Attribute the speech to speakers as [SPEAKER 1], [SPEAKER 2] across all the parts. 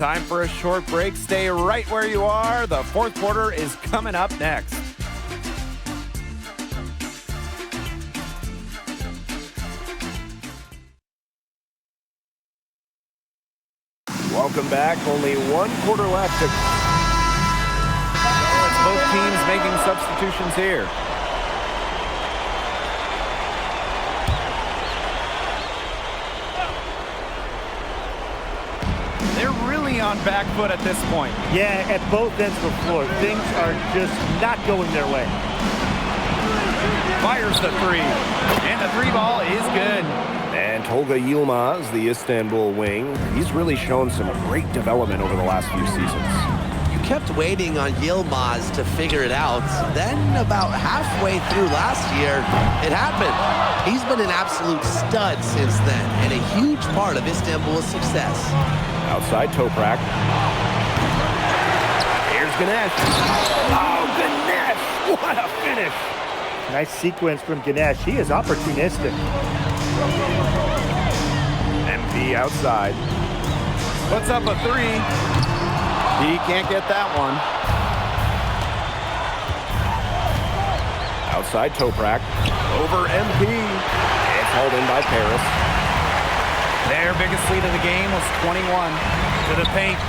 [SPEAKER 1] Time for a short break. Stay right where you are. The fourth quarter is coming up next. Welcome back. Only one quarter left. It's both teams making substitutions here. They're really on back foot at this point.
[SPEAKER 2] Yeah, at both ends of the floor. Things are just not going their way.
[SPEAKER 1] Fires the three. And the three ball is good.
[SPEAKER 3] And Tolga Yilmaz, the Istanbul wing, he's really shown some great development over the last few seasons.
[SPEAKER 4] You kept waiting on Yilmaz to figure it out. Then about halfway through last year, it happened. He's been an absolute stud since then, and a huge part of Istanbul's success.
[SPEAKER 3] Outside Toprak. Here's Ganesh. Oh, Ganesh! What a finish!
[SPEAKER 2] Nice sequence from Ganesh. He is opportunistic.
[SPEAKER 1] MP outside. Puts up a three. He can't get that one.
[SPEAKER 3] Outside Toprak.
[SPEAKER 1] Over MP.
[SPEAKER 3] It's hauled in by Paris.
[SPEAKER 1] Their biggest lead of the game was 21 to the paint.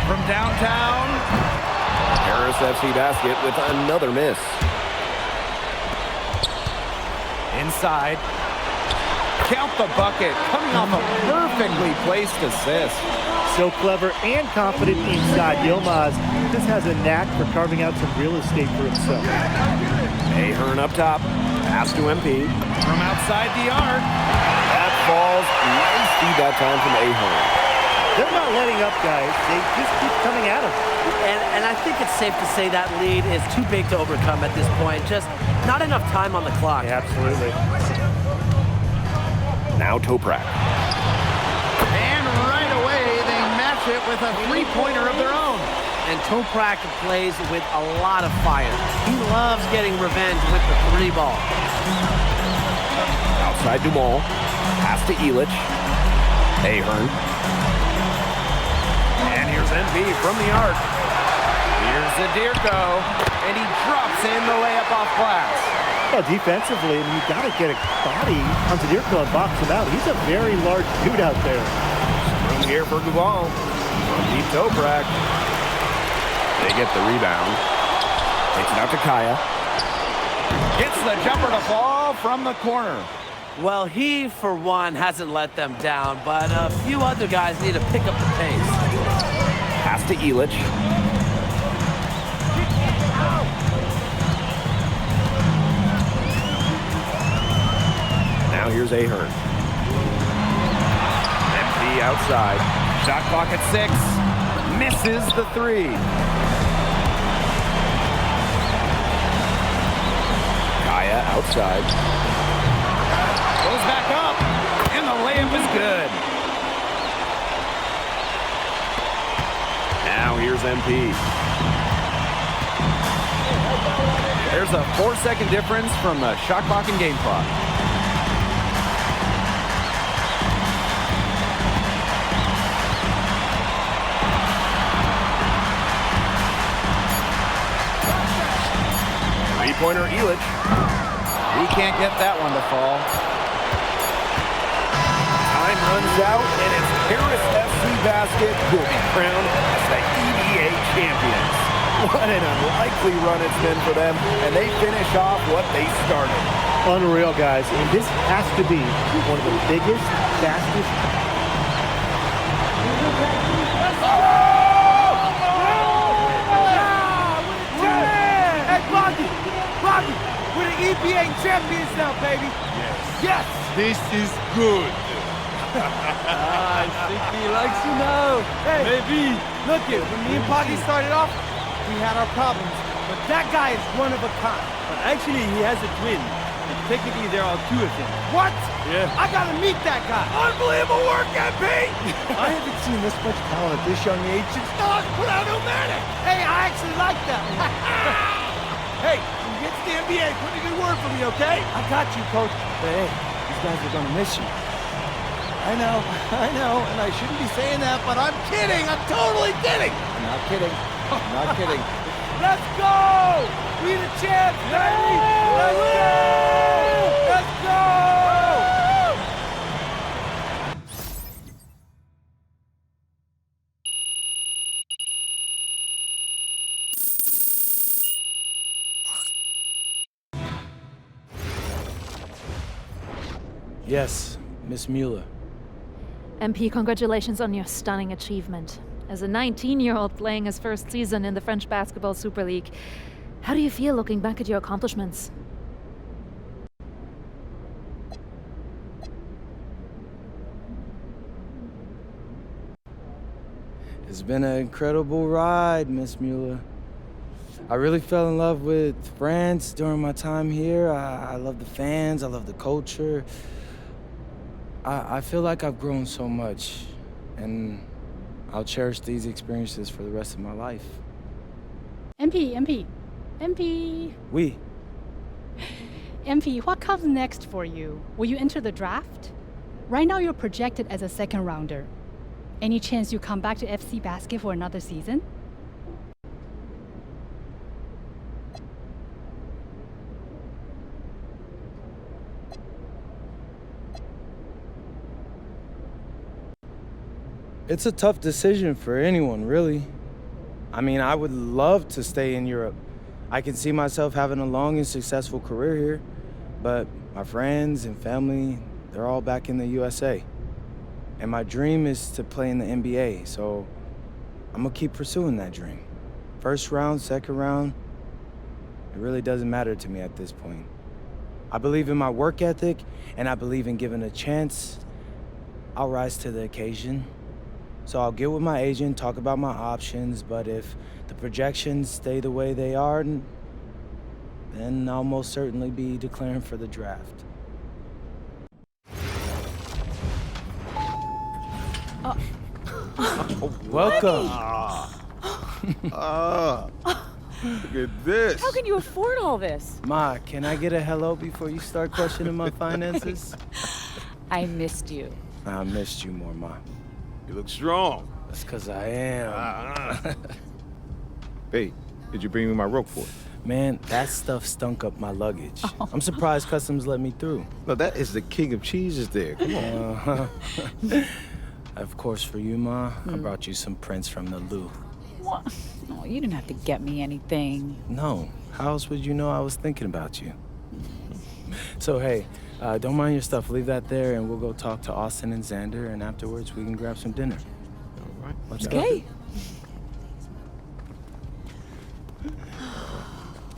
[SPEAKER 1] From downtown.
[SPEAKER 3] Paris FC basket with another miss.
[SPEAKER 1] Inside. Count the bucket. Coming off a perfectly placed assist.
[SPEAKER 2] So clever and confident inside. Yilmaz just has a knack for carving out some real estate for himself.
[SPEAKER 3] Ahern up top. Pass to MP.
[SPEAKER 1] From outside the arc.
[SPEAKER 3] That falls. Nice feed that time from Ahern.
[SPEAKER 2] They're not letting up, guys. They just keep coming at him.
[SPEAKER 5] And I think it's safe to say that lead is too big to overcome at this point. Just not enough time on the clock.
[SPEAKER 2] Yeah, absolutely.
[SPEAKER 3] Now Toprak.
[SPEAKER 1] And right away, they match it with a three-pointer of their own.
[SPEAKER 5] And Toprak plays with a lot of fire. He loves getting revenge with the three ball.
[SPEAKER 3] Outside Dumont. Pass to Illich. Ahern.
[SPEAKER 1] And here's MP from the arc. Here's Zadirko. And he drops in the layup off glass.
[SPEAKER 2] Well, defensively, I mean, you got to get a body on Zadirko and box him out. He's a very large dude out there.
[SPEAKER 3] Room here for Gouval. From deep Toprak. They get the rebound. Takes it out to Kaya.
[SPEAKER 1] Gets the jumper to fall from the corner.
[SPEAKER 5] Well, he, for one, hasn't let them down, but a few other guys need to pick up the pace.
[SPEAKER 3] Pass to Illich. Now here's Ahern.
[SPEAKER 1] MP outside. Shot clock at 6. Misses the three.
[SPEAKER 3] Kaya outside.
[SPEAKER 1] Goes back up. And the layup is good.
[SPEAKER 3] Now here's MP.
[SPEAKER 1] There's a 4-second difference from the shot clock and game clock.
[SPEAKER 3] Three-pointer Illich.
[SPEAKER 1] He can't get that one to fall.
[SPEAKER 3] Time runs out, and it's Paris FC Basket who will be crowned as the EVA champions. What an unlikely run it's been for them, and they finish off what they started.
[SPEAKER 2] Unreal, guys. And this has to be one of the biggest, fastest.
[SPEAKER 6] Hey, Bobby, we're the EPA champions now, baby. Yes.
[SPEAKER 7] This is good.
[SPEAKER 6] I think he likes you now. Hey, maybe. Look it, when me and Poggy started off, we had our problems. But that guy is one of a kind. But actually, he has a twin. And technically, there are two of them. What? Yeah. I gotta meet that guy. Unbelievable work, MP! I haven't seen this much talent at this young age since Stars put out Omatic. Hey, I actually like that one. Hey, when you get to the NBA, put in a good word for me, okay? I got you, Coach. But hey, these guys are gonna miss you. I know, and I shouldn't be saying that, but I'm kidding. I'm totally kidding.
[SPEAKER 1] Not kidding. Not kidding.
[SPEAKER 6] Let's go! We the champs, baby! Let's go! Let's go!
[SPEAKER 7] Yes, Miss Mueller.
[SPEAKER 8] MP, congratulations on your stunning achievement. As a 19-year-old playing his first season in the French Basketball Super League, how do you feel looking back at your accomplishments?
[SPEAKER 7] It's been an incredible ride, Miss Mueller. I really fell in love with France during my time here. I love the fans, I love the culture. I feel like I've grown so much, and I'll cherish these experiences for the rest of my life.
[SPEAKER 9] MP.
[SPEAKER 7] Oui.
[SPEAKER 9] MP, what comes next for you? Will you enter the draft? Right now you're projected as a second rounder. Any chance you come back to FC Basket for another season?
[SPEAKER 7] It's a tough decision for anyone, really. I mean, I would love to stay in Europe. I can see myself having a long and successful career here, but my friends and family, they're all back in the USA. And my dream is to play in the NBA, so I'm gonna keep pursuing that dream. First round, second round, it really doesn't matter to me at this point. I believe in my work ethic, and I believe in giving a chance. I'll rise to the occasion. So I'll get with my agent, talk about my options, but if the projections stay the way they are, then I'll most certainly be declaring for the draft. Welcome.
[SPEAKER 3] Look at this.
[SPEAKER 10] How can you afford all this?
[SPEAKER 7] Ma, can I get a hello before you start questioning my finances?
[SPEAKER 10] I missed you.
[SPEAKER 7] I missed you more, Ma.
[SPEAKER 3] You look strong.
[SPEAKER 7] That's because I am.
[SPEAKER 3] Hey, did you bring me my rope for it?
[SPEAKER 7] Man, that stuff stunk up my luggage. I'm surprised customs let me through.
[SPEAKER 3] No, that is the king of cheeses there. Come on.
[SPEAKER 7] Of course, for you, Ma, I brought you some prints from the Louvre.
[SPEAKER 10] What? No, you didn't have to get me anything.
[SPEAKER 7] No, how else would you know I was thinking about you? So, hey, don't mind your stuff. Leave that there, and we'll go talk to Austin and Xander, and afterwards we can grab some dinner.
[SPEAKER 3] All right.
[SPEAKER 7] Let's
[SPEAKER 10] Okay.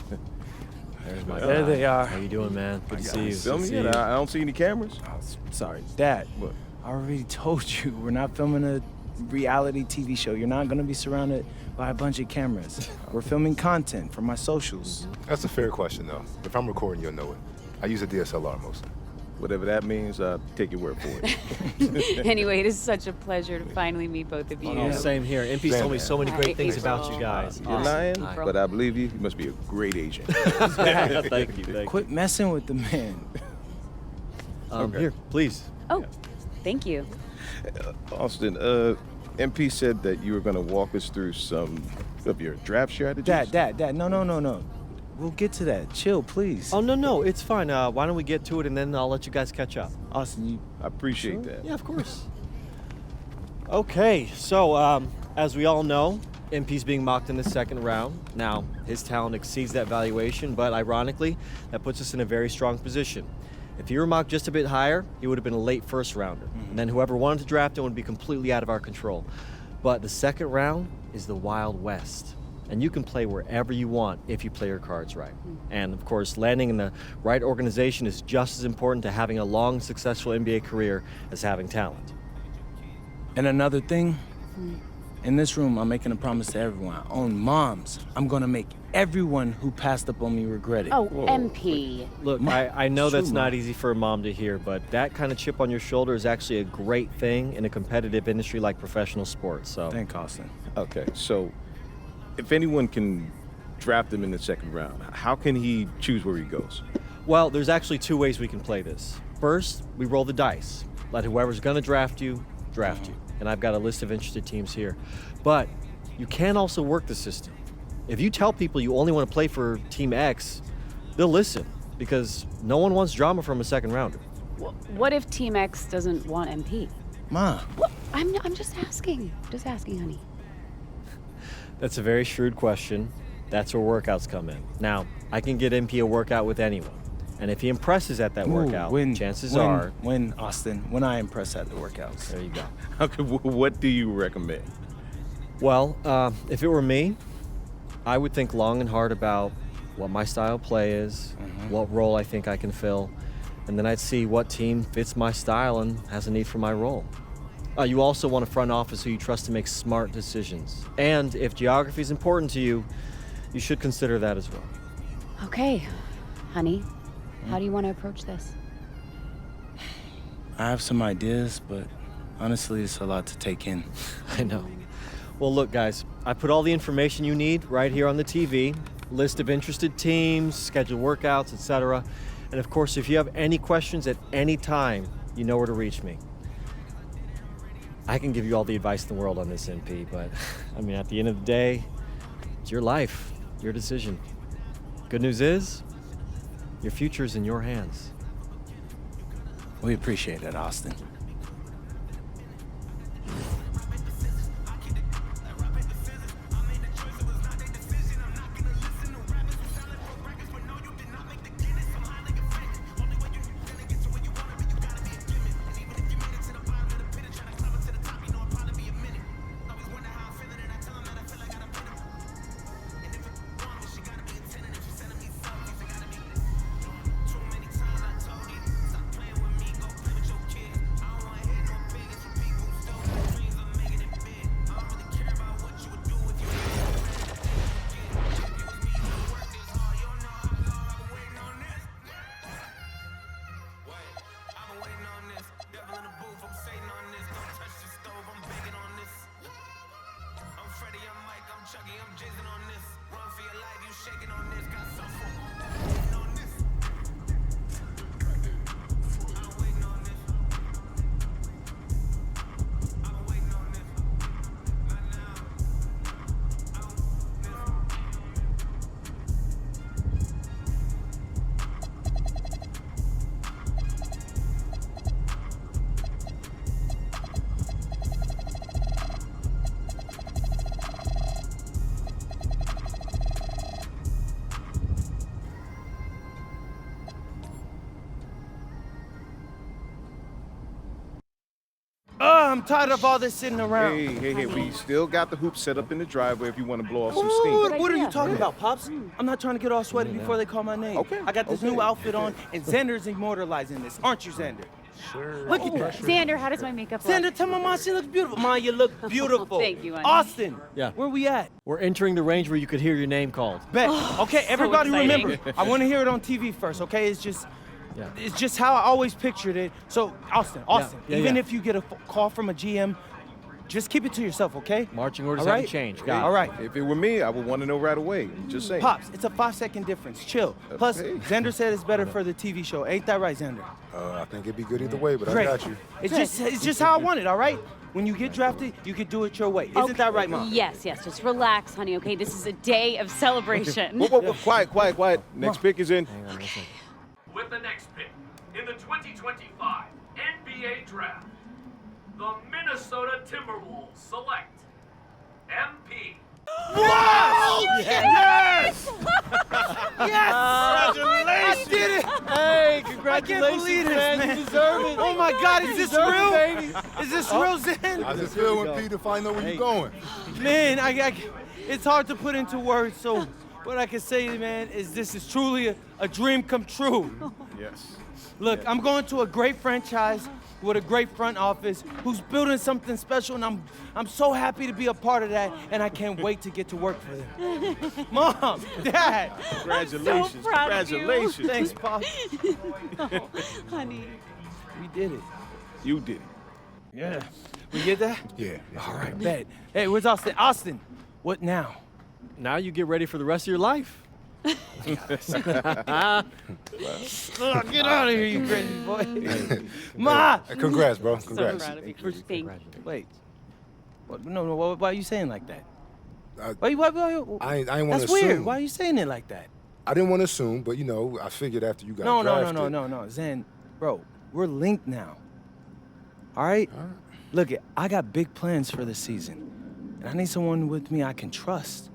[SPEAKER 7] go. There they are.
[SPEAKER 6] How you doing, man? Good to see you.
[SPEAKER 3] Film me? I don't see any cameras.
[SPEAKER 7] Oh, sorry, Dad.
[SPEAKER 3] What?
[SPEAKER 7] I already told you, we're not filming a reality TV show. You're not gonna be surrounded by a bunch of cameras. We're filming content for my socials.
[SPEAKER 11] That's a fair question, though. If I'm recording, you'll know it. I use a DSLR mostly.
[SPEAKER 3] Whatever that means, take your word for it.
[SPEAKER 10] Anyway, it is such a pleasure to finally meet both of you.
[SPEAKER 6] Oh, same here. MP's told me so many great things about you guys.
[SPEAKER 3] You're lying, but I believe you. You must be a great agent.
[SPEAKER 6] Thank you.
[SPEAKER 7] Quit messing with the man.
[SPEAKER 6] Here, please.
[SPEAKER 10] Oh, thank you.
[SPEAKER 3] Austin, MP said that you were going to walk us through some of your draft strategies.
[SPEAKER 7] Dad, no. We'll get to that. Chill, please.
[SPEAKER 6] Oh, no, it's fine. Why don't we get to it, and then I'll let you guys catch up.
[SPEAKER 7] Austin,
[SPEAKER 3] I appreciate that.
[SPEAKER 6] Yeah, of course. Okay, so as we all know, MP's being mocked in the second round. Now, his talent exceeds that valuation, but ironically, that puts us in a very strong position. If he were mocked just a bit higher, he would have been a late first rounder. And then whoever wanted to draft him would be completely out of our control. But the second round is the Wild West. And you can play wherever you want if you play your cards right. And of course, landing in the right organization is just as important to having a long, successful NBA career as having talent.
[SPEAKER 7] And another thing, in this room, I'm making a promise to everyone. On moms, I'm gonna make everyone who passed up on me regret it.
[SPEAKER 10] Oh, MP.
[SPEAKER 6] Look, I know
[SPEAKER 7] True,
[SPEAKER 6] that's not
[SPEAKER 7] Mom.
[SPEAKER 6] easy for a mom to hear, but that kind of chip on your shoulder is actually a great thing in a competitive industry like professional sports. So,
[SPEAKER 7] Thank Austin.
[SPEAKER 3] Okay, so if anyone can draft him in the second round, how can he choose where he goes?
[SPEAKER 6] well, there's actually two ways we can play this. First, we roll the dice.
[SPEAKER 12] Let whoever's going to draft you. And I've got a list of interested teams here. But you can also work the system. If you tell people you only want to play for Team X, they'll listen because no one wants drama from a second rounder.
[SPEAKER 10] What if Team X doesn't want MP?
[SPEAKER 7] Ma.
[SPEAKER 10] What? I'm just asking. Just asking, honey.
[SPEAKER 12] That's a very shrewd question. That's where workouts come in. Now, I can get MP a workout with anyone. And if he impresses at that workout, chances are...
[SPEAKER 7] When I impress at the workouts.
[SPEAKER 12] There you go.
[SPEAKER 13] Okay, what do you recommend?
[SPEAKER 12] Well, if it were me, I would think long and hard about what my style of play is, what role I think I can fill, and then I'd see what team fits my style and has a need for my role. You also want a front office who you trust to make smart decisions. And if geography is important to you, you should consider that as well.
[SPEAKER 10] Okay, honey. How do you want to approach this?
[SPEAKER 7] I have some ideas, but honestly, it's a lot to take in.
[SPEAKER 12] I know. Well, look, guys, I put all the information you need right here on the TV. List of interested teams, scheduled workouts, etc. And of course, if you have any questions at any time, you know where to reach me. I can give you all the advice in the world on this, MP, but I mean, at the end of the day, it's your life, your decision. Good news is, your future's in your hands.
[SPEAKER 7] We appreciate it, Austin.
[SPEAKER 6] I'm tired of all this sitting around.
[SPEAKER 13] Hey, we still got the hoop set up in the driveway if you want to blow off some
[SPEAKER 6] What,
[SPEAKER 13] steam.
[SPEAKER 6] what are you talking about, Pops? I'm not trying to get all sweaty before they call my name.
[SPEAKER 13] Okay.
[SPEAKER 6] I got this new outfit on, and Xander's immortalizing this. Aren't you, Xander?
[SPEAKER 13] Sure.
[SPEAKER 6] Look at that.
[SPEAKER 14] Xander, how does my makeup look?
[SPEAKER 6] Xander, tell my mom she looks beautiful. Ma, you look beautiful.
[SPEAKER 14] Thank you, honey.
[SPEAKER 6] Austin,
[SPEAKER 12] Yeah.
[SPEAKER 6] where we at?
[SPEAKER 12] We're entering the range where you could hear your name called.
[SPEAKER 6] Bet. Okay, everybody
[SPEAKER 14] exciting.
[SPEAKER 6] remember, I want to hear it on TV first, okay? It's just
[SPEAKER 12] Yeah.
[SPEAKER 6] how I always pictured it. So, Austin,
[SPEAKER 12] Yeah,
[SPEAKER 6] even
[SPEAKER 12] yeah.
[SPEAKER 6] if you get a call from a GM, just keep it to yourself, okay?
[SPEAKER 12] Marching orders
[SPEAKER 6] All right?
[SPEAKER 12] haven't changed. Got it.
[SPEAKER 6] All right.
[SPEAKER 13] If it were me, I would want to know right away. Just saying.
[SPEAKER 6] Pops, it's a 5-second difference. Chill. Plus,
[SPEAKER 13] Hey.
[SPEAKER 6] Xander said it's better for the TV show. Ain't that right, Xander?
[SPEAKER 11] I think it'd be good either way, but
[SPEAKER 6] Great.
[SPEAKER 11] I got you.
[SPEAKER 6] It's just how I want it, all right? When you get drafted, you can do it your way. Isn't that right, Mom?
[SPEAKER 14] Yes, just relax, honey, okay? This is a day of celebration.
[SPEAKER 13] Whoa, quiet. Next pick is in.
[SPEAKER 15] With the next pick in the 2025 NBA Draft, the Minnesota Timberwolves select MP.
[SPEAKER 6] Yes! I did it!
[SPEAKER 12] Hey,
[SPEAKER 6] I can't
[SPEAKER 12] congratulations,
[SPEAKER 6] believe this, man.
[SPEAKER 12] You deserve it.
[SPEAKER 6] Oh my God, is this
[SPEAKER 12] deserve
[SPEAKER 6] real?
[SPEAKER 12] it, baby.
[SPEAKER 6] Is this real, Zen?
[SPEAKER 11] How's it feel when Peter find out where you're going?
[SPEAKER 6] Man, it's hard to put into words, so what I can say, man, is this is truly a dream come true.
[SPEAKER 13] Yes.
[SPEAKER 6] Look, I'm going to a great franchise with a great front office who's building something special, and I'm so happy to be a part of that, and I can't wait to get to work for them. Mom, Dad.
[SPEAKER 13] Congratulations.
[SPEAKER 14] so proud of you.
[SPEAKER 13] Congratulations.
[SPEAKER 6] Thanks, Pop.
[SPEAKER 14] Oh, honey.
[SPEAKER 6] We did it.
[SPEAKER 13] You did it.
[SPEAKER 6] Yeah. We did that?
[SPEAKER 11] Yeah.
[SPEAKER 6] All right, bet. Hey, where's Austin? Austin, what now?
[SPEAKER 12] Now you get ready for the rest of your life.
[SPEAKER 7] Get out of here, you crazy boy. Ma!
[SPEAKER 11] Congrats, bro.
[SPEAKER 14] So
[SPEAKER 11] Congrats.
[SPEAKER 14] proud of you. Thank you.
[SPEAKER 7] Wait. What, no, why are you saying like that?
[SPEAKER 11] I ain't want to assume.
[SPEAKER 7] That's weird. Why are you saying it like that?
[SPEAKER 11] I didn't want to assume, but, I figured after you got
[SPEAKER 7] No,
[SPEAKER 11] drafted.
[SPEAKER 7] Zen, bro, we're linked now. All right? Look, I got big plans for this season. And I need someone with me I can trust.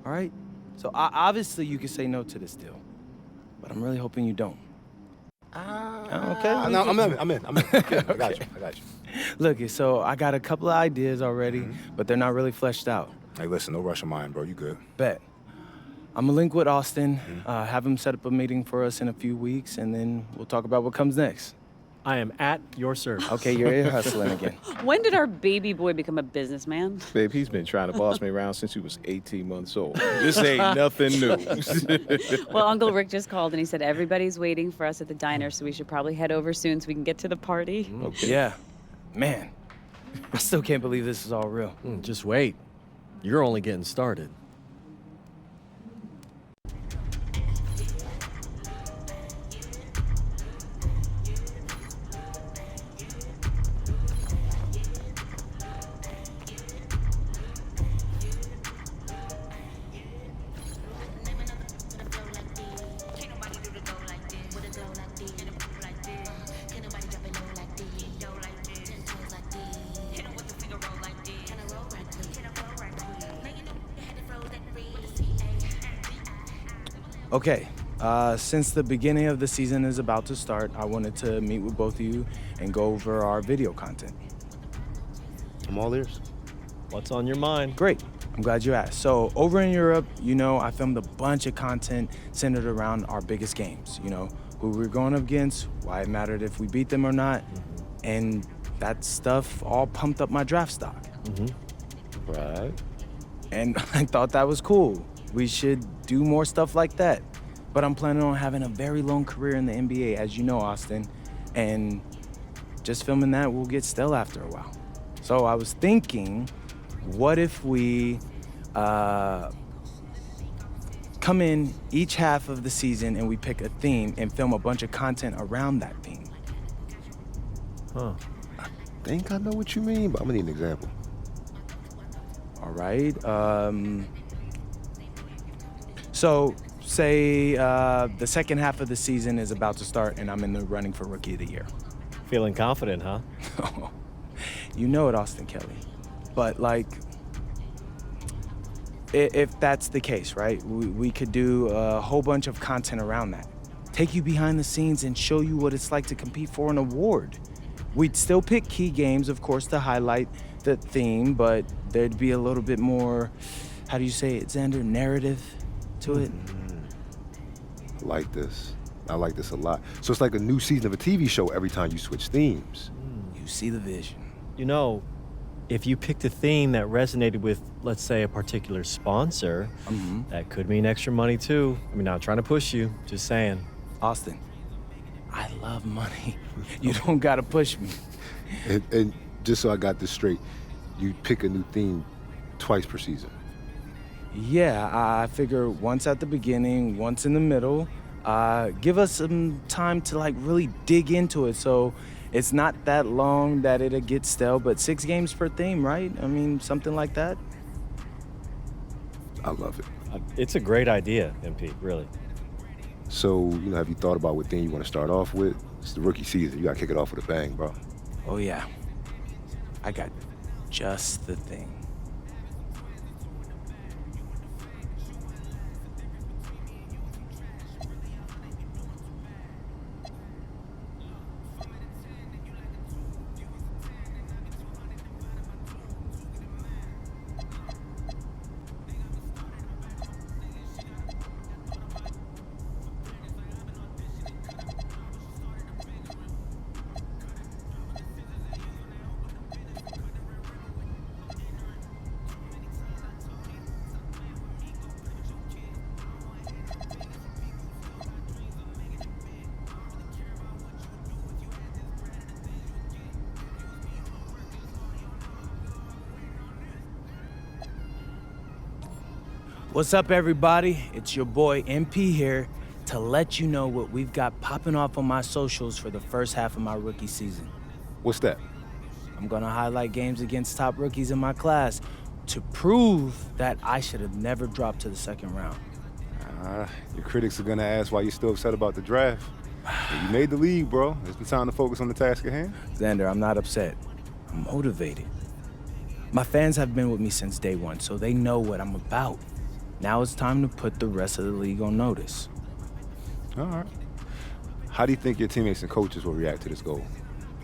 [SPEAKER 7] All right? So obviously you can say no to this deal. But I'm really hoping you don't. Okay?
[SPEAKER 11] No, I'm in. Okay, I got you.
[SPEAKER 7] Look, so I got a couple of ideas already, but they're not really fleshed out.
[SPEAKER 11] Hey, listen, no rush of mine, bro. You good.
[SPEAKER 7] Bet. I'm gonna link with Austin, have him set up a meeting for us in a few weeks, and then we'll talk about what comes next.
[SPEAKER 12] I am at your service.
[SPEAKER 7] Okay, you're ear hustling again.
[SPEAKER 14] When did our baby boy become a businessman?
[SPEAKER 13] Babe, he's been trying to boss me around since he was 18 months old. This ain't nothing new.
[SPEAKER 14] Well, Uncle Rick just called and he said everybody's waiting for us at the diner, so we should probably head over soon so we can get to the party.
[SPEAKER 7] Okay. Yeah. Man, I still can't believe this is all real.
[SPEAKER 12] Just wait. You're only getting started.
[SPEAKER 7] Okay, since the beginning of the season is about to start, I wanted to meet with both of you and go over our video content.
[SPEAKER 12] I'm all ears. What's on your mind?
[SPEAKER 7] Great. I'm glad you asked. So over in Europe, I filmed a bunch of content centered around our biggest games. Who we're going up against, why it mattered if we beat them or not, and that stuff all pumped up my draft stock.
[SPEAKER 11] Right.
[SPEAKER 7] And I thought that was cool. We should do more stuff like that. But I'm planning on having a very long career in the NBA, as you know, Austin. And just filming that will get stale after a while. So I was thinking, what if we come in each half of the season and we pick a theme and film a bunch of content around that theme?
[SPEAKER 11] I think I know what you mean, but I'm gonna need an example.
[SPEAKER 7] All right. So say the second half of the season is about to start and I'm in the running for Rookie of the Year.
[SPEAKER 12] Feeling confident, huh?
[SPEAKER 7] You know it, Austin Kelly. But if that's the case, right? We could do a whole bunch of content around that. Take you behind the scenes and show you what it's like to compete for an award. We'd still pick key games, of course, to highlight the theme, but there'd be a little bit more, how do you say it, Xander, narrative to it?
[SPEAKER 11] I like this. I like this a lot. So it's like a new season of a TV show every time you switch themes.
[SPEAKER 7] You see the vision.
[SPEAKER 12] If you picked a theme that resonated with, let's say, a particular sponsor, that could mean extra money too. Not trying to push you, just saying.
[SPEAKER 7] Austin, I love money. You don't gotta push me.
[SPEAKER 11] And just so I got this straight, you pick a new theme twice per season.
[SPEAKER 7] Yeah, I figure once at the beginning, once in the middle. Give us some time to really dig into it, so it's not that long that it'll get stale, but 6 games per theme, right? Something like that.
[SPEAKER 11] I love it.
[SPEAKER 12] It's a great idea, MP, really.
[SPEAKER 11] So, have you thought about what theme you want to start off with? It's the rookie season. You got to kick it off with a bang, bro.
[SPEAKER 7] Oh, yeah. I got just the thing. What's up, everybody? It's your boy MP here to let you know what we've got popping off on my socials for the first half of my rookie season.
[SPEAKER 11] What's that?
[SPEAKER 7] I'm gonna highlight games against top rookies in my class to prove that I should have never dropped to the second round.
[SPEAKER 11] Your critics are gonna ask why you're still upset about the draft. You made the league, bro. It's time to focus on the task at hand.
[SPEAKER 7] Xander, I'm not upset. I'm motivated. My fans have been with me since day one, so they know what I'm about. Now it's time to put the rest of the league on notice.
[SPEAKER 11] All right. How do you think your teammates and coaches will react to this goal?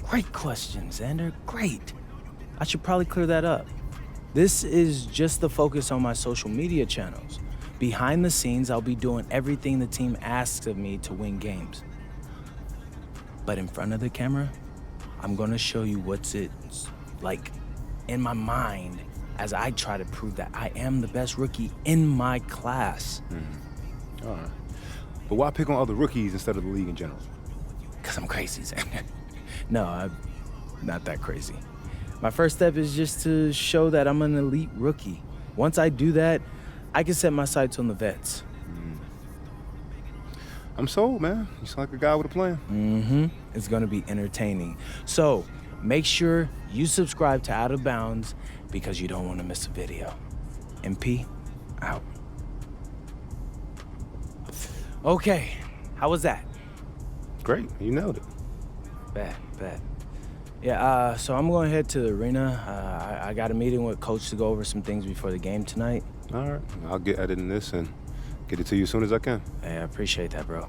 [SPEAKER 7] Great question, Xander. Great. I should probably clear that up. This is just the focus on my social media channels. Behind the scenes, I'll be doing everything the team asks of me to win games. But in front of the camera, I'm gonna show you what's like in my mind as I try to prove that I am the best rookie in my class.
[SPEAKER 11] All right. But why pick on other rookies instead of the league in general?
[SPEAKER 7] Because I'm crazy, Xander. No, I'm not that crazy. My first step is just to show that I'm an elite rookie. Once I do that, I can set my sights on the vets.
[SPEAKER 11] I'm sold, man. You sound like a guy with a plan.
[SPEAKER 7] It's gonna be entertaining. So, make sure you subscribe to Out of Bounds because you don't want to miss a video. MP, out. Okay, how was that?
[SPEAKER 11] Great, you nailed it.
[SPEAKER 7] Bet. Yeah, so I'm going to head to the arena. I got a meeting with Coach to go over some things before the game tonight.
[SPEAKER 11] All right, I'll get editing this and get it to you as soon as I can.
[SPEAKER 7] Hey, I appreciate that, bro.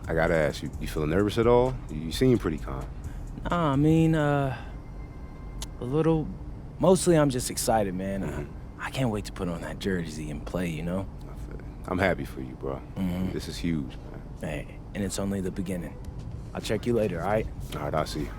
[SPEAKER 11] I gotta ask, you feeling nervous at all? You seem pretty calm.
[SPEAKER 7] Nah, I mean, a little. Mostly I'm just excited, man. I can't wait to put on that jersey and play, you know?
[SPEAKER 11] I'm happy for you, bro. This is huge, man.
[SPEAKER 7] Hey, and it's only the beginning. I'll check you later, all right?
[SPEAKER 11] All right, I'll see you.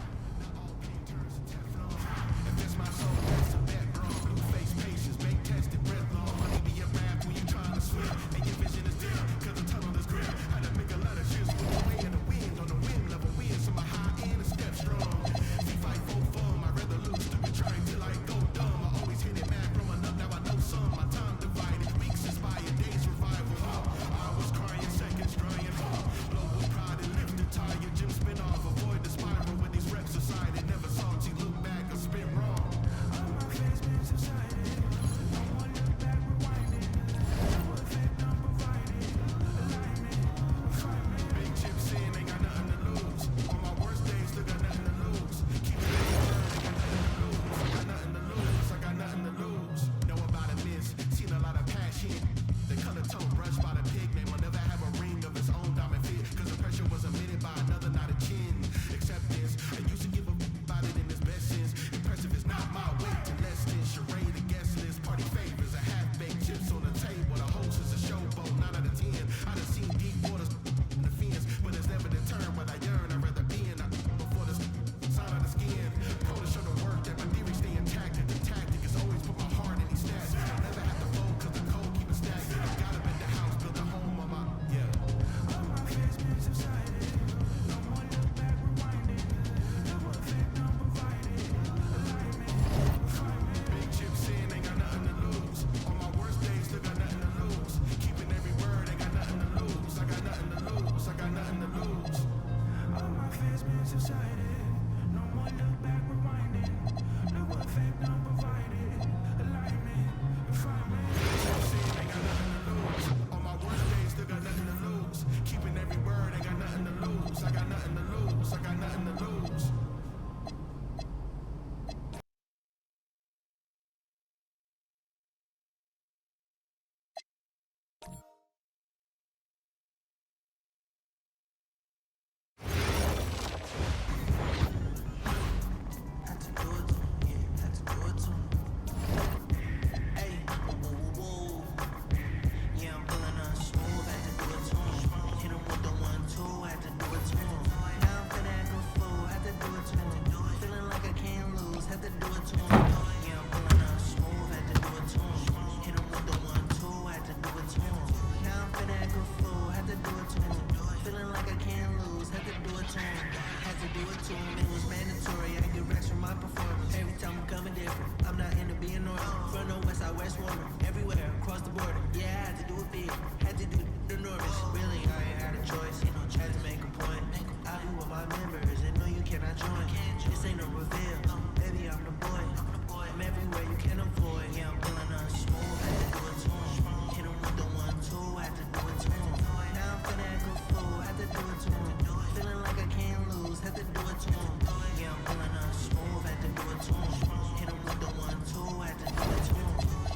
[SPEAKER 16] Everywhere, border. Yeah, I had to do it big. Had to do it enormous. Really, I ain't had a choice. You know, tried to make a point. I who are my members and no, you cannot join. This ain't no reveal. Baby, I'm the boy. I'm everywhere you can avoid. Yeah, I'm pulling up smooth. Had to do it to him. Hit him with the 1-2. Had to do it to him. Now I'm finna act a fool. Had to do it to him. Feeling like I can't lose. Had to do it to him. Yeah, I'm pulling up smooth. Had to do it to him. Hit him with the 1-2. Had to do it to him.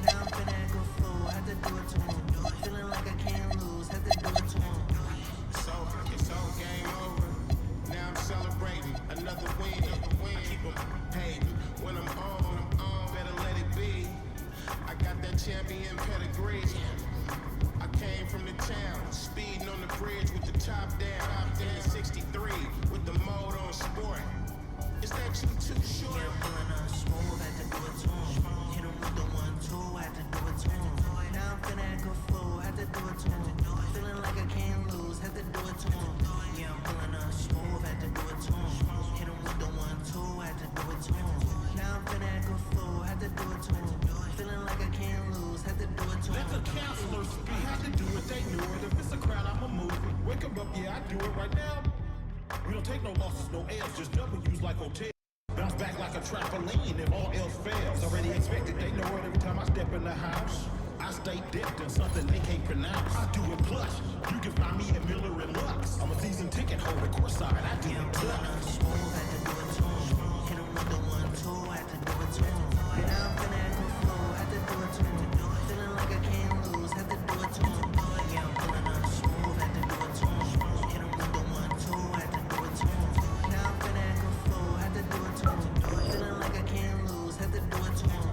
[SPEAKER 16] Now I'm finna act a fool. Had to do it to him. Feeling like I can't lose. Had to do it to him.
[SPEAKER 17] It's all game over. Now I'm celebrating another win. I keep them hating when I'm on. Better let it be. I got that champion pedigree. I came from the town, speeding on the bridge with the top down. In 63 with the mode on sport. Is that you too short?
[SPEAKER 16] Yeah, I'm pulling up smooth. Had to do it to him. Hit him with the 1-2. Had to do it to him. Now I'm finna act a fool. Had to do it to him. Feeling like I can't lose. Had to do it to him. Yeah, I'm pulling up smooth. Had to do it to him. Hit him with the 1-2. Had to do it to him. Now I'm finna act a fool. Had to do it to him. Feeling like I can't lose. Had to do it to him.
[SPEAKER 17] Let the counselors speak. I had to do it, they knew it. If it's a crowd, I'ma move it. Wake 'em up, yeah, I do it right now. We don't take no losses, no L's, just W's like hotels. Bounce back like a trampoline if all else fails. Already expected, they know it every time I step in the house. I stay dipped in something they can't pronounce. I do it plush. You can find me at Miller and Lux. I'm a season ticket holder, courtside. I do it tough.
[SPEAKER 16] Smooth. Had to do it to him. Hit him with the 1-2. Had to do it to him. Now I'm finna act a fool. Had to do it to him. Feeling like I can't lose. Had to do it to him. Yeah, I'm pulling up smooth. Had to do it to him. Hit him with the 1-2. Had to do it to him. Now I'm finna act a fool. Had to do it to him. Feeling like I can't lose. Had to do it to him.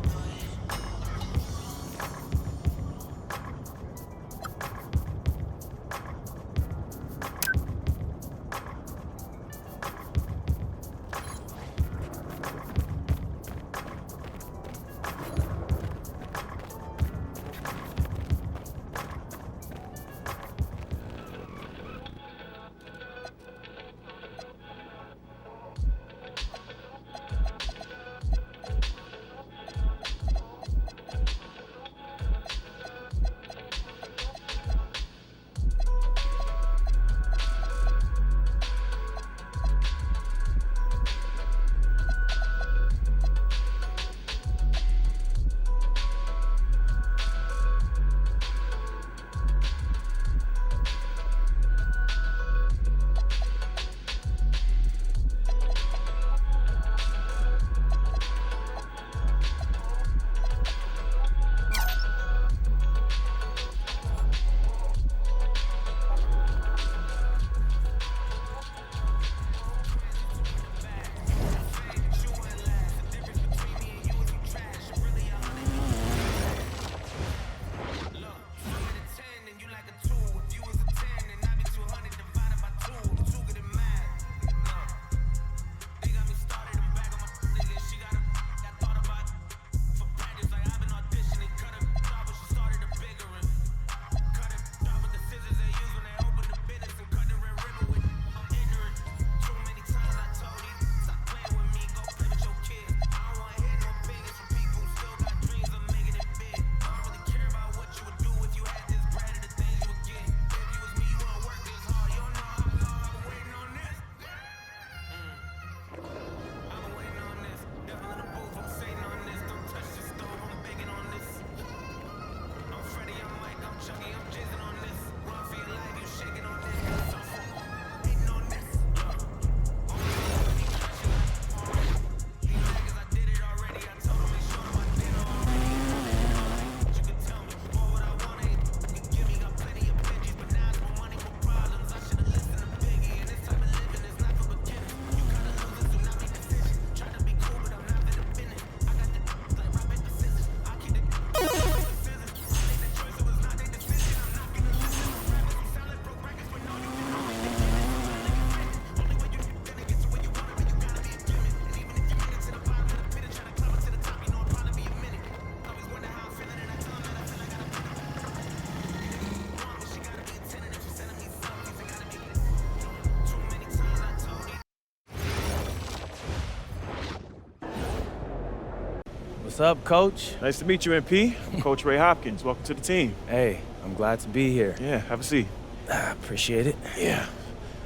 [SPEAKER 7] What's up, Coach?
[SPEAKER 18] Nice to meet you, MP. I'm Coach Ray Hopkins. Welcome to the team.
[SPEAKER 7] Hey, I'm glad to be here.
[SPEAKER 18] Yeah, have a seat.
[SPEAKER 7] Appreciate it.
[SPEAKER 18] Yeah.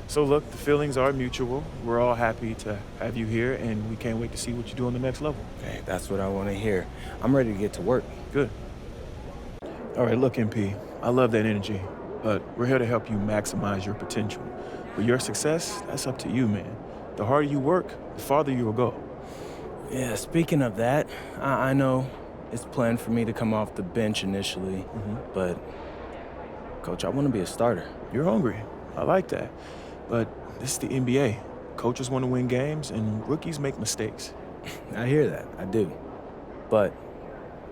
[SPEAKER 18] So look, the feelings are mutual. We're all happy to have you here, and we can't wait to see what you do on the next level.
[SPEAKER 7] Hey, that's what I want to hear. I'm ready to get to work.
[SPEAKER 18] Good. All right, look, MP, I love that energy, but we're here to help you maximize your potential. But your success, that's up to you, man. The harder you work, the farther you will go.
[SPEAKER 7] Yeah, speaking of that, I know it's planned for me to come off the bench initially, but, Coach, I want to be a starter.
[SPEAKER 18] You're hungry. I like that. But this is the NBA. Coaches want to win games, and rookies make mistakes.
[SPEAKER 7] I hear that. I do. But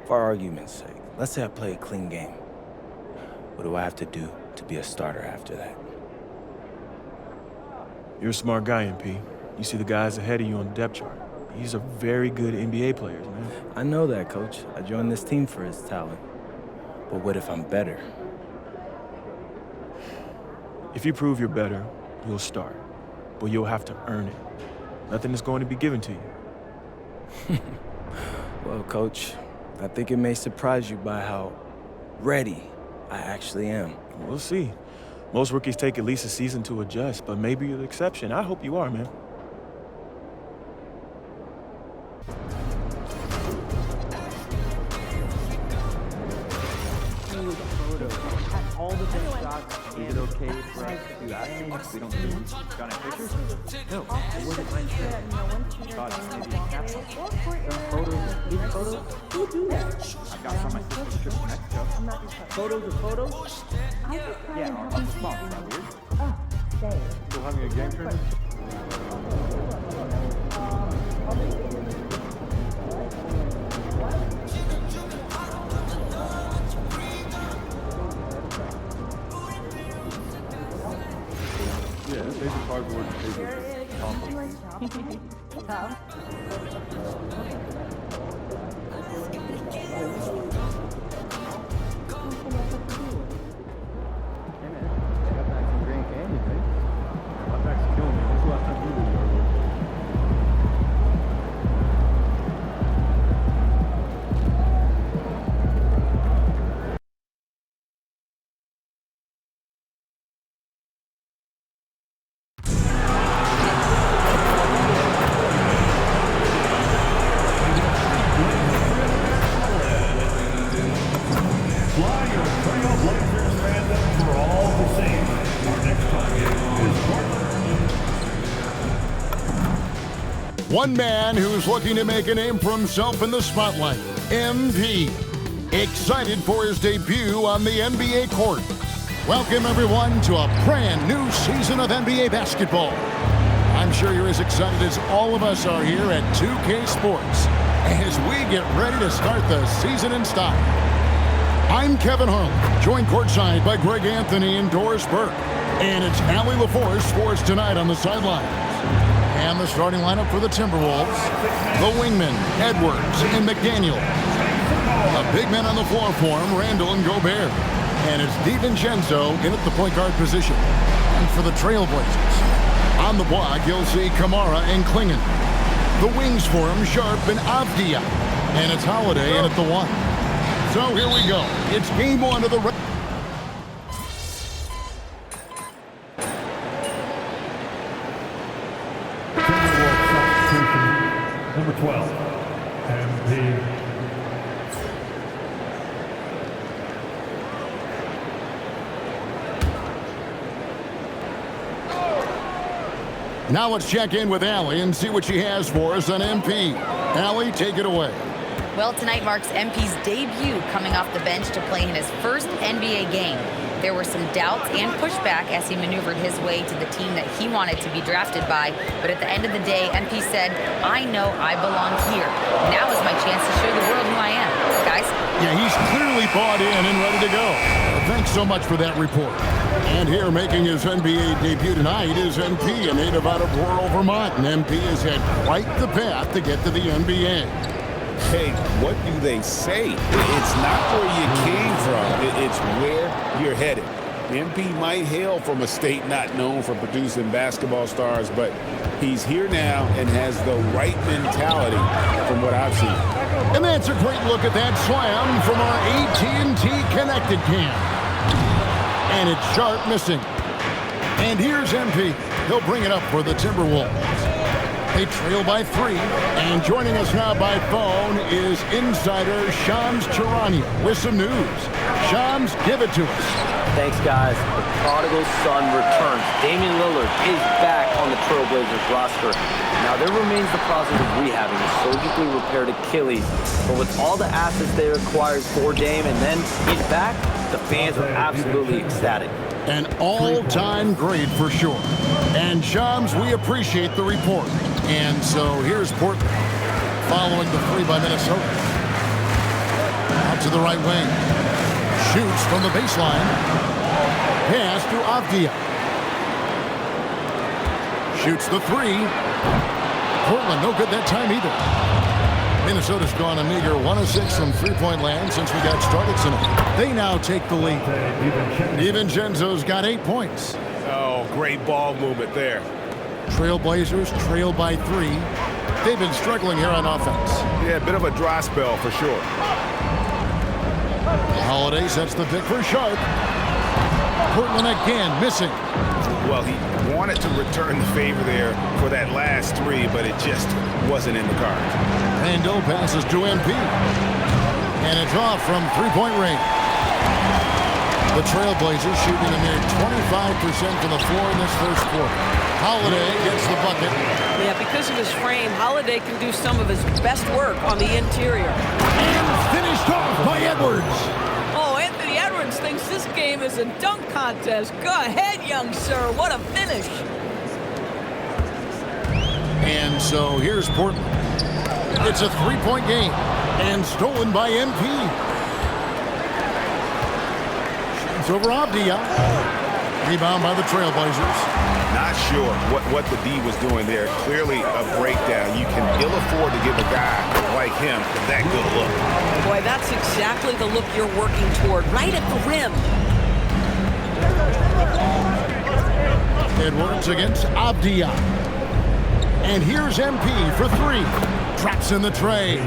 [SPEAKER 7] for argument's sake, let's say I play a clean game. What do I have to do to be a starter after that?
[SPEAKER 18] You're a smart guy, MP. You see the guys ahead of you on the depth chart. These are very good NBA players, man.
[SPEAKER 7] I know that, Coach. I joined this team for his talent. But what if I'm better?
[SPEAKER 18] If you prove you're better, you'll start. But you'll have to earn it. Nothing is going to be given to you.
[SPEAKER 7] Well, Coach, I think it may surprise you by how ready I actually am.
[SPEAKER 18] We'll see. Most rookies take at least a season to adjust, but maybe you're the exception. I hope you are, man.
[SPEAKER 19] All the big shots. Is it okay for us to ask him if we don't see him? Got any pictures? No, it wasn't my trip. Thought maybe a capsule. Photos, these photos? Who do that? I got from my sister's trip to Mexico. Photos of photos? Yeah, on the small. Is that weird? Oh, dang. Still having a game tournament?
[SPEAKER 11] Yeah, it's basic cardboard paper.
[SPEAKER 20] One man who's looking to make a name for himself in the spotlight, MP. Excited for his debut on the NBA court. Welcome, everyone, to a brand new season of NBA basketball. I'm sure you're as excited as all of us are here at 2K Sports as we get ready to start the season in style. I'm Kevin Harlan, joined courtside by Greg Anthony and Doris Burke. And it's Allie LaForce for us tonight on the sidelines. And the starting lineup for the Timberwolves, the wingmen, Edwards and McDaniel. The big men on the floor for him, Randall and Gobert. And it's DiVincenzo in at the point guard position. And for the Trailblazers, on the block, you'll see Kamara and Klingon. The wings for him, Sharp and Avdia. And it's Holiday in at the one. So here we go. It's game one of the...
[SPEAKER 17] Number 12, MP.
[SPEAKER 20] Now let's check in with Allie and see what she has for us on MP. Allie, take it away.
[SPEAKER 21] Well, tonight marks MP's debut coming off the bench to play in his first NBA game. There were some doubts and pushback as he maneuvered his way to the team that he wanted to be drafted by. But at the end of the day, MP said, I know I belong here. Now is my chance to show the world who I am. Guys?
[SPEAKER 20] Yeah, he's clearly bought in and ready to go. Thanks so much for that report. And here making his NBA debut tonight is MP, a native out of rural Vermont. And MP has had quite the path to get to the NBA.
[SPEAKER 13] Hey, what do they say? It's not where you came from. It's where you're headed.
[SPEAKER 4] MP might hail from a state not known for producing basketball stars, but he's here now and has the right mentality from what I've seen.
[SPEAKER 20] And that's a great look at that slam from our AT&T Connected Cam. And it's Sharp missing. And here's MP. He'll bring it up for the Timberwolves. They trail by 3. And joining us now by phone is insider Shams Charania with some news. Shams, give it to us.
[SPEAKER 22] Thanks, guys. The prodigal son returns. Damian Lillard is back on the Trailblazers roster. Now, there remains the process of rehabbing a surgically repaired Achilles. But with all the assets they acquired for Dame and then he's back, the fans are absolutely ecstatic.
[SPEAKER 20] An all-time great for sure. And Shams, we appreciate the report. And so here's Portland following the 3 by Minnesota. Out to the right wing. Shoots from the baseline. Pass to Avdia. Shoots the 3. Portland no good that time either. Minnesota's gone a meager 1 of 6 from three-point land since we got started tonight. They now take the lead. DiVincenzo's got 8 points.
[SPEAKER 4] Oh, great ball movement there.
[SPEAKER 20] Trailblazers trail by 3. They've been struggling here on offense.
[SPEAKER 4] Yeah, a bit of a dry spell for sure.
[SPEAKER 20] Holiday sets the pick for Sharp. Portland again missing.
[SPEAKER 4] Well, he wanted to return the favor there for that last 3, but it just wasn't in the cards.
[SPEAKER 20] Randall passes to MP. And it's off from three-point range. The Trailblazers shooting a mere 25% from the floor in this first quarter. Holiday gets the bucket.
[SPEAKER 23] Yeah, because of his frame, Holiday can do some of his best work on the interior.
[SPEAKER 20] And finished off by Edwards.
[SPEAKER 23] Oh, Anthony Edwards thinks this game is a dunk contest. Go ahead, young sir. What a finish.
[SPEAKER 20] And so here's Portland. It's a three-point game and stolen by MP. Shoots over Avdia. Rebound by the Trailblazers.
[SPEAKER 4] Not sure what the D was doing there. Clearly a breakdown. You can ill afford to give a guy like him that good look.
[SPEAKER 23] Boy, that's exactly the look you're working toward, right at the rim.
[SPEAKER 20] Edwards against Avdia. And here's MP for 3. Traps in the tray.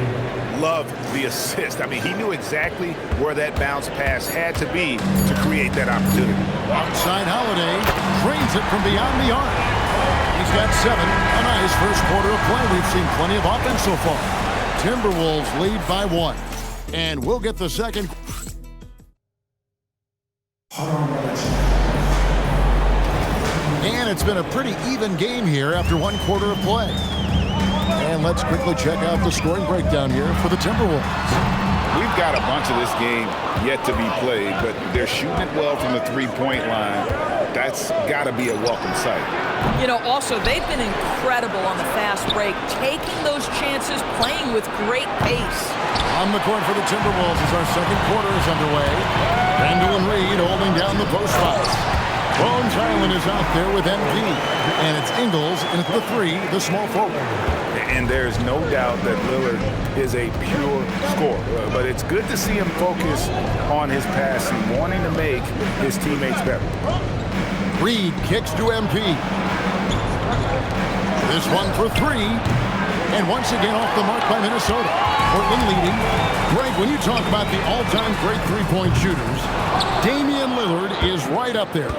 [SPEAKER 4] Love the assist. I mean, he knew exactly where that bounce pass had to be to create that opportunity.
[SPEAKER 20] Outside Holiday drains it from beyond the arc. He's got 7. A nice first quarter of play. We've seen plenty of offense so far. Timberwolves lead by 1. And we'll get the second. And it's been a pretty even game here after 1 quarter of play. And let's quickly check out the scoring breakdown here for the Timberwolves.
[SPEAKER 4] We've got a bunch of this game yet to be played, but they're shooting it well from the three-point line. That's got to be a welcome sight.
[SPEAKER 23] You know, also, they've been incredible on the fast break, taking those chances, playing with great pace.
[SPEAKER 20] On the court for the Timberwolves as our second quarter is underway. Randall and Reed holding down the post spots. Bones Hyland is out there with MP. And it's Ingles in at the 3, the small forward.
[SPEAKER 4] And there's no doubt that Lillard is a pure scorer. But it's good to see him focus on his passing, wanting to make his teammates better.
[SPEAKER 20] Reed kicks to MP. This one for 3. And once again off the mark by Minnesota. Portland leading. Greg, when you talk about the all-time great three-point shooters, Damian Lillard is right up there.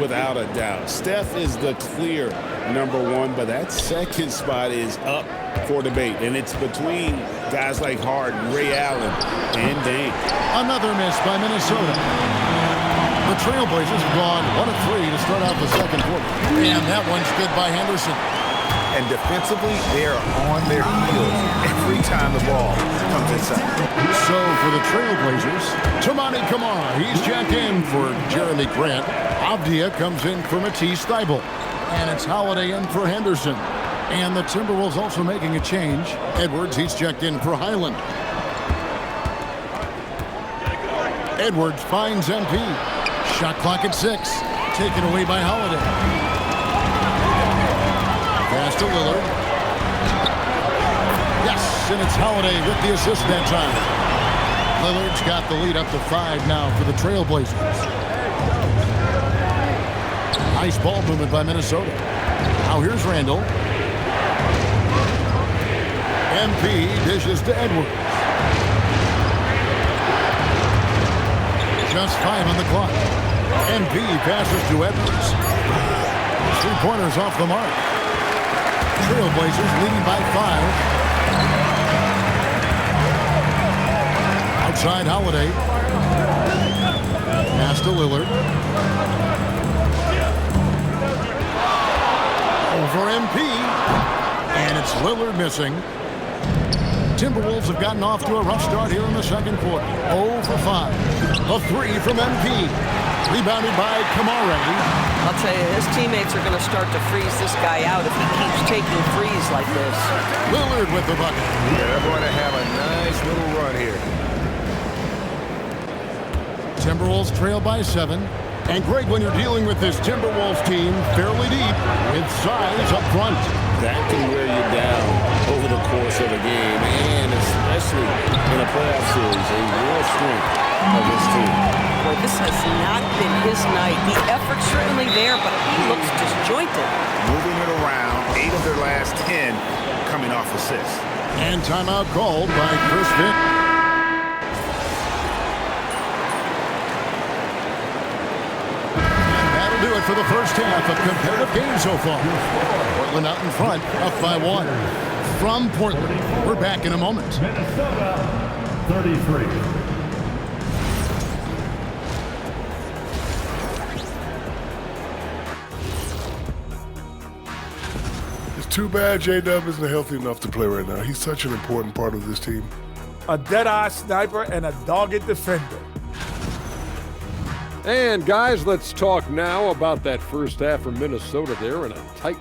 [SPEAKER 4] Without a doubt. Steph is the clear #1, but that second spot is up for debate. And it's between guys like Harden, Ray Allen, and Dame.
[SPEAKER 20] Another miss by Minnesota. The Trailblazers have gone 1 of 3 to start out the second quarter. And that one's good by Henderson.
[SPEAKER 4] And defensively, they are on their heels every time the ball comes inside.
[SPEAKER 20] So for the Trailblazers, Toumani Camara, he's checked in for Jeremy Grant. Avdia comes in for Matisse Thybulle. And it's Holiday in for Henderson. And the Timberwolves also making a change. Edwards, he's checked in for Hyland. Edwards finds MP. Shot clock at 6. Taken away by Holiday. Pass to Lillard. Yes, and it's Holiday with the assist that time. Lillard's got the lead up to 5 now for the Trailblazers. Nice ball movement by Minnesota. Now here's Randall. MP dishes to Edwards. Just 5 on the clock. MP passes to Edwards. 3-pointers off the mark. Trailblazers leading by 5. Outside Holiday. Pass to Lillard. Over MP. And it's Lillard missing. Timberwolves have gotten off to a rough start here in the second quarter. 0 for 5. A 3 from MP. Rebounded by Kamara.
[SPEAKER 1] I'll tell you, his teammates are going to start to freeze this guy out if he keeps taking threes like this.
[SPEAKER 20] Lillard with the bucket.
[SPEAKER 13] Yeah, they're going to have a nice little run here.
[SPEAKER 20] Timberwolves trail by 7. And Greg, when you're dealing with this Timberwolves team fairly deep, with size up front.
[SPEAKER 4] That can wear you down over the course of a game, and especially in a playoff series, a real strength of this team.
[SPEAKER 1] Boy, this has not been his night. The effort's certainly there, but he looks disjointed.
[SPEAKER 4] Moving it around, 8 of their last 10 coming off assists.
[SPEAKER 20] And timeout called by Chris Vick. Do it for the first half of competitive game so far. Portland out in front, up by 1. From Portland, we're back in a moment.
[SPEAKER 17] Minnesota, 33.
[SPEAKER 2] It's too bad J-Dub isn't healthy enough to play right now. He's such an important part of this team.
[SPEAKER 5] A dead-eye sniper and a dogged defender.
[SPEAKER 24] And guys, let's talk now about that first half from Minnesota there in a tight.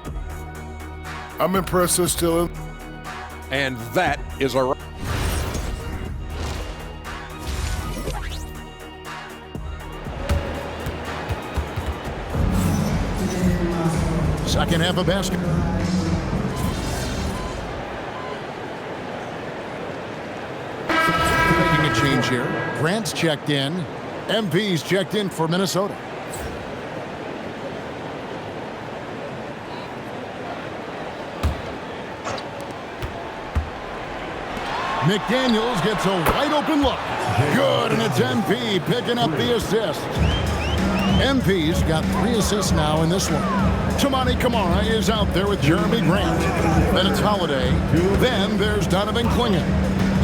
[SPEAKER 2] I'm impressed they're still in.
[SPEAKER 24] And that is our.
[SPEAKER 20] Second half of basketball. Making a change here. Grant's checked in. MP's checked in for Minnesota. McDaniels gets a wide open look. Good, and it's MP picking up the assist. MP's got 3 assists now in this one. Toumani Camara is out there with Jeremy Grant. Then it's Holiday. Then there's Donovan Clingan.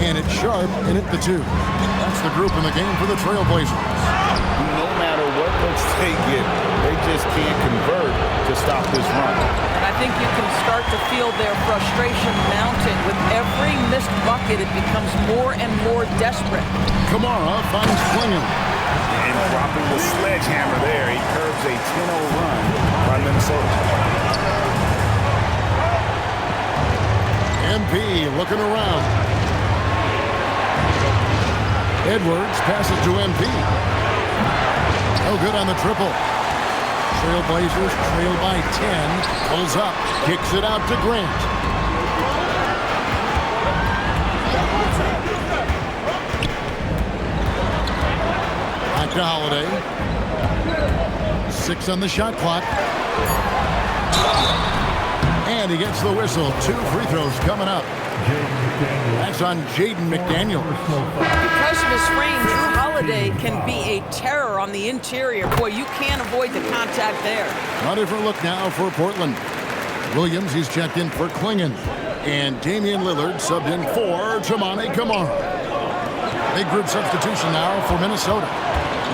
[SPEAKER 20] And it's Sharp in at the 2. That's the group in the game for the Trailblazers.
[SPEAKER 4] No matter what looks they get, they just can't convert to stop this run.
[SPEAKER 1] And I think you can start to feel their frustration mounting. With every missed bucket, it becomes more and more desperate.
[SPEAKER 20] Kamara finds Clingan.
[SPEAKER 4] And dropping the sledgehammer there, he curves a 10-0 run by Minnesota.
[SPEAKER 20] MP looking around. Edwards passes to MP. No good on the triple. Trailblazers trail by 10. Pulls up, kicks it out to Grant. Back to Holiday. 6 on the shot clock. And he gets the whistle. 2 free throws coming up. That's on Jaden McDaniels.
[SPEAKER 1] Because of his frame, Drew Holiday can be a terror on the interior. Boy, you can't avoid the contact there.
[SPEAKER 20] A different look now for Portland. Williams, he's checked in for Clingan. And Damian Lillard subbed in for Toumani Camara. Big group substitution now for Minnesota.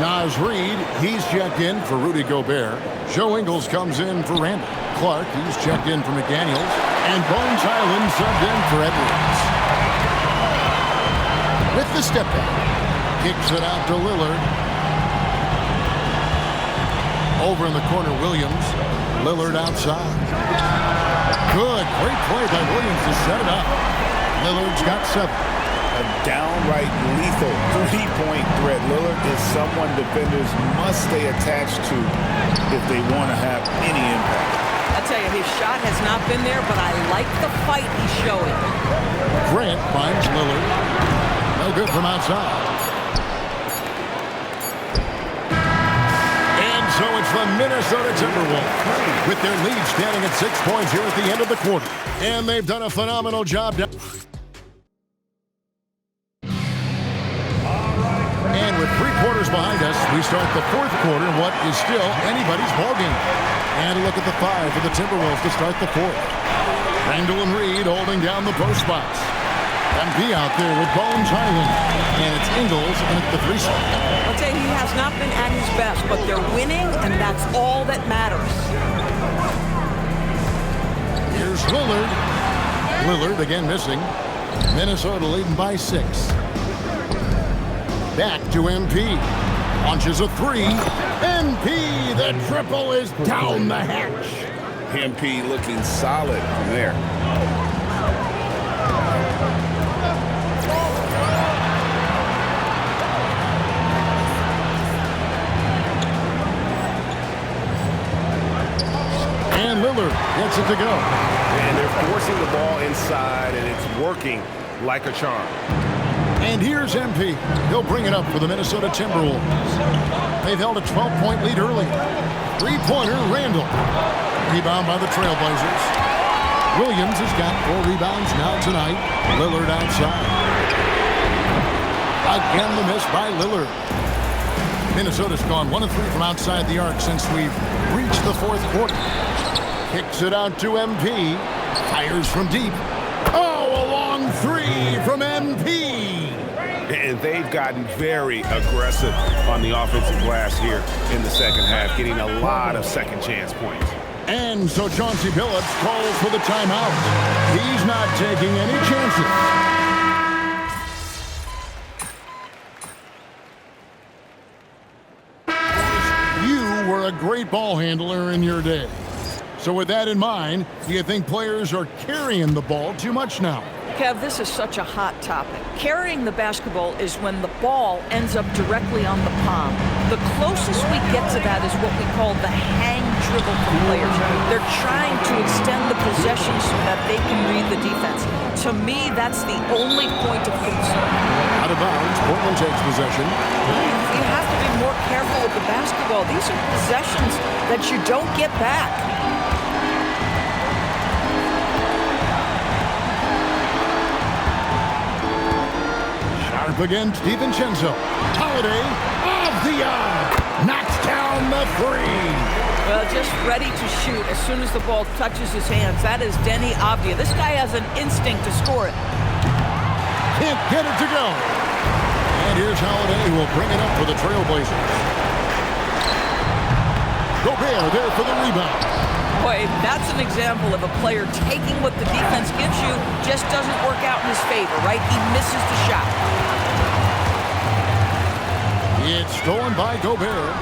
[SPEAKER 20] Naz Reid, he's checked in for Rudy Gobert. Joe Ingles comes in for Randall. Clark, he's checked in for McDaniels. And Bones Highland subbed in for Edwards. With the step back. Kicks it out to Lillard. Over in the corner, Williams. Lillard outside. Good. Great play by Williams to set it up. Lillard's got 7.
[SPEAKER 4] A downright lethal 3-point threat. Lillard is someone defenders must stay attached to if they want to have any impact.
[SPEAKER 1] I tell you, his shot has not been there, but I like the fight he's showing.
[SPEAKER 20] Grant finds Lillard. No good from outside. And so it's against the Minnesota Timberwolves, with their lead standing at 6 points here at the end of the quarter. And they've done a phenomenal job. And with 3 quarters behind us, we start the 4th quarter in what is still anybody's ballgame. And a look at the 5 for the Timberwolves to start the 4th. Randall and Reed holding down the post spots. MP out there with Bones Highland. And it's Ingles at the 3 spot.
[SPEAKER 1] I'll tell you, he has not been at his best, but they're winning, and that's all that matters.
[SPEAKER 20] Here's Lillard. Lillard again missing. Minnesota leading by 6. Back to MP. Launches a 3. MP, the triple is down the hatch.
[SPEAKER 4] MP looking solid from there.
[SPEAKER 20] And Lillard gets it to go.
[SPEAKER 4] And they're forcing the ball inside, and it's working like a charm.
[SPEAKER 20] And here's MP. He'll bring it up for the Minnesota Timberwolves. They've held a 12-point lead early. 3-pointer, Randall. Rebound by the Trailblazers. Williams has got 4 rebounds now tonight. Lillard outside. Again the miss by Lillard. Minnesota's gone 1 of 3 from outside the arc since we've reached the 4th quarter. Kicks it out to MP. Fires from deep. Oh, a long 3 from MP.
[SPEAKER 4] And they've gotten very aggressive on the offensive glass here in the second half, getting a lot of second chance points.
[SPEAKER 20] And so Chauncey Billups calls for the timeout. He's not taking any chances. You were a great ball handler in your day. So with that in mind, do you think players are carrying the ball too much now?
[SPEAKER 1] Kev, this is such a hot topic. Carrying the basketball is when the ball ends up directly on the palm. The closest we get to that is what we call the hang dribble for players. They're trying to extend the possession so that they can read the defense. To me, that's the only point of concern.
[SPEAKER 20] Out of bounds, Portland takes possession.
[SPEAKER 1] You have to be more careful with the basketball. These are possessions that you don't get back.
[SPEAKER 20] Again, DiVincenzo. Holiday of the knocks down the 3.
[SPEAKER 1] Well, just ready to shoot as soon as the ball touches his hands. That is Denny Avdia. This guy has an instinct to score it.
[SPEAKER 20] Can't get it to go. And here's Holiday, who will bring it up for the Trailblazers. Gobert there for the rebound.
[SPEAKER 1] Boy, that's an example of a player taking what the defense gives you, just doesn't work out in his favor, right? He misses the shot.
[SPEAKER 20] It's stolen by Gobert.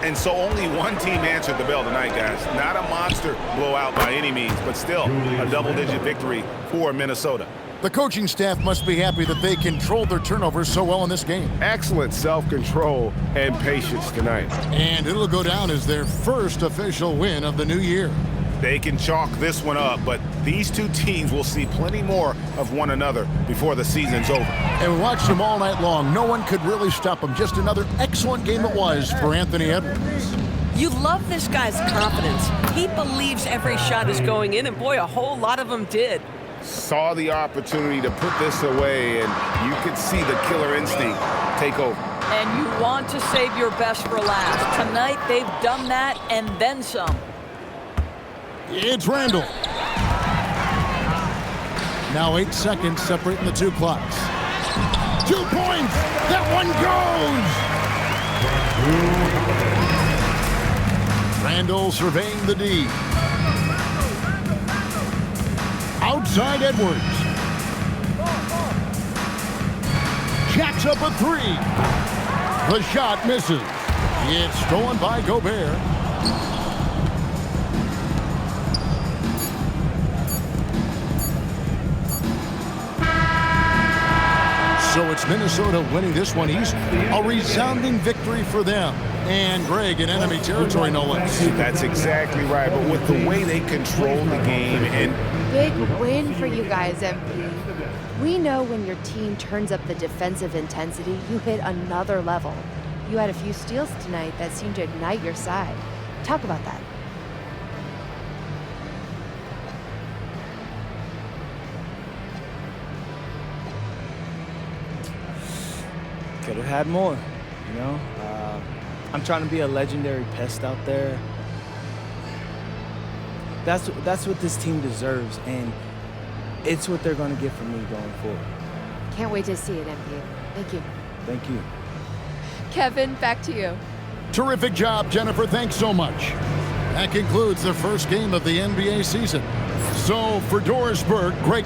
[SPEAKER 4] And so only one team answered the bell tonight, guys. Not a monster blowout by any means, but still a double-digit victory for Minnesota.
[SPEAKER 20] The coaching staff must be happy that they controlled their turnovers so well in this game.
[SPEAKER 4] Excellent self-control and patience tonight.
[SPEAKER 20] And it'll go down as their first official win of the new year.
[SPEAKER 4] They can chalk this one up, but these two teams will see plenty more of one another before the season's over.
[SPEAKER 20] And we watched them all night long. No one could really stop them. Just another excellent game it was for Anthony Edwards.
[SPEAKER 23] You love this guy's confidence. He believes every shot is going in, and boy, a whole lot of them did.
[SPEAKER 4] Saw the opportunity to put this away, and you could see the killer instinct take over.
[SPEAKER 1] And you want to save your best for last. Tonight, they've done that and then some.
[SPEAKER 20] It's Randall. Now 8 seconds separating the 2 clocks. 2 points. That one goes. Randall surveying the D. Outside Edwards. Jacks up a 3. The shot misses. It's stolen by Gobert. So it's Minnesota winning this one easily. A resounding victory for them. And Greg in enemy territory, no less.
[SPEAKER 4] That's exactly right. But with the way they control the game and...
[SPEAKER 3] Big win for you guys, MP. We know when your team turns up the defensive intensity, you hit another level. You had a few steals tonight that seemed to ignite your side. Talk about that.
[SPEAKER 7] Could have had more, you know? I'm trying to be a legendary pest out there. That's what this team deserves, and it's what they're going to get from me going forward.
[SPEAKER 3] Can't wait to see it, MP. Thank you.
[SPEAKER 7] Thank you.
[SPEAKER 3] Kevin, back to you.
[SPEAKER 20] Terrific job, Jennifer. Thanks so much. That concludes the first game of the NBA season. So for Doris Burke, great.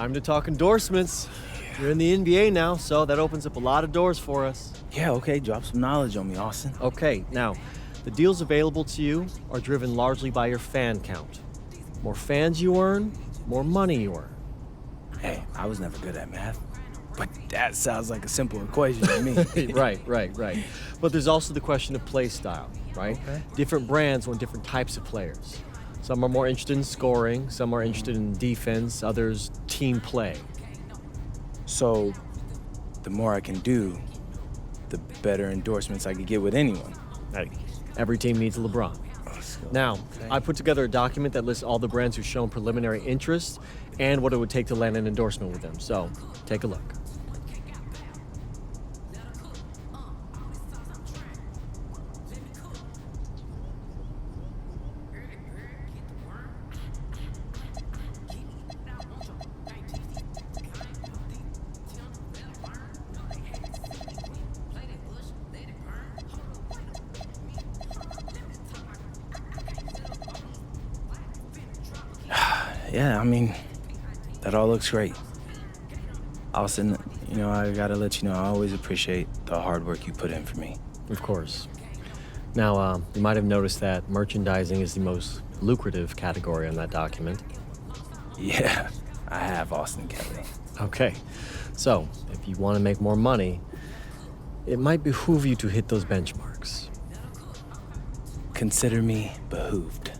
[SPEAKER 12] Time to talk endorsements. You're in the NBA now, so that opens up a lot of doors for us.
[SPEAKER 7] Yeah, okay, drop some knowledge on me, Austin.
[SPEAKER 12] Okay, now, the deals available to you are driven largely by your fan count. More fans you earn, more money you earn.
[SPEAKER 7] Hey, I was never good at math, but that sounds like a simple equation to me.
[SPEAKER 12] Right. But there's also the question of play style, right?
[SPEAKER 7] Okay.
[SPEAKER 12] Different brands want different types of players. Some are more interested in scoring, some are interested in defense, others team play.
[SPEAKER 7] So, the more I can do, the better endorsements I could get with anyone.
[SPEAKER 12] Hey, every team needs a LeBron. Now, I put together a document that lists all the brands who've shown preliminary interest and what it would take to land an endorsement with them. So, take a look.
[SPEAKER 7] Yeah, I mean, that all looks great. Austin, I gotta let you know, I always appreciate the hard work you put in for me.
[SPEAKER 12] Of course. Now, you might have noticed that merchandising is the most lucrative category on that document.
[SPEAKER 7] Yeah, I have, Austin Kelly.
[SPEAKER 12] Okay, so if you want to make more money, it might behoove you to hit those benchmarks.
[SPEAKER 7] Consider me behooved.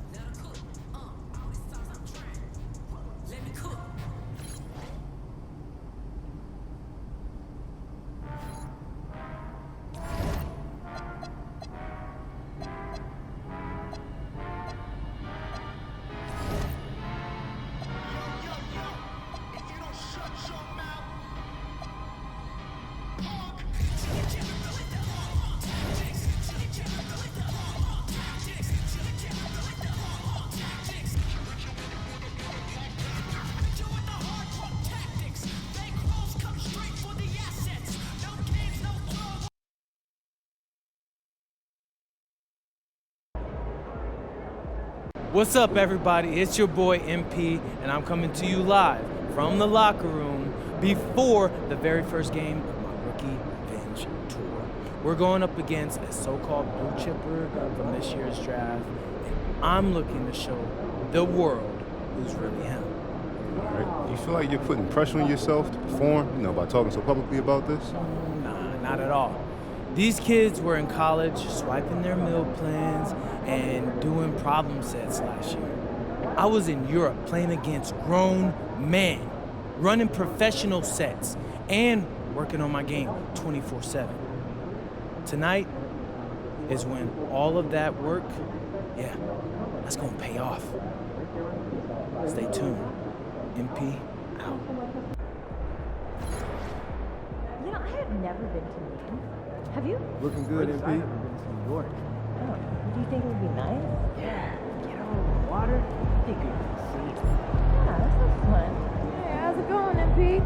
[SPEAKER 7] What's up, everybody? It's your boy MP, and I'm coming to you live from the locker room before the very first game of my Rookie Binge Tour. We're going up against a so-called blue chipper from this year's draft, and I'm looking to show the world who's really him.
[SPEAKER 11] All right. You feel like you're putting pressure on yourself to perform, by talking so publicly about this?
[SPEAKER 7] Nah, not at all. These kids were in college swiping their meal plans and doing problem sets last year. I was in Europe playing against grown men, running professional sets, and working on my game 24/7. Tonight is when all of that work, that's gonna pay off. Stay tuned. MP out.
[SPEAKER 8] I have never been to Maine. Have you?
[SPEAKER 6] Looking good, MP.
[SPEAKER 8] I've never been to New York. Oh, do you think it would be nice? Yeah, get out of the water. I think you can see it. Yeah, that sounds fun. Hey, how's it going, MP?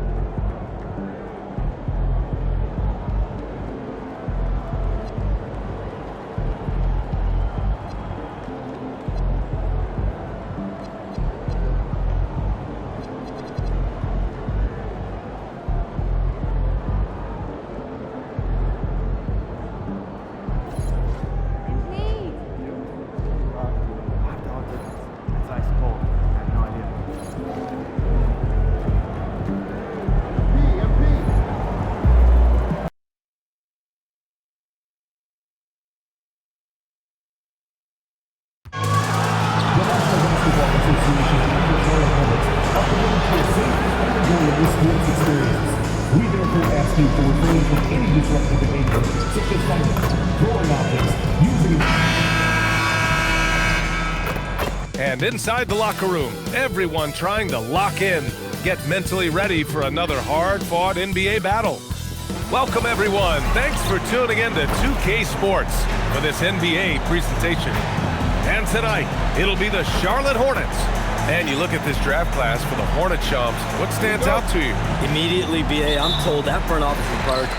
[SPEAKER 17] We therefore ask you to refrain from any disruptive behavior, such as fighting, throwing objects, using...
[SPEAKER 9] And inside the locker room, everyone trying to lock in, get mentally ready for another hard-fought NBA battle. Welcome, everyone. Thanks for tuning in to 2K Sports for this NBA presentation. And tonight, it'll be the Charlotte Hornets. And you look at this draft class for the Hornet Chums, what stands out to you?
[SPEAKER 22] Immediately, BA, I'm told that front office required.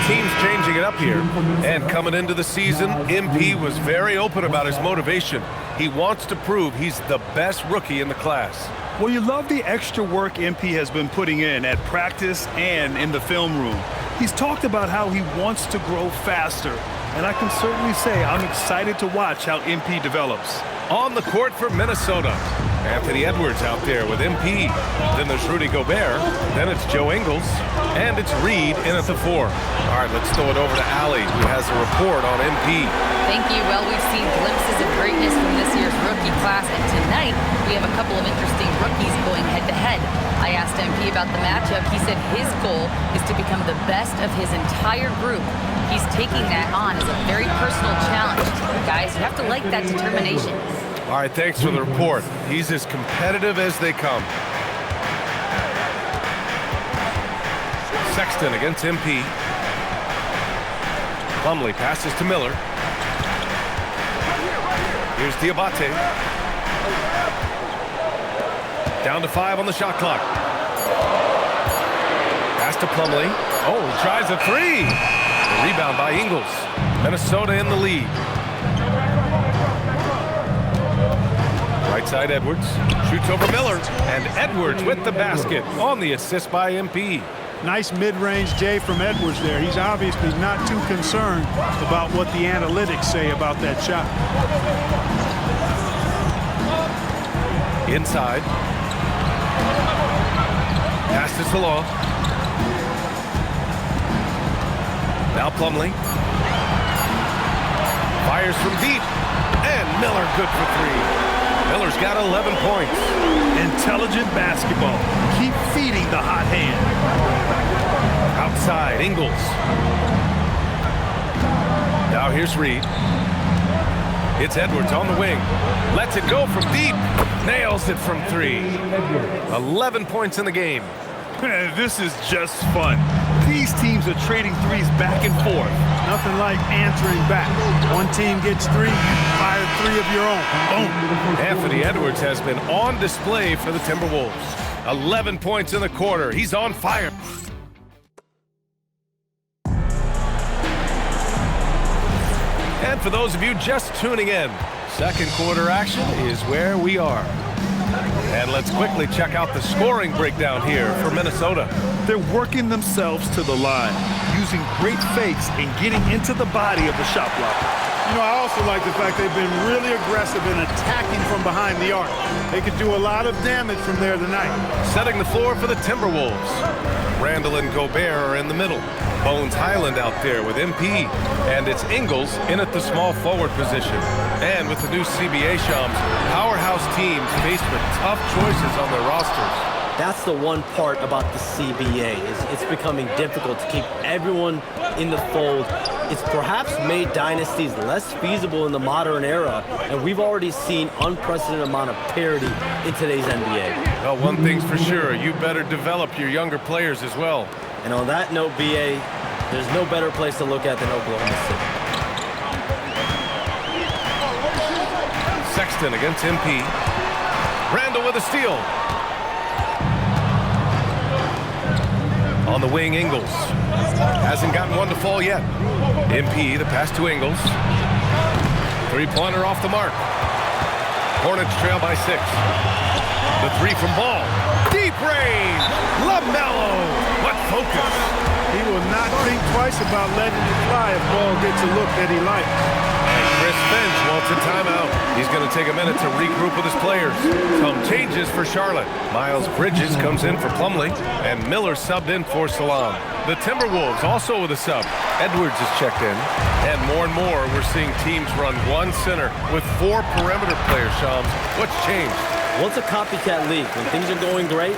[SPEAKER 9] team's changing it up here. And coming into the season, MP was very open about his motivation. He wants to prove he's the best rookie in the class.
[SPEAKER 10] Well, you love the extra work MP has been putting in at practice and in the film room. He's talked about how he wants to grow faster, and I can certainly say I'm excited to watch how MP develops.
[SPEAKER 9] On the court for Minnesota, Anthony Edwards out there with MP. Then there's Rudy Gobert. Then it's Joe Ingles. And it's Reed in at the 4. All right, let's throw it over to Allie, who has a report on MP.
[SPEAKER 21] Thank you. Well, we've seen glimpses of greatness from this year's rookie class, and tonight we have a couple of interesting rookies going head-to-head. I asked MP about the matchup. He said his goal is to become the best of his entire group. He's taking that on as a very personal challenge. Guys, you have to like that determination.
[SPEAKER 9] All right, thanks for the report. He's as competitive as they come. Sexton against MP. Plumlee passes to Miller. Here's Diabate. Down to 5 on the shot clock. Pass to Plumlee. Oh, he tries a 3. The rebound by Ingles. Minnesota in the lead. Right side Edwards. Shoots over Miller. And Edwards with the basket on the assist by MP.
[SPEAKER 10] Nice mid-range J from Edwards there. He's obviously not too concerned about what the analytics say about that shot.
[SPEAKER 9] Inside. Pass to Salon. Now Plumlee. Fires from deep. And Miller good for 3. Miller's got 11 points.
[SPEAKER 10] Intelligent basketball. Keep feeding the hot hand.
[SPEAKER 9] Outside, Ingles. Now here's Reed. It's Edwards on the wing. Lets it go from deep. Nails it from 3. 11 points in the game.
[SPEAKER 10] This is just fun. These teams are trading threes back and forth. Nothing like answering back. One team gets 3, fire 3 of your own. Boom.
[SPEAKER 9] Anthony Edwards has been on display for the Timberwolves. 11 points in the quarter. He's on fire. And for those of you just tuning in, second quarter action is where we are. And let's quickly check out the scoring breakdown here for Minnesota.
[SPEAKER 10] They're working themselves to the line, using great fakes and getting into the body of the shot blocker. You know, I also like the fact they've been really aggressive in attacking from behind the arc. They could do a lot of damage from there tonight.
[SPEAKER 9] Setting the floor for the Timberwolves. Randall and Gobert are in the middle. Bones Highland out there with MP. And it's Ingles in at the small forward position. And with the new CBA Shams, powerhouse teams faced with tough choices on their rosters.
[SPEAKER 22] That's the one part about the CBA is it's becoming difficult to keep everyone in the fold. It's perhaps made dynasties less feasible in the modern era, and we've already seen unprecedented amount of parity in today's NBA.
[SPEAKER 9] Well, one thing's for sure, you better develop your younger players as well.
[SPEAKER 22] And on that note, BA, there's no better place to look at than Oklahoma City.
[SPEAKER 9] Sexton against MP. Randall with a steal. On the wing, Ingles. Hasn't gotten one to fall yet. MP, the pass to Ingles. 3-pointer off the mark. Hornets trail by 6. The 3 from Ball. Deep range. LaMelo. What focus.
[SPEAKER 10] He will not think twice about letting it fly if Ball gets a look that he likes.
[SPEAKER 9] And Chris Finch wants a timeout. He's going to take a minute to regroup with his players. Some changes for Charlotte. Miles Bridges comes in for Plumlee, and Miller subbed in for Salam. The Timberwolves also with a sub. Edwards is checked in. And more, we're seeing teams run one center with 4 perimeter players, Shams. What's changed?
[SPEAKER 22] Well, it's a copycat league. When things are going great,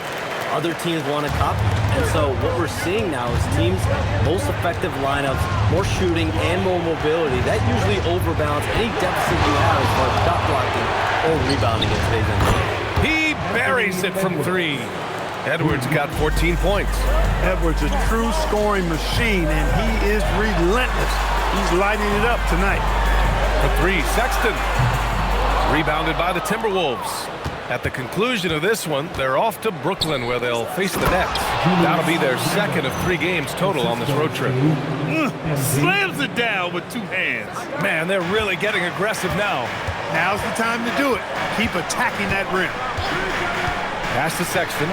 [SPEAKER 22] other teams want to copy. And so what we're seeing now is teams, most effective lineups, more shooting and more mobility. That usually overbalances any deficit you have as far as shot blocking or rebounding in today's NBA.
[SPEAKER 9] He buries it from 3. Edwards got 14 points.
[SPEAKER 10] Edwards, a true scoring machine, and he is relentless. He's lighting it up tonight.
[SPEAKER 9] For 3, Sexton. Rebounded by the Timberwolves. At the conclusion of this one, they're off to Brooklyn where they'll face the Nets. That'll be their second of 3 games total on this road trip.
[SPEAKER 10] Slams it down with 2 hands.
[SPEAKER 9] Man, they're really getting aggressive now.
[SPEAKER 10] Now's the time to do it. Keep attacking that rim.
[SPEAKER 9] Pass to Sexton.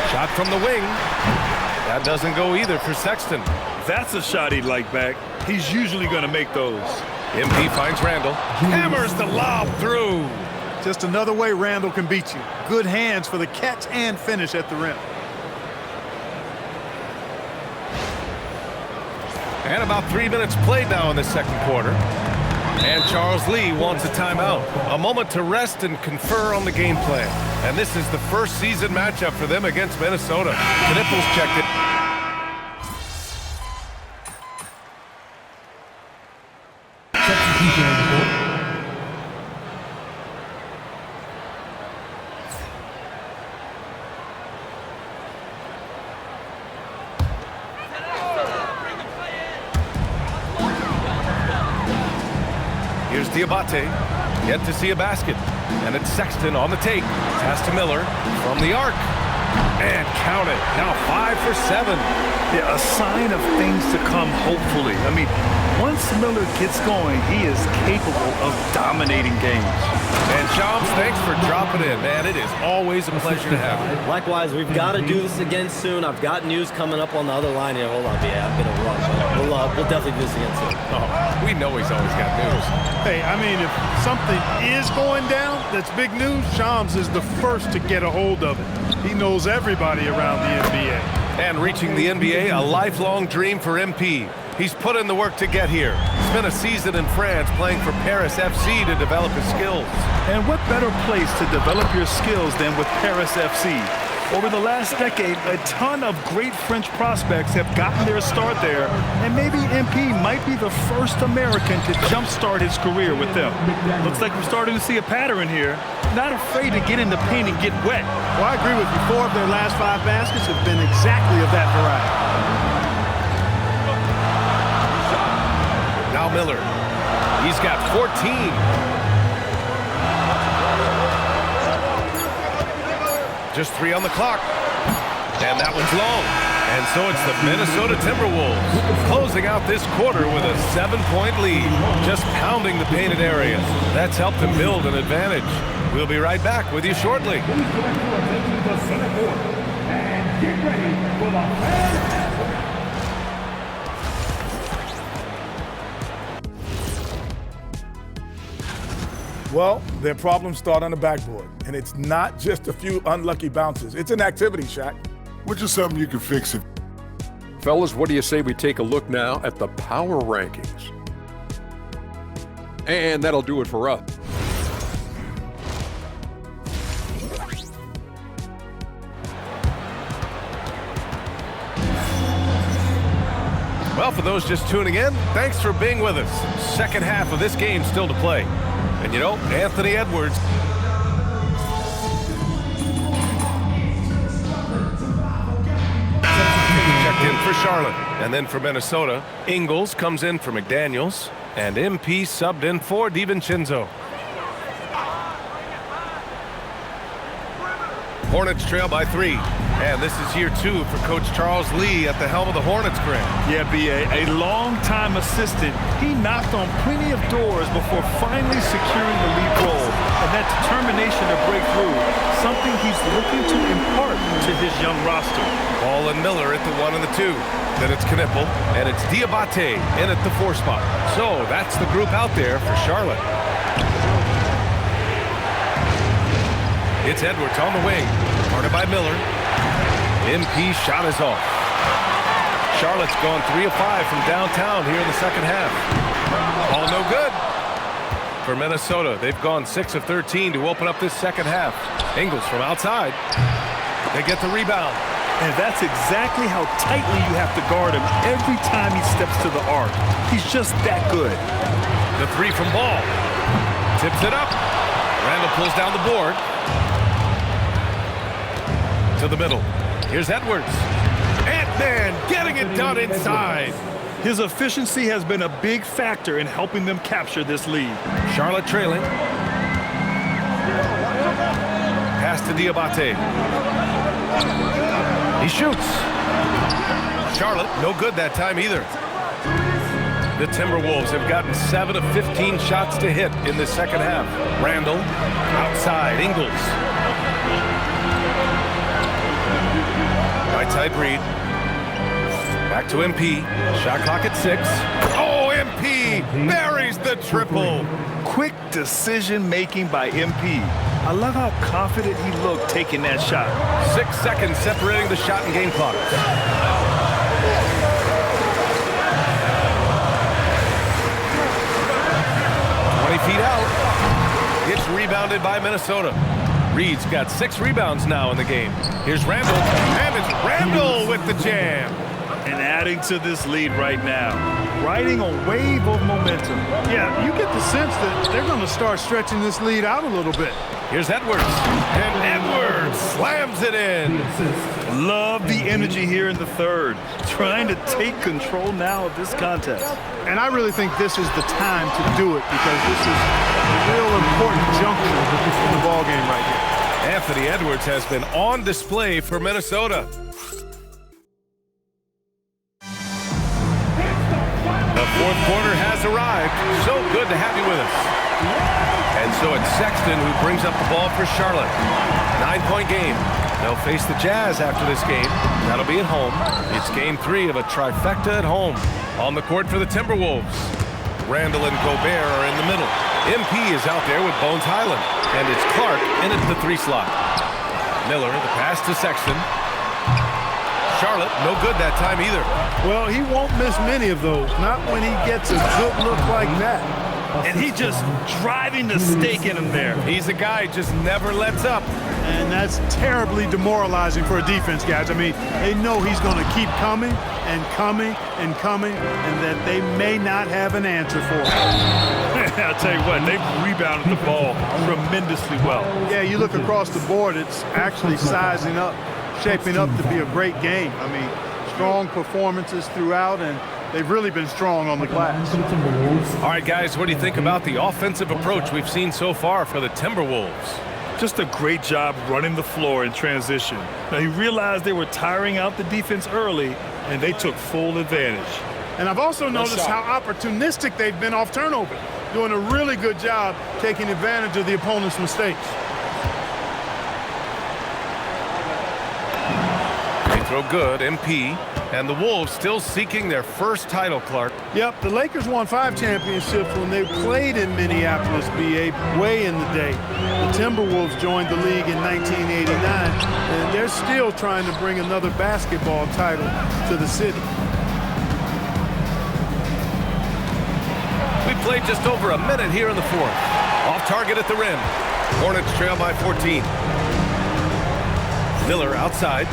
[SPEAKER 9] Shot from the wing. That doesn't go either for Sexton.
[SPEAKER 10] That's a shot he'd like back. He's usually going to make those.
[SPEAKER 9] MP finds Randall. Hammers the lob through.
[SPEAKER 10] Just another way Randall can beat you. Good hands for the catch and finish at the rim.
[SPEAKER 9] And about 3 minutes played now in the second quarter. And Charles Lee wants a timeout. A moment to rest and confer on the game plan. And this is the first season matchup for them against Minnesota. Knipples checked it. Here's Diabate, yet to see a basket. And it's Sexton on the take. Pass to Miller from the arc. And count it. Now 5 for 7.
[SPEAKER 10] Yeah, a sign of things to come, hopefully. I mean, once Miller gets going, he is capable of dominating games.
[SPEAKER 9] And Shams, thanks for dropping in, man. It is always a pleasure to have you.
[SPEAKER 22] Likewise, we've got to do this again soon. I've got news coming up on the other line here. Hold on, yeah, I'm going to run, but we'll definitely do this again soon.
[SPEAKER 9] Oh, we know he's always got news.
[SPEAKER 10] Hey, I mean, if something is going down that's big news, Shams is the first to get a hold of it. He knows everybody around the NBA.
[SPEAKER 9] And reaching the NBA, a lifelong dream for MP. He's put in the work to get here. Spent a season in France playing for Paris FC to develop his skills.
[SPEAKER 10] And what better place to develop your skills than with Paris FC? Over the last decade, a ton of great French prospects have gotten their start there, and maybe MP might be the first American to jumpstart his career with them. Looks like we're starting to see a pattern here. Not afraid to get in the paint and get wet. Well, I agree with you. 4 of their last 5 baskets have been exactly of that variety.
[SPEAKER 9] Now Miller. He's got 14. Just 3 on the clock. And that one's long. And so it's the Minnesota Timberwolves closing out this quarter with a 7-point lead, just pounding the painted area. That's helped them build an advantage. We'll be right back with you shortly.
[SPEAKER 5] Well, their problems start on the backboard, and it's not just a few unlucky bounces. It's an activity, Shaq.
[SPEAKER 2] Which is something you can fix it.
[SPEAKER 24] Fellas, what do you say we take a look now at the power rankings? And that'll do it for us.
[SPEAKER 9] Well, for those just tuning in, thanks for being with us. Second half of this game still to play. And you know, Anthony Edwards. Checked in for Charlotte. And then for Minnesota, Ingles comes in for McDaniels. And MP subbed in for DiVincenzo. Hornets trail by 3. And this is year 2 for Coach Charles Lee at the helm of the Hornets, Grant.
[SPEAKER 10] Yeah, B.A., a long-time assistant. He knocked on plenty of doors before finally securing the lead role. And that determination to break through, something he's looking to impart to his young roster.
[SPEAKER 9] Ball and Miller at the 1 and the 2. Then it's Knippel, and it's Diabate in at the 4 spot. So that's the group out there for Charlotte. It's Edwards on the wing, guarded by Miller. MP shot is off. Charlotte's gone 3 of 5 from downtown here in the second half. All no good. For Minnesota, they've gone 6 of 13 to open up this second half. Ingles from outside. They get the rebound.
[SPEAKER 10] And that's exactly how tightly you have to guard him every time he steps to the arc. He's just that good.
[SPEAKER 9] The 3 from Ball. Tips it up. Randall pulls down the board. To the middle. Here's Edwards. Ant-Man getting it done inside.
[SPEAKER 10] His efficiency has been a big factor in helping them capture this lead.
[SPEAKER 9] Charlotte trailing. pass to Diabate. He shoots. Charlotte, no good that time either. The Timberwolves have gotten 7 of 15 shots to hit in the second half. Randall, outside, Ingles. Right side Reed. Back to MP. Shot clock at 6. Oh, MP buries the triple.
[SPEAKER 10] Quick decision-making by MP. I love how confident he looked taking that shot.
[SPEAKER 9] 6 seconds separating the shot and game clock. 20 feet out. It's rebounded by Minnesota. Reed's got 6 rebounds now in the game. Here's Randall, and it's Randall with the jam.
[SPEAKER 10] And adding to this lead right now, riding a wave of momentum.
[SPEAKER 6] Yeah, you get the sense that they're going to start stretching this lead out a little bit.
[SPEAKER 9] Here's Edwards, and Edwards slams it in.
[SPEAKER 10] Love the energy here in the third, trying to take control now of this contest.
[SPEAKER 6] And I really think this is the time to do it because this is a real important juncture in the ballgame right here.
[SPEAKER 9] Anthony Edwards has been on display for Minnesota. The fourth quarter has arrived. So good to have you with us. And so it's Sexton who brings up the ball for Charlotte. 9-point game. They'll face the Jazz after this game. That'll be at home. It's game 3 of a trifecta at home. On the court for the Timberwolves. Randall and Gobert are in the middle. MP is out there with Bones Highland. And it's Clark in at the 3 slot. Miller, the pass to Sexton. Charlotte, no good that time either.
[SPEAKER 6] Well, he won't miss many of those. Not when he gets a good look like that.
[SPEAKER 10] And he just driving the stake in him there.
[SPEAKER 9] He's a guy who just never lets up.
[SPEAKER 6] And that's terribly demoralizing for a defense, guys. I mean, they know he's going to keep coming and coming and coming, and that they may not have an answer for him.
[SPEAKER 10] I'll tell you what, they've rebounded the ball tremendously well.
[SPEAKER 6] Yeah, you look across the board, it's actually sizing up, shaping up to be a great game. I mean, strong performances throughout, and they've really been strong on the glass.
[SPEAKER 9] All right, guys, what do you think about the offensive approach we've seen so far for the Timberwolves?
[SPEAKER 10] Just a great job running the floor in transition. Now, he realized they were tiring out the defense early, and they took full advantage.
[SPEAKER 6] And I've also noticed how opportunistic they've been off turnover, doing a really good job taking advantage of the opponent's mistakes.
[SPEAKER 9] They throw good, MP, and the Wolves still seeking their first title, Clark.
[SPEAKER 6] Yep, the Lakers won 5 championships when they played in Minneapolis, BA, way in the day. The Timberwolves joined the league in 1989, and they're still trying to bring another basketball title to the city.
[SPEAKER 9] We played just over a minute here in the fourth. Off target at the rim. Hornets trail by 14. Miller outside.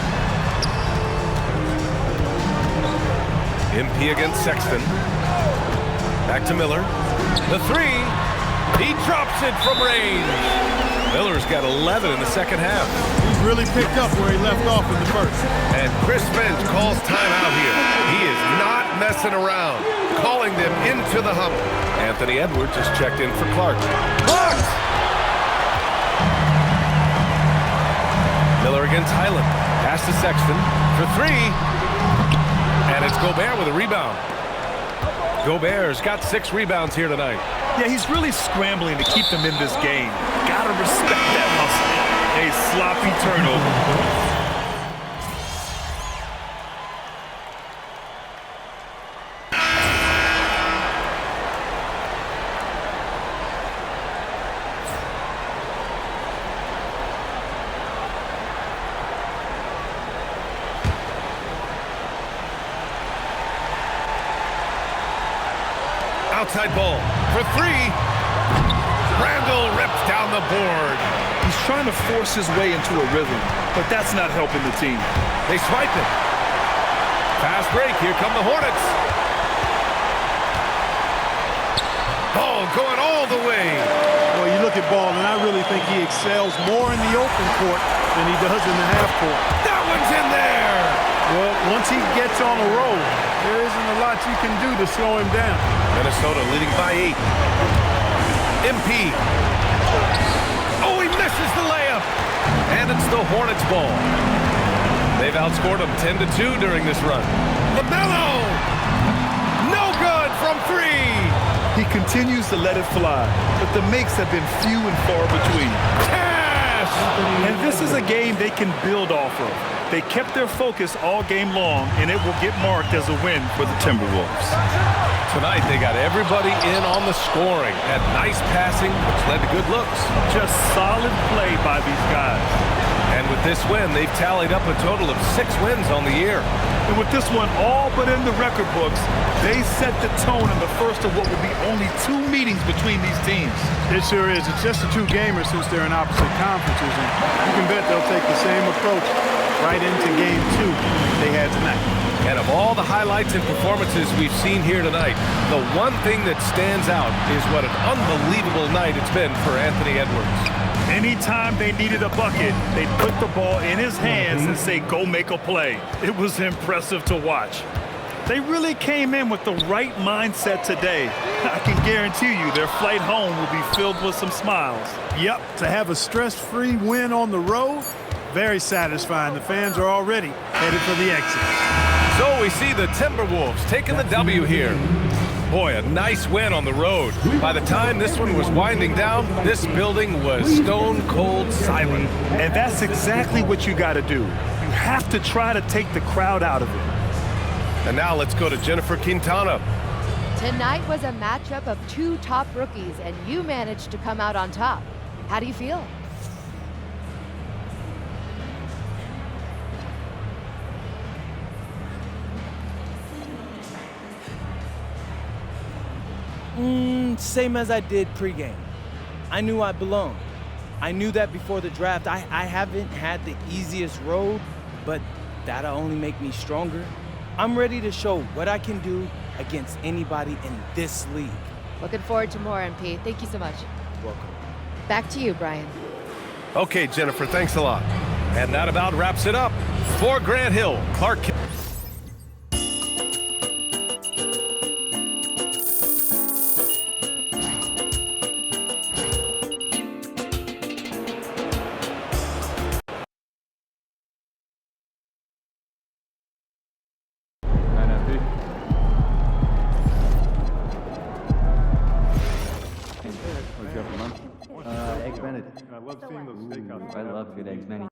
[SPEAKER 9] MP against Sexton. Back to Miller. The 3. He drops it from range. Miller's got 11 in the second half.
[SPEAKER 6] He's really picked up where he left off in the first.
[SPEAKER 9] And Chris Finch calls timeout here. He is not messing around, calling them into the hump. Anthony Edwards has checked in for Clark. Blocked! Miller against Highland. Pass to Sexton for 3. And it's Gobert with a rebound. Gobert's got 6 rebounds here tonight.
[SPEAKER 10] Yeah, he's really scrambling to keep them in this game. Gotta respect that hustle. A sloppy turnover.
[SPEAKER 9] Outside ball for 3. Randall rips down the board.
[SPEAKER 10] He's trying to force his way into a rhythm, but that's not helping the team.
[SPEAKER 9] They swipe it. Fast break. Here come the Hornets. Ball going all the way.
[SPEAKER 6] Well, you look at Ball, and I really think he excels more in the open court than he does in the half court.
[SPEAKER 9] That one's in there.
[SPEAKER 6] Well, once he gets on a roll, there isn't a lot you can do to slow him down.
[SPEAKER 9] Minnesota leading by 8. MP. Oh, he misses the layup. And And it's the Hornets ball. They've outscored them 10-2 during this run. LaMelo! No good from 3!
[SPEAKER 10] He continues to let it fly, but the makes have been few and far between.
[SPEAKER 9] Cash!
[SPEAKER 10] And this is a game they can build off of. They kept their focus all game long, and it will get marked as a win for the Timberwolves.
[SPEAKER 9] Tonight, they got everybody in on the scoring. Had nice passing, which led to good looks.
[SPEAKER 10] Just solid play by these guys.
[SPEAKER 9] And with this win, they've tallied up a total of 6 wins on the year.
[SPEAKER 10] And with this one all but in the record books, they set the tone in the first of what will be only 2 meetings between these teams.
[SPEAKER 6] It sure is. It's just a 2 gamers since they're in opposite conferences, and you can bet they'll take the same approach right into game 2 they had tonight.
[SPEAKER 9] And of all the highlights and performances we've seen here tonight, the one thing that stands out is what an unbelievable night it's been for Anthony Edwards.
[SPEAKER 10] Anytime they needed a bucket, they'd put the ball in his hands and say, go make a play. It was impressive to watch. They really came in with the right mindset today. I can guarantee you their flight home will be filled with some smiles.
[SPEAKER 6] Yep, to have a stress-free win on the road, very satisfying. The fans are already headed for the exit.
[SPEAKER 9] So we see the Timberwolves taking the W here. Boy, a nice win on the road. By the time this one was winding down, this building was stone cold silent.
[SPEAKER 10] And that's exactly what you got to do. You have to try to take the crowd out of it.
[SPEAKER 9] And now let's go to Jennifer Quintana.
[SPEAKER 3] Tonight was a matchup of 2 top rookies, and you managed to come out on top. How do you feel?
[SPEAKER 7] Same as I did pregame. I knew I belonged. I knew that before the draft. I haven't had the easiest road, but that'll only make me stronger. I'm ready to show what I can do against anybody in this league.
[SPEAKER 3] Looking forward to more, MP. Thank you so much.
[SPEAKER 7] Welcome.
[SPEAKER 3] Back to you, Brian.
[SPEAKER 9] Okay, Jennifer, thanks a lot. And that about wraps it up. For Grant Hill, Clark.
[SPEAKER 19] Eggs Benedict.
[SPEAKER 10] I love seeing those steakhouses.
[SPEAKER 19] I love good eggs Benedict.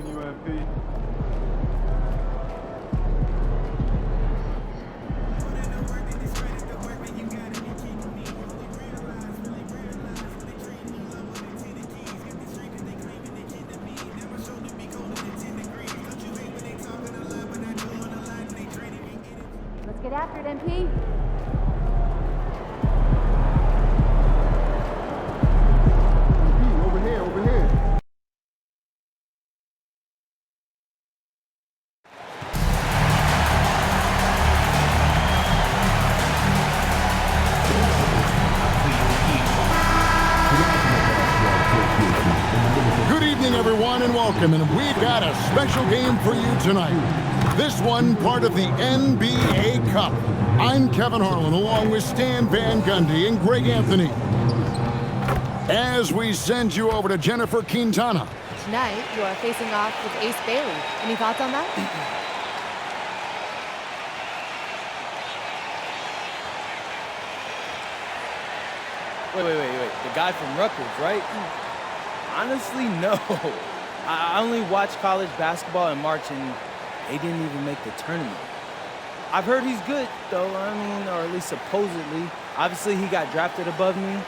[SPEAKER 10] doing, UMP?
[SPEAKER 3] Let's get after it, MP.
[SPEAKER 20] Over here, over here. Good evening, everyone, and welcome. And we've got a special game for you tonight. This one part of the NBA Cup. I'm Kevin Harlan, along with Stan Van Gundy and Greg Anthony. As we send you over to Jennifer Quintana.
[SPEAKER 3] Tonight, you are facing off with Ace Bailey. Any thoughts on that?
[SPEAKER 7] Wait. The guy from Rutgers, right? Honestly, no. I only watched college basketball in March, and they didn't even make the tournament. I've heard he's good, though, or at least supposedly. Obviously, he got drafted above me,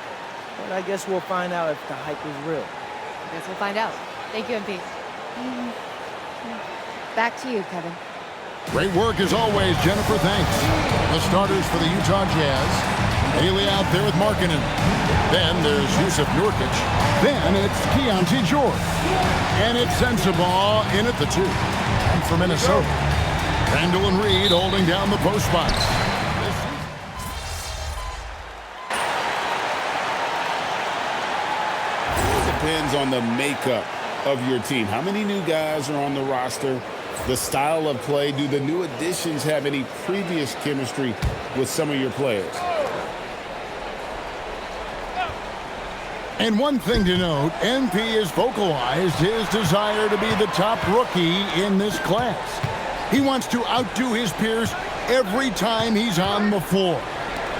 [SPEAKER 7] but I guess we'll find out if the hype is real.
[SPEAKER 3] I guess we'll find out. Thank you, MP. Back to you, Kevin.
[SPEAKER 20] Great work as always, Jennifer. Thanks. The starters for the Utah Jazz. Haley out there with Markkanen. Then there's Yusuf Nurkic. Then it's Keontae George. And it's Sensabaugh in at the 2. And for Minnesota, Randall and Reed holding down the post spots.
[SPEAKER 4] It depends on the makeup of your team. How many new guys are on the roster? The style of play. Do the new additions have any previous chemistry with some of your players?
[SPEAKER 20] And one thing to note, MP has vocalized his desire to be the top rookie in this class. He wants to outdo his peers every time he's on the floor.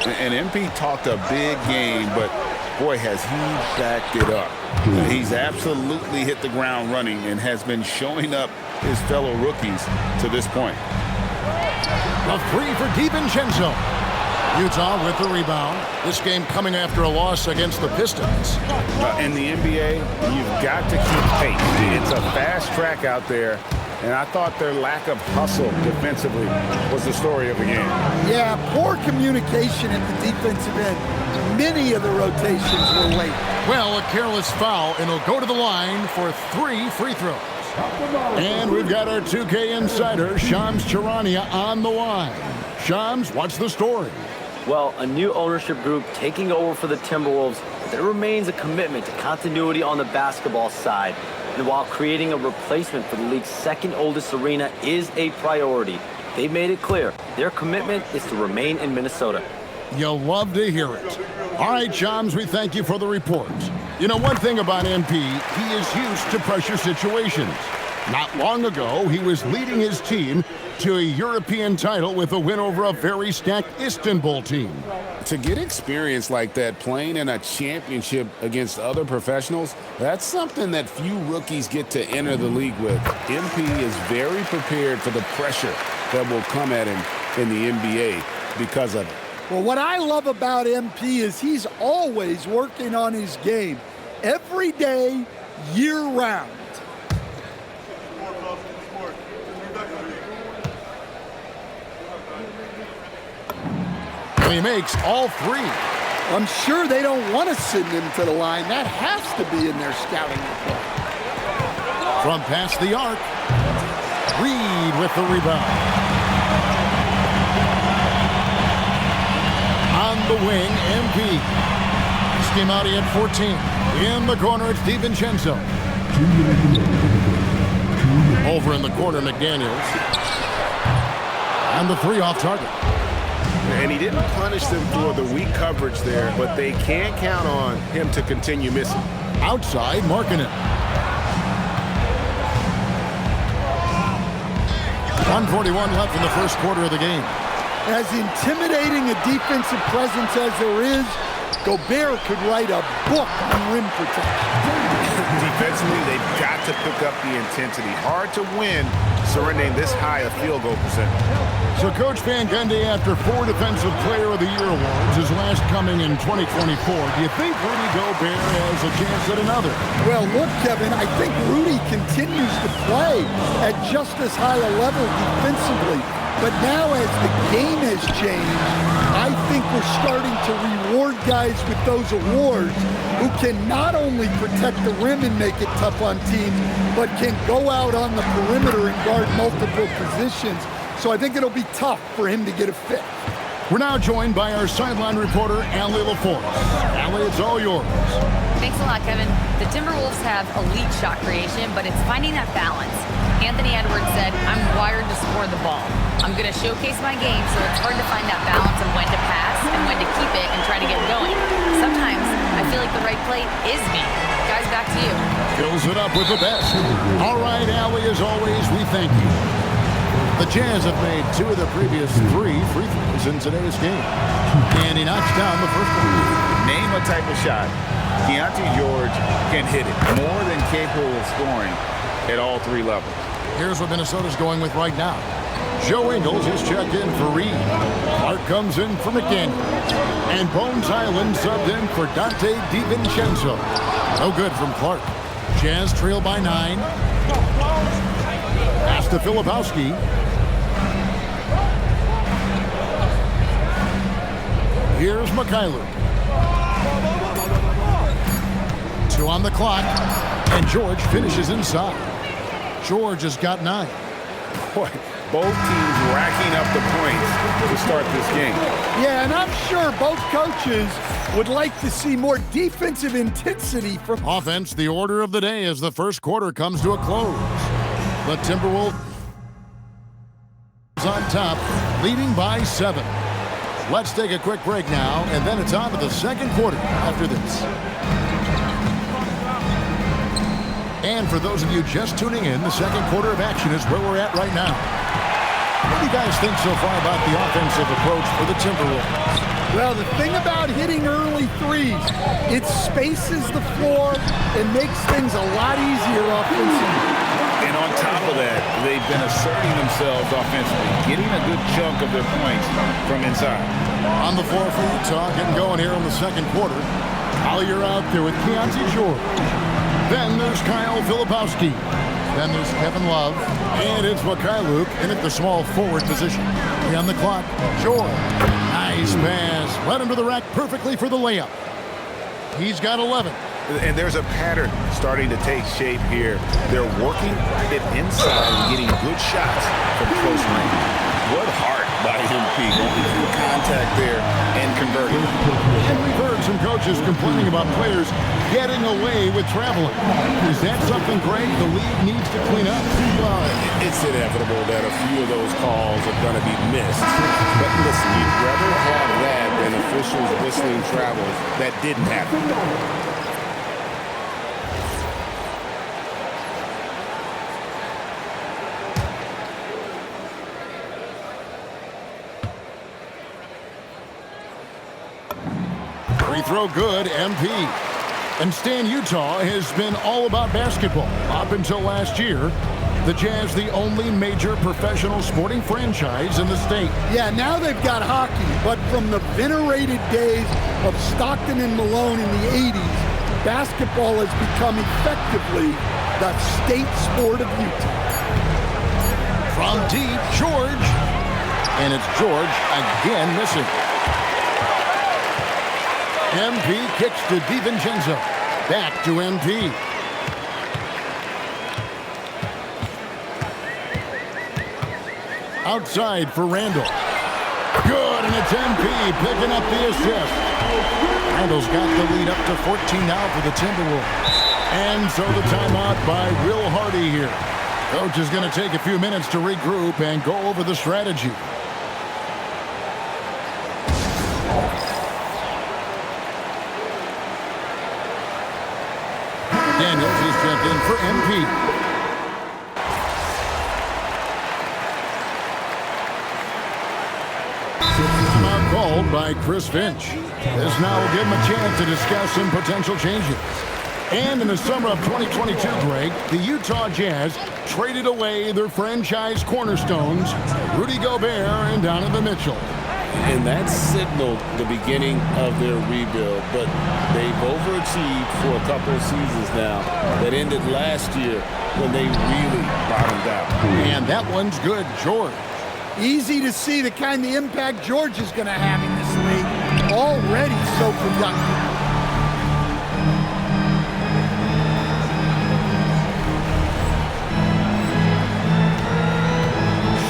[SPEAKER 4] And MP talked a big game, but boy, has he backed it up. He's absolutely hit the ground running and has been showing up his fellow rookies to this point.
[SPEAKER 20] A 3 for DiVincenzo. Utah with the rebound. This game coming after a loss against the Pistons.
[SPEAKER 4] In the NBA, you've got to keep pace. It's a fast track out there, and I thought their lack of hustle defensively was the story of the game.
[SPEAKER 14] Yeah, poor communication at the defensive end. Many of the rotations were late.
[SPEAKER 20] Well, a careless foul, and he'll go to the line for 3 free throws. And we've got our 2K insider, Shams Charania, on the line. Shams, what's the story?
[SPEAKER 22] Well, a new ownership group taking over for the Timberwolves, but there remains a commitment to continuity on the basketball side. And while creating a replacement for the league's second oldest arena is a priority, they've made it clear their commitment is to remain in Minnesota.
[SPEAKER 20] You'll love to hear it. All right, Shams, we thank you for the report. You know, one thing about MP, he is used to pressure situations. Not long ago, he was leading his team to a European title with a win over a very stacked Istanbul team.
[SPEAKER 4] To get experience like that playing in a championship against other professionals, that's something that few rookies get to enter the league with. MP is very prepared for the pressure that will come at him in the NBA because of it.
[SPEAKER 14] Well, what I love about MP is he's always working on his game. Every day, year-round.
[SPEAKER 20] He makes all 3.
[SPEAKER 14] I'm sure they don't want to send him to the line. That has to be in their scouting report.
[SPEAKER 20] From past the arc, Reed with the rebound. On the wing, MP. Schemati at 14. In the corner, it's DiVincenzo. Over in the corner, McDaniels. And the 3 off target.
[SPEAKER 4] And he didn't punish them for the weak coverage there, but they can't count on him to continue missing.
[SPEAKER 20] Outside, Markkanen. 1:41 left in the first quarter of the game.
[SPEAKER 14] As intimidating a defensive presence as there is, Gobert could write a book on rim protection.
[SPEAKER 13] Defensively, they've got to pick up the intensity. Hard to win surrendering this high a field goal percentage.
[SPEAKER 20] So Coach Van Gundy, after 4 Defensive Player of the Year awards, his last coming in 2024, do you think Rudy Gobert has a chance at another?
[SPEAKER 14] Well, look, Kevin, I think Rudy continues to play at just as high a level defensively. But now as the game has changed, I think we're starting to reward guys with those awards who can not only protect the rim and make it tough on teams, but can go out on the perimeter and guard multiple positions. So I think it'll be tough for him to get a fit.
[SPEAKER 20] We're now joined by our sideline reporter, Allie LaForce. Allie, it's all yours.
[SPEAKER 21] Thanks a lot, Kevin. The Timberwolves have elite shot creation, but it's finding that balance. Anthony Edwards said, "I'm wired to score the ball. I'm going to showcase my game, so it's hard to find that balance of when to pass and when to keep it and try to get going. Sometimes I feel like the right play is me." Guys, back to you.
[SPEAKER 20] Fills it up with the best. All right, Allie, as always, we thank you. The Jazz have made 2 of the previous 3 free throws in today's game. And he knocks down the first one.
[SPEAKER 13] Name a type of shot. Keontae George can hit it more than capable of scoring at all 3 levels.
[SPEAKER 20] Here's what Minnesota's going with right now. Joe Ingles is checked in for Reed. Clark comes in for McDaniel. And Bones Highland subbed in for Dante DiVincenzo. No good from Clark. Jazz trail by 9. Pass to Filipowski. Here's Mikhailuk. 2 on the clock. And George finishes inside. George has got 9.
[SPEAKER 13] Boy, both teams racking up the points to start this game.
[SPEAKER 14] Yeah, and I'm sure both coaches would like to see more defensive intensity from
[SPEAKER 20] offense. The order of the day as the first quarter comes to a close. The Timberwolves on top, leading by 7. Let's take a quick break now, and then it's on to the second quarter after this. And for those of you just tuning in, the second quarter of action is where we're at right now. What do you guys think so far about the offensive approach for the Timberwolves?
[SPEAKER 14] Well, the thing about hitting early threes, it spaces the floor and makes things a lot easier offensively.
[SPEAKER 13] And on top of that, they've been asserting themselves offensively, getting a good chunk of their points from inside.
[SPEAKER 20] On the floor for Utah, getting going here in the second quarter. Collier out there with Keontae George. Then there's Kyle Filipowski. Then there's Kevin Love. And it's Mikhailuk in at the small forward position. 3 on the clock. George. Nice pass. Right under the rack perfectly for the layup. He's got 11.
[SPEAKER 13] And there's a pattern starting to take shape here. They're working it inside and getting good shots from close range. What heart by MP, going through contact there and converting.
[SPEAKER 20] And we've heard some coaches complaining about players getting away with traveling. Is that something, Greg, the league needs to clean up?
[SPEAKER 4] Well, it's inevitable that a few of those calls are going to be missed. But listen, you'd rather have that than officials whistling travels that didn't happen.
[SPEAKER 20] Free throw good, MP. And Stan, Utah has been all about basketball up until last year. The Jazz, the only major professional sporting franchise in the state.
[SPEAKER 14] Yeah, now they've got hockey, but from the venerated days of Stockton and Malone in the 80s, basketball has become effectively the state sport of Utah.
[SPEAKER 20] From deep, George. And it's George again missing. MP kicks to DiVincenzo. Back to MP. Outside for Randall. Good, and it's MP picking up the assist. Randall's got the lead up to 14 now for the Timberwolves. And so the timeout by Will Hardy here. Coach is going to take a few minutes to regroup and go over the strategy. Daniels is checked in for MP. Timeout called by Chris Finch. This now will give him a chance to discuss some potential changes. And in the summer of 2022, Greg, the Utah Jazz traded away their franchise cornerstones, Rudy Gobert and Donovan Mitchell.
[SPEAKER 4] And that signaled the beginning of their rebuild, but they've overachieved for a couple of seasons now that ended last year when they really bottomed out.
[SPEAKER 20] And that one's good, George.
[SPEAKER 14] Easy to see the kind of impact George is going to have in this league. Already so productive.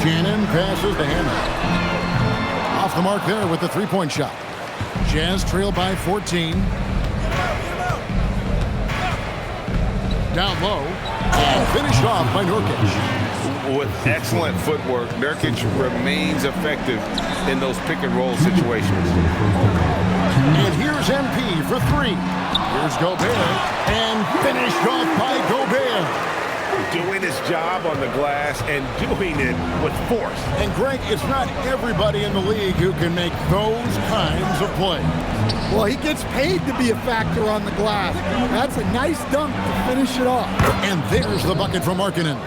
[SPEAKER 20] Shannon passes the hammer. Off the mark there with the three-point shot. Jazz trail by 14. Down low. And finished off by Nurkic.
[SPEAKER 13] With excellent footwork, Nurkic remains effective in those pick-and-roll situations.
[SPEAKER 20] And here's MP for three. Here's Gobert. And finished off by Gobert.
[SPEAKER 13] Doing his job on the glass and doing it with force.
[SPEAKER 20] And Greg, it's not everybody in the league who can make those kinds of plays.
[SPEAKER 14] Well, he gets paid to be a factor on the glass. That's a nice dunk to finish it off.
[SPEAKER 20] And there's the bucket from Markkanen.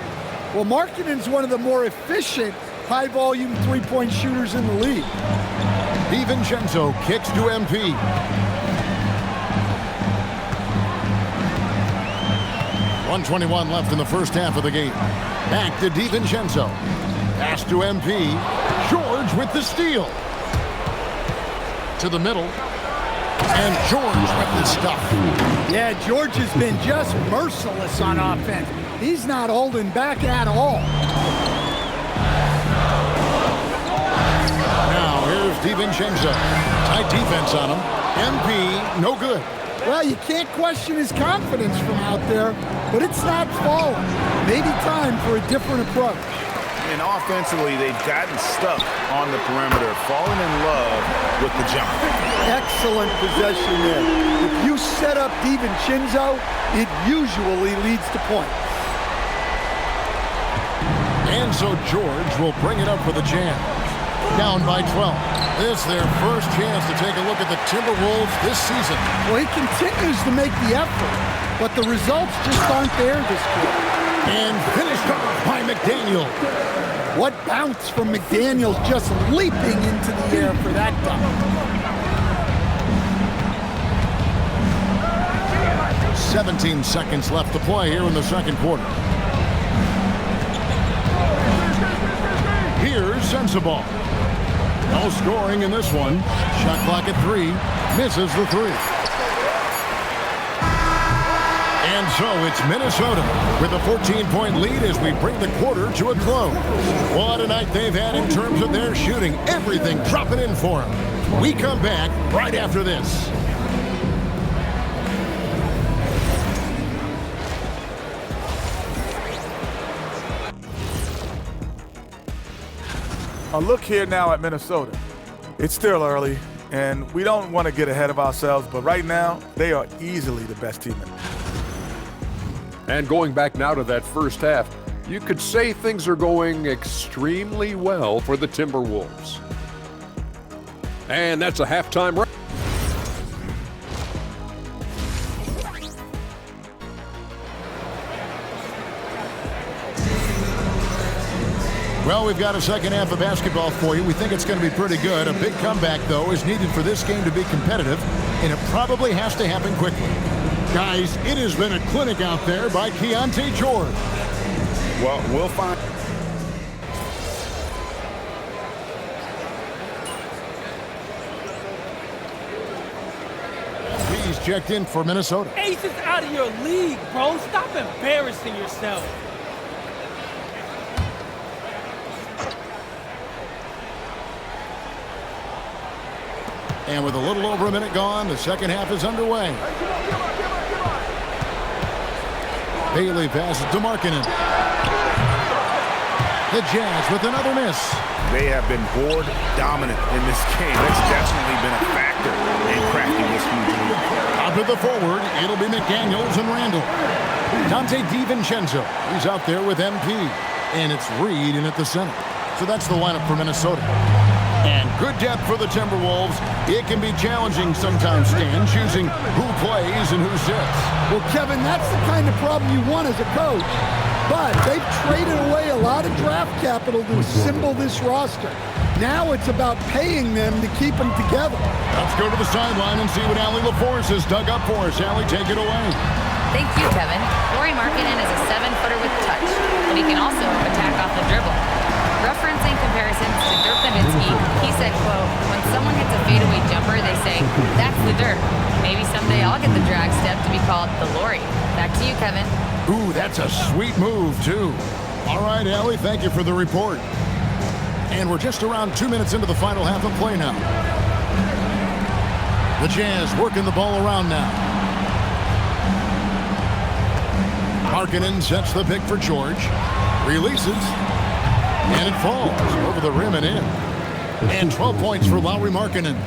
[SPEAKER 14] Well, Markkanen's one of the more efficient, high-volume three-point shooters in the league.
[SPEAKER 20] DiVincenzo kicks to MP. .121 left in the first half of the game. Back to DiVincenzo. Pass to MP. George with the steal. To the middle. And George with the stuff.
[SPEAKER 14] Yeah, George has been just merciless on offense. He's not holding back at all.
[SPEAKER 20] Now here's DiVincenzo. Tight defense on him. MP, no good.
[SPEAKER 14] Well, you can't question his confidence from out there, but it's not falling. Maybe time for a different approach.
[SPEAKER 13] And offensively, they've gotten stuck on the perimeter, falling in love with the jump.
[SPEAKER 14] Excellent possession there. If you set up DiVincenzo, it usually leads to points.
[SPEAKER 20] And so George will bring it up for the Jazz. Down by 12. This is their first chance to take a look at the Timberwolves this season.
[SPEAKER 14] Well, he continues to make the effort, but the results just aren't there this quarter.
[SPEAKER 20] And finished off by McDaniel.
[SPEAKER 14] What bounce from McDaniel, just leaping into the air for that dunk.
[SPEAKER 20] 17 seconds left to play here in the second quarter. Here's Sensabaugh. No scoring in this one. Shot clock at 3. Misses the 3. And so it's Minnesota with a 14-point lead as we bring the quarter to a close. What a night they've had in terms of their shooting. Everything dropping in for them. We come back right after this.
[SPEAKER 5] A look here now at Minnesota. It's still early, and we don't want to get ahead of ourselves, but right now, they are easily the best team in the league.
[SPEAKER 24] And going back now to that first half, you could say things are going extremely well for the Timberwolves. And that's a halftime break.
[SPEAKER 20] Well, we've got a second half of basketball for you. We think it's going to be pretty good. A big comeback, though, is needed for this game to be competitive, and it probably has to happen quickly. Guys, it has been a clinic out there by Keontae George.
[SPEAKER 13] Well, we'll find.
[SPEAKER 20] He's checked in for Minnesota.
[SPEAKER 6] Ace is out of your league, bro. Stop embarrassing yourself.
[SPEAKER 20] And with a little over a minute gone, the second half is underway. Bailey passes to Markkanen. The Jazz with another miss.
[SPEAKER 13] They have been board dominant in this game. That's definitely been a factor in cracking this huge lead.
[SPEAKER 20] Out of the forward, it'll be McDaniels and Randall. Dante DiVincenzo, he's out there with MP. And it's Reed in at the center. So that's the lineup for Minnesota. And good depth for the Timberwolves. It can be challenging sometimes, Stan, choosing who plays and who sits.
[SPEAKER 14] Well, Kevin, that's the kind of problem you want as a coach. But they've traded away a lot of draft capital to assemble this roster. Now it's about paying them to keep them together.
[SPEAKER 20] Let's go to the sideline and see what Allie LaForce has dug up for us. Allie, take it away.
[SPEAKER 21] Thank you, Kevin. Lauri Markkanen is a 7-footer with touch, but he can also attack off the dribble. Referencing comparisons to Dirk Nowitzki, he said, quote, when someone hits a fadeaway jumper, they say, that's the Dirk. Maybe someday I'll get the drag step to be called the Lauri. Back to you, Kevin.
[SPEAKER 20] Ooh, that's a sweet move, too. All right, Allie, thank you for the report. And we're just around 2 minutes into the final half of play now. The Jazz working the ball around now. Markkanen sets the pick for George. Releases. And it falls over the rim and in. And 12 points for Lauri Markkanen.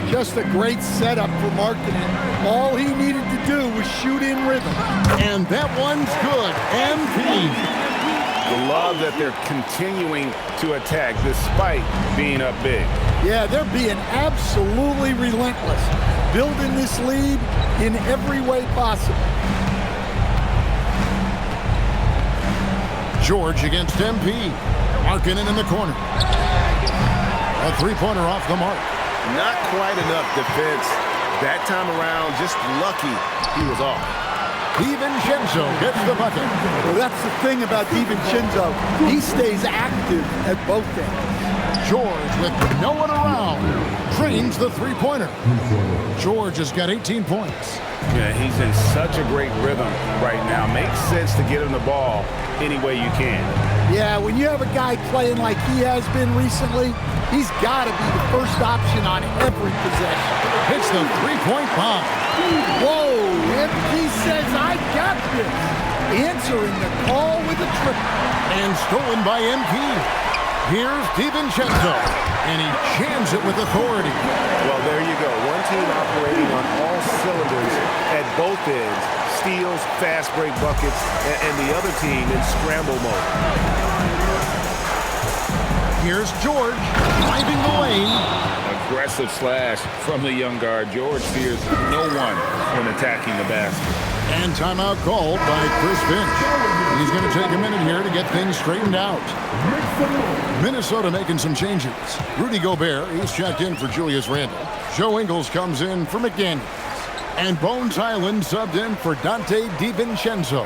[SPEAKER 14] Just a great setup for Markkanen. All he needed to do was shoot in rhythm.
[SPEAKER 20] And that one's good. MP.
[SPEAKER 13] I love that they're continuing to attack despite being up big.
[SPEAKER 14] Yeah, they're being absolutely relentless. Building this lead in every way possible.
[SPEAKER 20] George against MP. Markkanen in the corner. A three-pointer off the mark.
[SPEAKER 13] Not quite enough defense. That time around, just lucky he was off.
[SPEAKER 20] DiVincenzo gets the bucket.
[SPEAKER 14] Well, that's the thing about DiVincenzo. He stays active at both ends.
[SPEAKER 20] George, with no one around, drains the three-pointer. George has got 18 points.
[SPEAKER 13] Yeah, he's in such a great rhythm right now. Makes sense to get him the ball any way you can.
[SPEAKER 14] Yeah, when you have a guy playing like he has been recently, he's got to be the first option on every possession.
[SPEAKER 20] Hits the three-point bomb.
[SPEAKER 14] Whoa, MP says, I got this. Answering the call with a triple.
[SPEAKER 20] And stolen by MP. Here's DiVincenzo, and he jams it with authority.
[SPEAKER 13] Well, there you go. One team operating on all cylinders at both ends. Steals, fast break buckets, and the other team in scramble mode.
[SPEAKER 20] Here's George, driving the lane.
[SPEAKER 13] Aggressive slash from the young guard. George fears no one when attacking the basket.
[SPEAKER 20] And timeout called by Chris Finch. He's going to take a minute here to get things straightened out. Minnesota making some changes. Rudy Gobert, he's checked in for Julius Randle. Joe Ingles comes in for McDaniels. And Bones Highland subbed in for Dante DiVincenzo.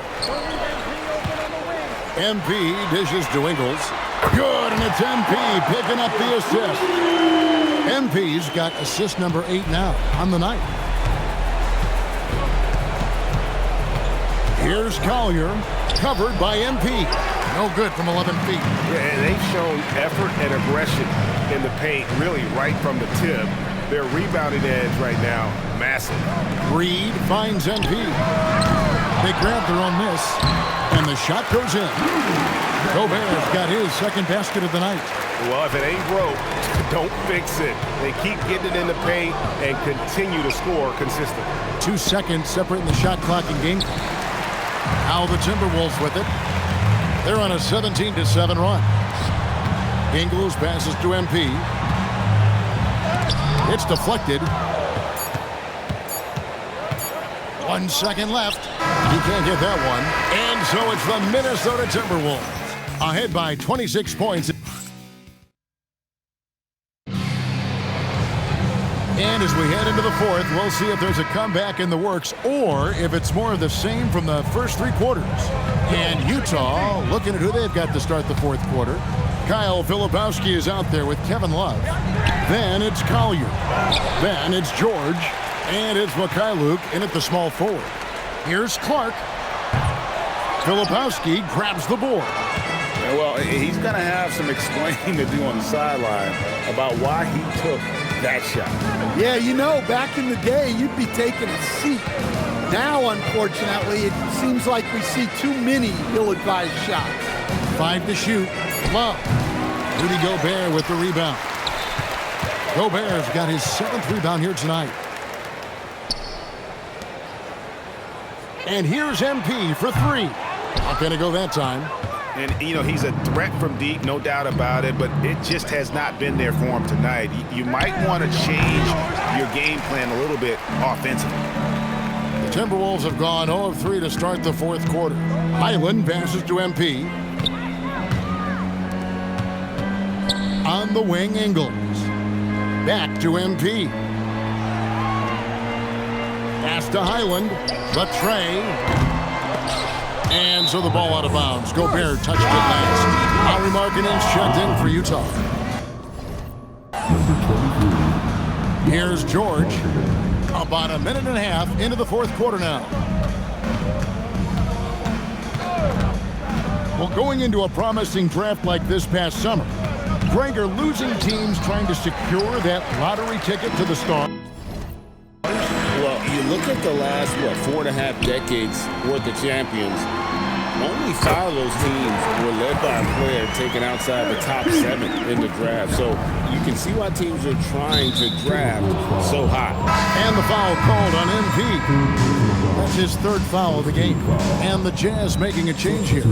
[SPEAKER 20] MP dishes to Ingles. Good, and it's MP picking up the assist. MP's got assist number 8 now on the night. Here's Collier, covered by MP. No good from 11 feet.
[SPEAKER 13] Yeah, and they've shown effort and aggression in the paint, really right from the tip. Their rebounding edge right now, massive.
[SPEAKER 20] Reed finds MP. They grab their own miss, and the shot goes in. Gobert's got his second basket of the night.
[SPEAKER 13] Well, if it ain't broke, don't fix it. They keep getting it in the paint and continue to score consistently.
[SPEAKER 20] 2 seconds separating the shot clock and game. Now the Timberwolves with it. They're on a 17-7 run. Ingles passes to MP. It's deflected. 1 second left. You can't get that one. And so it's the Minnesota Timberwolves ahead by 26 points. And as we head into the fourth, we'll see if there's a comeback in the works or if it's more of the same from the first 3 quarters. And Utah, looking at who they've got to start the fourth quarter. Kyle Filipowski is out there with Kevin Love. Then it's Collier. Then it's George. And it's Mikhailuk in at the small forward. Here's Clark. Filipowski grabs the board.
[SPEAKER 13] Yeah, well, he's going to have some explaining to do on the sideline about why he took that shot.
[SPEAKER 14] Yeah, you know, back in the day, you'd be taking a seat. Now, unfortunately, it seems like we see too many ill-advised shots.
[SPEAKER 20] 5 to shoot. Love. Rudy Gobert with the rebound. Gobert's got his 7th rebound here tonight. And here's MP for 3. Not going to go that time.
[SPEAKER 13] And, you know, he's a threat from deep, no doubt about it, but it just has not been there for him tonight. You might want to change your game plan a little bit offensively.
[SPEAKER 20] The Timberwolves have gone 0 of 3 to start the fourth quarter. Highland passes to MP. On the wing, Ingles. Back to MP. Pass to Highland. The tray. And so the ball out of bounds. Gobert touched it last. Lauri Markkanen's checked in for Utah. Here's George. About a minute and a half into the fourth quarter now. Well, going into a promising draft like this past summer, Greg, are losing teams trying to secure that lottery ticket to the Stars?
[SPEAKER 4] Well, you look at the last, 4.5 decades worth of champions, only 5 of those teams were led by a player taken outside the top 7 in the draft. So you can see why teams are trying to draft so high.
[SPEAKER 20] And the foul called on MP. That's his 3rd foul of the game. And the Jazz making a change here.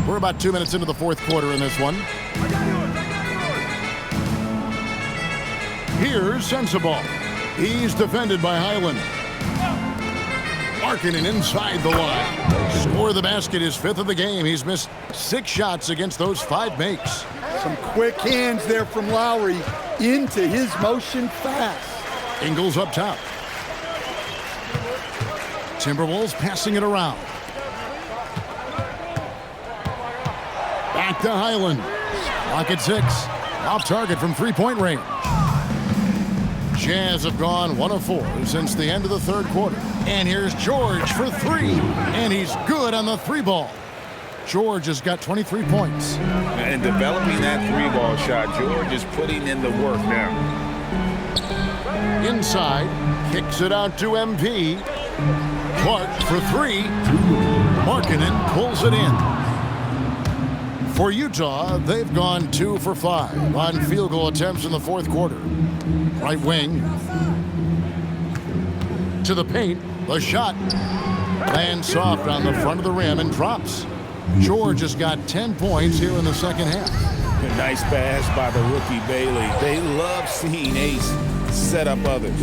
[SPEAKER 20] We're about 2 minutes into the fourth quarter in this one. Here's Sensabaugh. He's defended by Highland. Markkanen inside the line. Score the basket, his 5th of the game. He's missed 6 shots against those 5 makes.
[SPEAKER 14] Some quick hands there from Lauri into his motion fast.
[SPEAKER 20] Ingles up top. Timberwolves passing it around. Back to Highland. Clock at 6. Off target from 3-point range. Jazz have gone 1 of 4 since the end of the third quarter. And here's George for 3. And he's good on the 3-ball. George has got 23 points.
[SPEAKER 13] And developing that 3-ball shot, George is putting in the work now.
[SPEAKER 20] Inside. Kicks it out to MP. Clark for 3. Markkanen pulls it in. For Utah, they've gone 2 for 5 on field goal attempts in the fourth quarter. Right wing. To the paint. The shot. Lands soft on the front of the rim and drops. George has got 10 points here in the second half.
[SPEAKER 13] A nice pass by the rookie Bailey. They love seeing Ace set up others.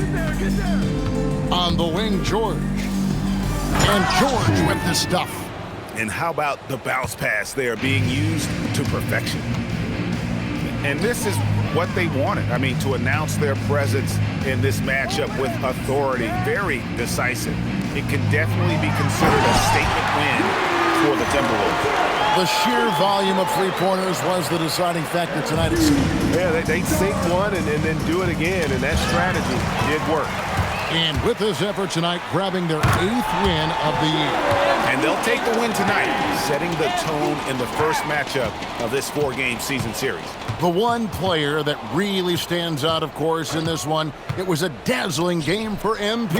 [SPEAKER 20] On the wing, George. And George with the stuff.
[SPEAKER 13] And how about the bounce pass there being used to perfection? And this is what they wanted. I mean, to announce their presence in this matchup with authority. Very decisive. It can definitely be considered a statement win for the Timberwolves.
[SPEAKER 20] The sheer volume of 3-pointers was the deciding factor tonight.
[SPEAKER 9] Yeah, they sink one and then do it again, and that strategy did work.
[SPEAKER 20] And with this effort tonight, grabbing their 8th win of the year.
[SPEAKER 13] And they'll take the win tonight, setting the tone in the first matchup of this 4-game season series.
[SPEAKER 20] The one player that really stands out, of course, in this one, it was a dazzling game for MP.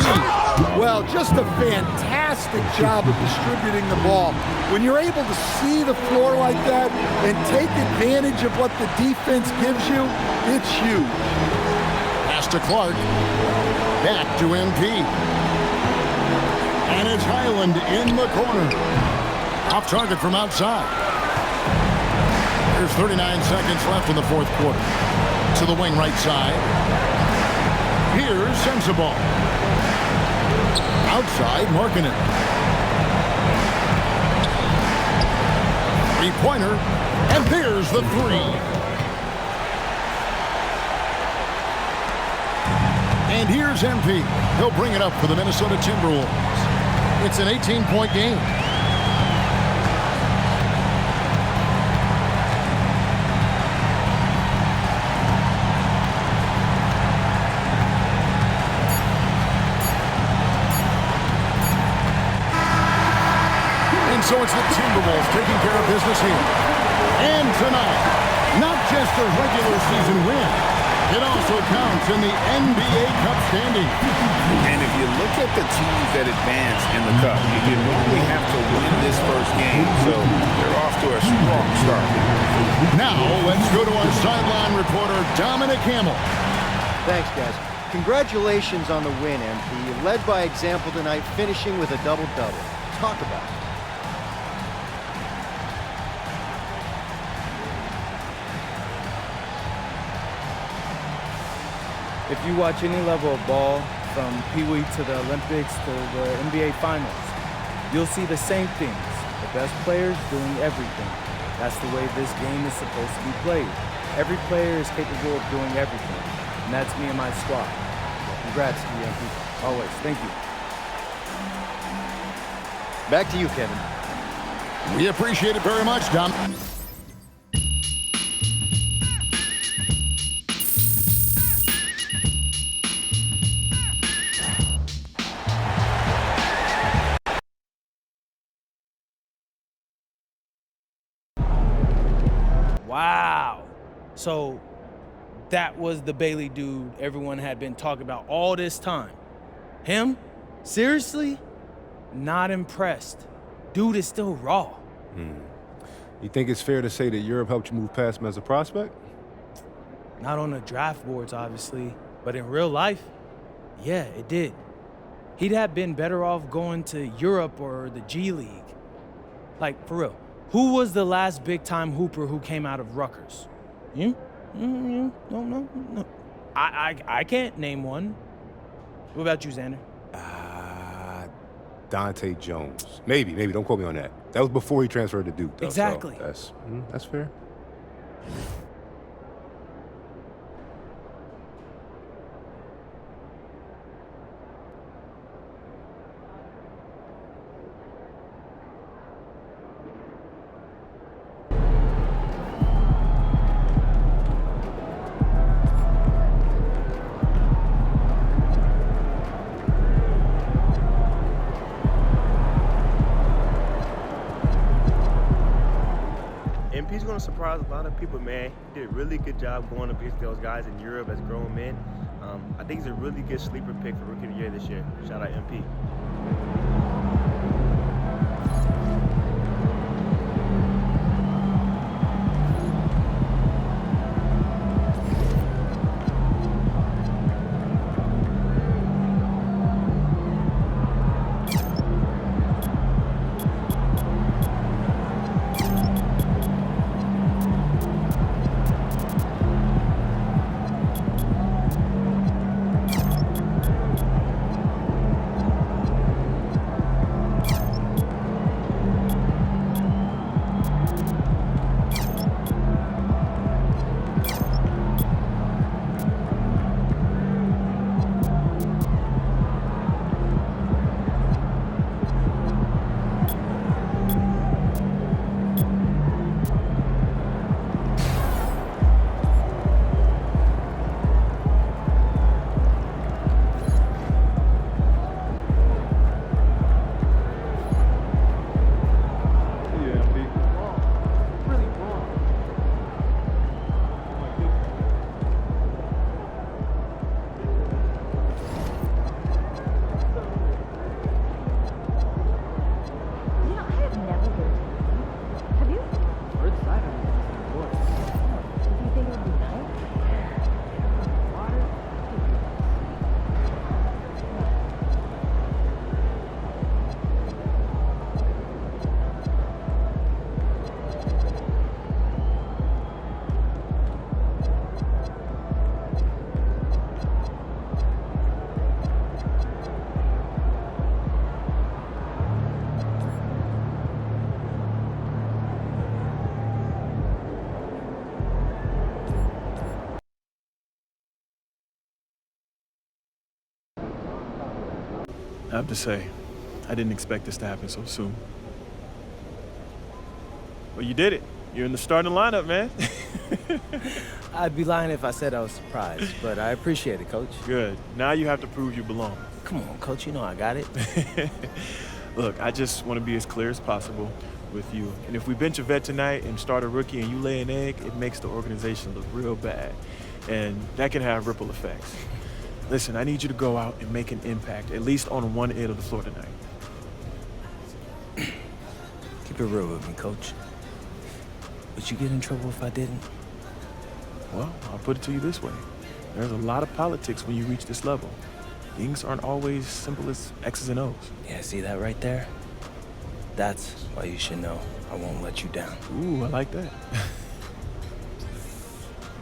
[SPEAKER 14] Well, just a fantastic job of distributing the ball. When you're able to see the floor like that and take advantage of what the defense gives you, it's huge.
[SPEAKER 20] Pass to Clark. Back to MP. And it's Highland in the corner. Off target from outside. There's 39 seconds left in the fourth quarter. To the wing right side. Here's Sensabaugh. Outside, Markkanen. 3-pointer. And there's the 3. And here's MP. He'll bring it up for the Minnesota Timberwolves. It's an 18-point game. And so it's the Timberwolves taking care of business here. And tonight, not just a regular season win, it also counts in the NBA Cup standing.
[SPEAKER 13] And if you look at the teams that advance in the Cup, you normally have to win this first game, so they're off to a strong start.
[SPEAKER 20] Now, let's go to our sideline reporter, Dominic Hamill.
[SPEAKER 15] Thanks, guys. Congratulations on the win, MP. You led by example tonight, finishing with a double-double. Talk about it.
[SPEAKER 7] If you watch any level of ball, from Pee Wee to the Olympics to the NBA Finals, you'll see the same things. The best players doing everything. That's the way this game is supposed to be played. Every player is capable of doing everything, and that's me and my squad. Congrats to you, MP. Always. Thank you.
[SPEAKER 12] Back to you, Kevin.
[SPEAKER 20] We appreciate it very much, Dom.
[SPEAKER 7] Wow. So that was the Bailey dude everyone had been talking about all this time. Him? Seriously? Not impressed. Dude is still raw.
[SPEAKER 11] You think it's fair to say that Europe helped you move past him as a prospect?
[SPEAKER 7] Not on the draft boards, obviously, but in real life, yeah, it did. He'd have been better off going to Europe or the G League. Like, for real, who was the last big-time hooper who came out of Rutgers? You? No. I can't name one. What about you, Xander?
[SPEAKER 11] Dante Jones. Maybe. Don't quote me on that. That was before he transferred to Duke, though.
[SPEAKER 7] Exactly.
[SPEAKER 11] So that's fair.
[SPEAKER 6] MP's going to surprise a lot of people, man. He did a really good job going up against those guys in Europe as grown men. I think he's a really good sleeper pick for Rookie of the Year this year. Shout out MP.
[SPEAKER 1] I have to say, I didn't expect this to happen so soon. Well, you did it. You're in the starting lineup, man.
[SPEAKER 7] I'd be lying if I said I was surprised, but I appreciate it, Coach.
[SPEAKER 1] Good. Now you have to prove you belong.
[SPEAKER 7] Come on, Coach, you know I got it.
[SPEAKER 1] Look, I just want to be as clear as possible with you. And if we bench a vet tonight and start a rookie and you lay an egg, it makes the organization look real bad. And that can have ripple effects. Listen, I need you to go out and make an impact, at least on one end of the floor tonight.
[SPEAKER 7] Keep it real with me, Coach. Would you get in trouble if I didn't?
[SPEAKER 1] Well, I'll put it to you this way. There's a lot of politics when you reach this level. Things aren't always simple as X's and O's.
[SPEAKER 7] Yeah, see that right there? That's why you should know I won't let you down.
[SPEAKER 1] Ooh, I like that.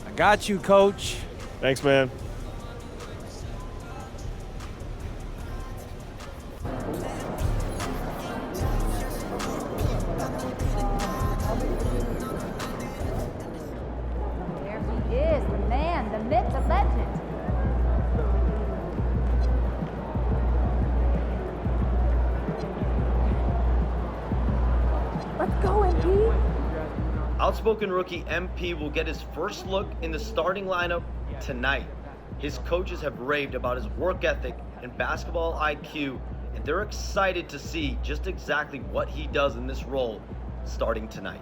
[SPEAKER 7] I got you, Coach.
[SPEAKER 1] Thanks, man.
[SPEAKER 22] outspoken rookie MP will get his first look in the starting lineup tonight. His coaches have raved about his work ethic and basketball IQ, and they're excited to see just exactly what he does in this role starting tonight.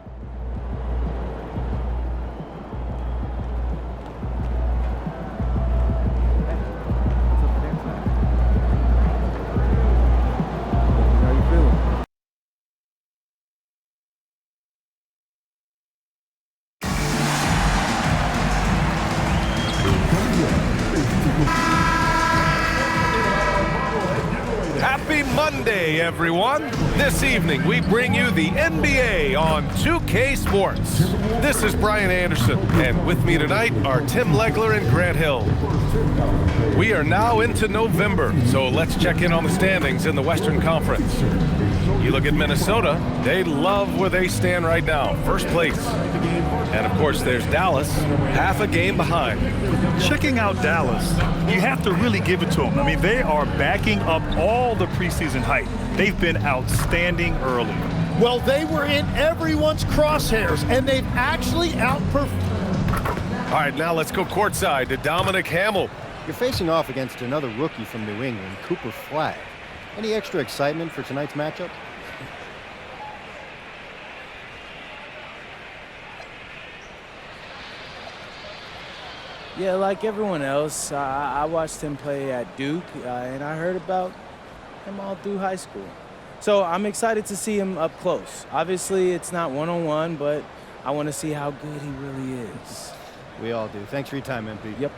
[SPEAKER 9] Happy Monday, everyone. This evening, we bring you the NBA on 2K Sports. This is Brian Anderson, and with me tonight are Tim Legler and Grant Hill. We are now into November, so let's check in on the standings in the Western Conference. You look at Minnesota, they love where they stand right now, first place. And of course, there's Dallas, half a game behind.
[SPEAKER 10] Checking out Dallas, you have to really give it to them. I mean, they are backing up all the preseason hype. They've been outstanding early.
[SPEAKER 8] Well, they were in everyone's crosshairs, and they've actually outperformed.
[SPEAKER 9] All right, now let's go courtside to Dominic Hamill.
[SPEAKER 15] You're facing off against another rookie from New England, Cooper Flagg. Any extra excitement for tonight's matchup?
[SPEAKER 7] Yeah, like everyone else, I watched him play at Duke, and I heard about him all through high school. So I'm excited to see him up close. Obviously, it's not one-on-one, but I want to see how good he really is.
[SPEAKER 15] We all do. Thanks for your time, MP.
[SPEAKER 7] Yep.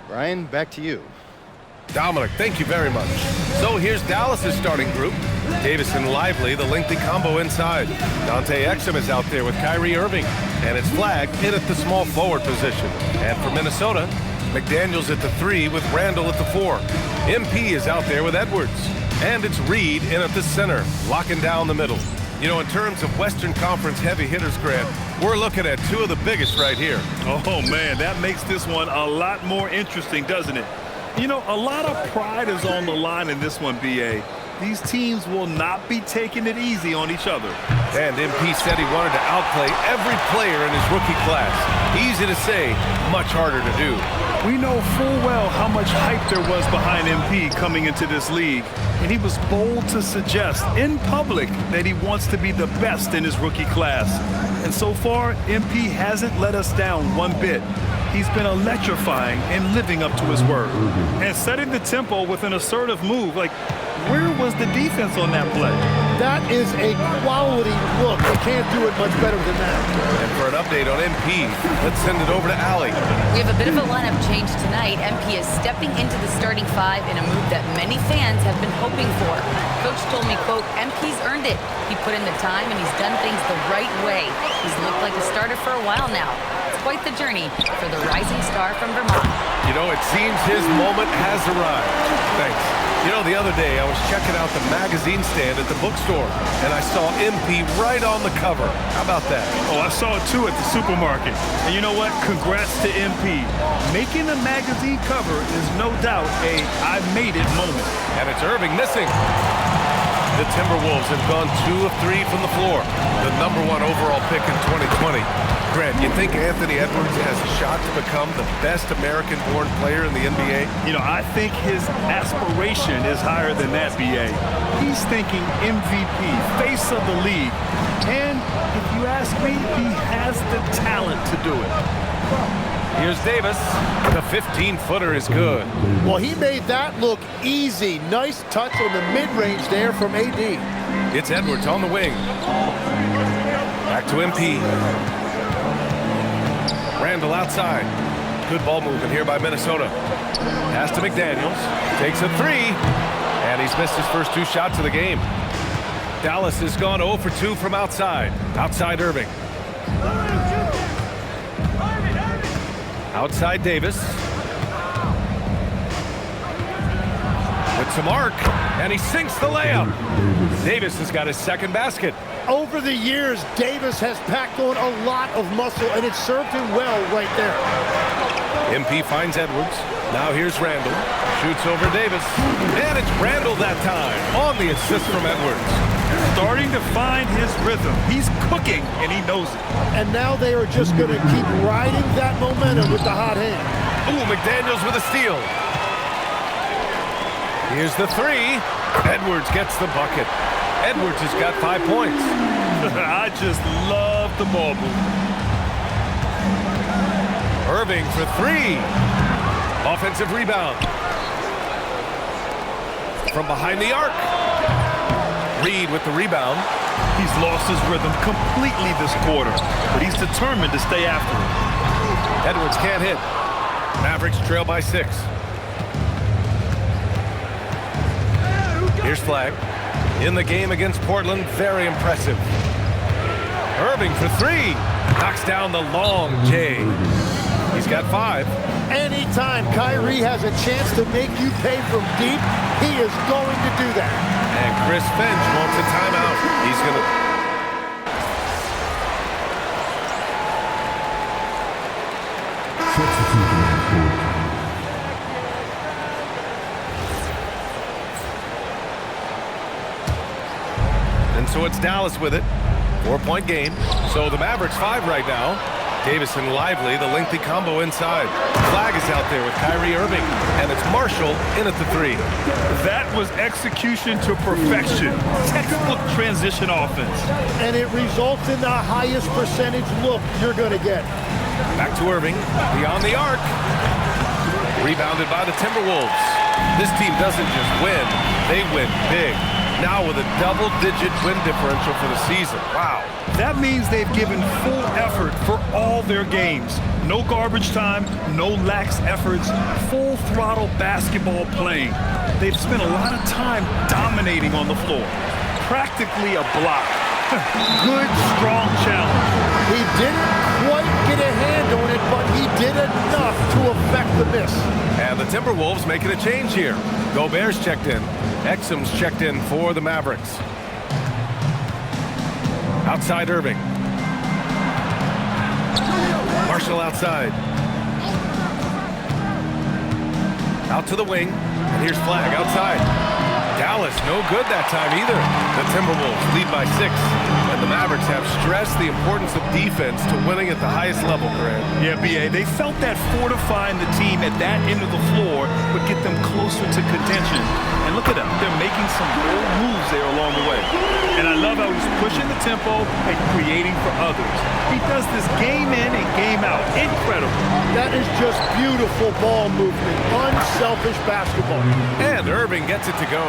[SPEAKER 15] Brian, back to you.
[SPEAKER 9] Dominic, thank you very much. So here's Dallas's starting group. Davis and Lively, the lengthy combo inside. Dante Exum is out there with Kyrie Irving. And it's Flagg in at the small forward position. And for Minnesota, McDaniels at the 3 with Randall at the 4. MP is out there with Edwards. And it's Reed in at the center, locking down the middle. You know, in terms of Western Conference heavy hitters, Grant, we're looking at two of the biggest right here.
[SPEAKER 10] Oh, man, that makes this one a lot more interesting, doesn't it? You know, a lot of pride is on the line in this one, B.A. These teams will not be taking it easy on each other.
[SPEAKER 9] And MP said he wanted to outplay every player in his rookie class. Easy to say, much harder to do.
[SPEAKER 10] We know full well how much hype there was behind MP coming into this league, and he was bold to suggest in public that he wants to be the best in his rookie class. And so far, MP hasn't let us down one bit. He's been electrifying and living up to his word. And setting the tempo with an assertive move, like, where was the defense on that play?
[SPEAKER 8] That is a quality look. They can't do it much better than that.
[SPEAKER 9] And for an update on MP, let's send it over to Allie.
[SPEAKER 21] We have a bit of a lineup change tonight. MP is stepping into the starting 5 in a move that many fans have been hoping for. Coach told me, quote, MP's earned it. He put in the time and he's done things the right way. He's looked like a starter for a while now. It's quite the journey for the rising star from Vermont.
[SPEAKER 9] You know, it seems his moment has arrived. Thanks. You know, the other day I was checking out the magazine stand at the bookstore, and I saw MP right on the cover. How about that?
[SPEAKER 10] Oh, I saw it too at the supermarket. And you know what? Congrats to MP. Making a magazine cover is no doubt a I made it moment.
[SPEAKER 9] And it's Irving missing. The Timberwolves have gone 2 of 3 from the floor. The #1 overall pick in 2020. Grant, you think Anthony Edwards has a shot to become the best American-born player in the NBA?
[SPEAKER 10] You know, I think his aspiration is higher than that, B.A. He's thinking MVP, face of the league. And if you ask me, he has the talent to do it.
[SPEAKER 9] Here's Davis. The 15-footer is good.
[SPEAKER 8] Well, he made that look easy. Nice touch on the mid-range there from AD.
[SPEAKER 9] It's Edwards on the wing. Back to MP. Randall outside. Good ball movement here by Minnesota. Pass to McDaniels. Takes a 3. And he's missed his first 2 shots of the game. Dallas has gone 0 for 2 from outside. Outside Irving. Outside Davis. With some arc. And he sinks the layup. Davis has got his second basket.
[SPEAKER 8] Over the years, Davis has packed on a lot of muscle, and it served him well right there.
[SPEAKER 9] MP finds Edwards. Now here's Randall. Shoots over Davis. And it's Randall that time on the assist from Edwards.
[SPEAKER 10] starting to find his rhythm. He's cooking, and he knows it.
[SPEAKER 8] And now they are just going to keep riding that momentum with the hot hand.
[SPEAKER 9] Ooh, McDaniels with a steal. Here's the three. Edwards gets the bucket. Edwards has got 5 points.
[SPEAKER 10] I just love the ball movement.
[SPEAKER 9] Irving for three. Offensive rebound. From behind the arc. Reed with the rebound.
[SPEAKER 10] He's lost his rhythm completely this quarter, but he's determined to stay after it.
[SPEAKER 9] Edwards can't hit. Mavericks trail by 6. Here's Flagg. In the game against Portland, very impressive. Irving for three. Knocks down the long J. He's got 5.
[SPEAKER 8] Anytime Kyrie has a chance to make you pay from deep, he is going to do that.
[SPEAKER 9] And Chris Finch wants a timeout. He's going to... And so it's Dallas with it. 4-point game. So the Mavericks 5 right now. Davis and Lively, the lengthy combo inside. Flagg is out there with Kyrie Irving, and it's Marshall in at the 3.
[SPEAKER 10] That was execution to perfection. Textbook transition offense.
[SPEAKER 8] And it results in the highest percentage look you're going to get.
[SPEAKER 9] Back to Irving, beyond the arc. Rebounded by the Timberwolves. This team doesn't just win, they win big. Now with a double-digit win differential for the season. Wow.
[SPEAKER 10] That means they've given full effort for all their games. No garbage time, no lax efforts, full throttle basketball playing. They've spent a lot of time dominating on the floor. Practically a block. Good, strong challenge.
[SPEAKER 8] He didn't quite get a hand on it, but he did enough to affect the miss.
[SPEAKER 9] And the Timberwolves making a change here. Gobert's checked in. Exum's checked in for the Mavericks. Outside Irving. Marshall outside. Out to the wing. And here's Flagg outside. Dallas no good that time either. The Timberwolves lead by 6. And the Mavericks have stressed the importance of defense to winning at the highest level, Grant.
[SPEAKER 10] Yeah, B.A., they felt that fortifying the team at that end of the floor would get them closer to contention. And look at them. They're making some bold moves there along the way. And I love how he's pushing the tempo and creating for others. He does this game in and game out. Incredible.
[SPEAKER 8] That is just beautiful ball movement. Unselfish basketball.
[SPEAKER 9] And Irving gets it to go.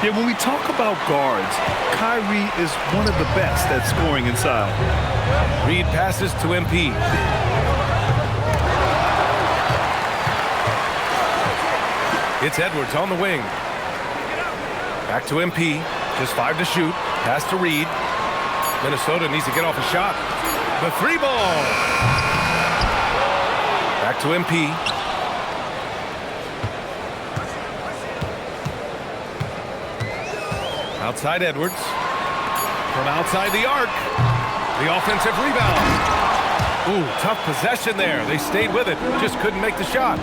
[SPEAKER 10] Yeah, when we talk about guards, Kyrie is one of the best at scoring inside.
[SPEAKER 9] Reed passes to MP. It's Edwards on the wing. Back to MP. Just 5 to shoot. Pass to Reed. Minnesota needs to get off a shot. The 3 ball. Back to MP. Outside Edwards. From outside the arc. The offensive rebound. Ooh, tough possession there. They stayed with it. Just couldn't make the shot.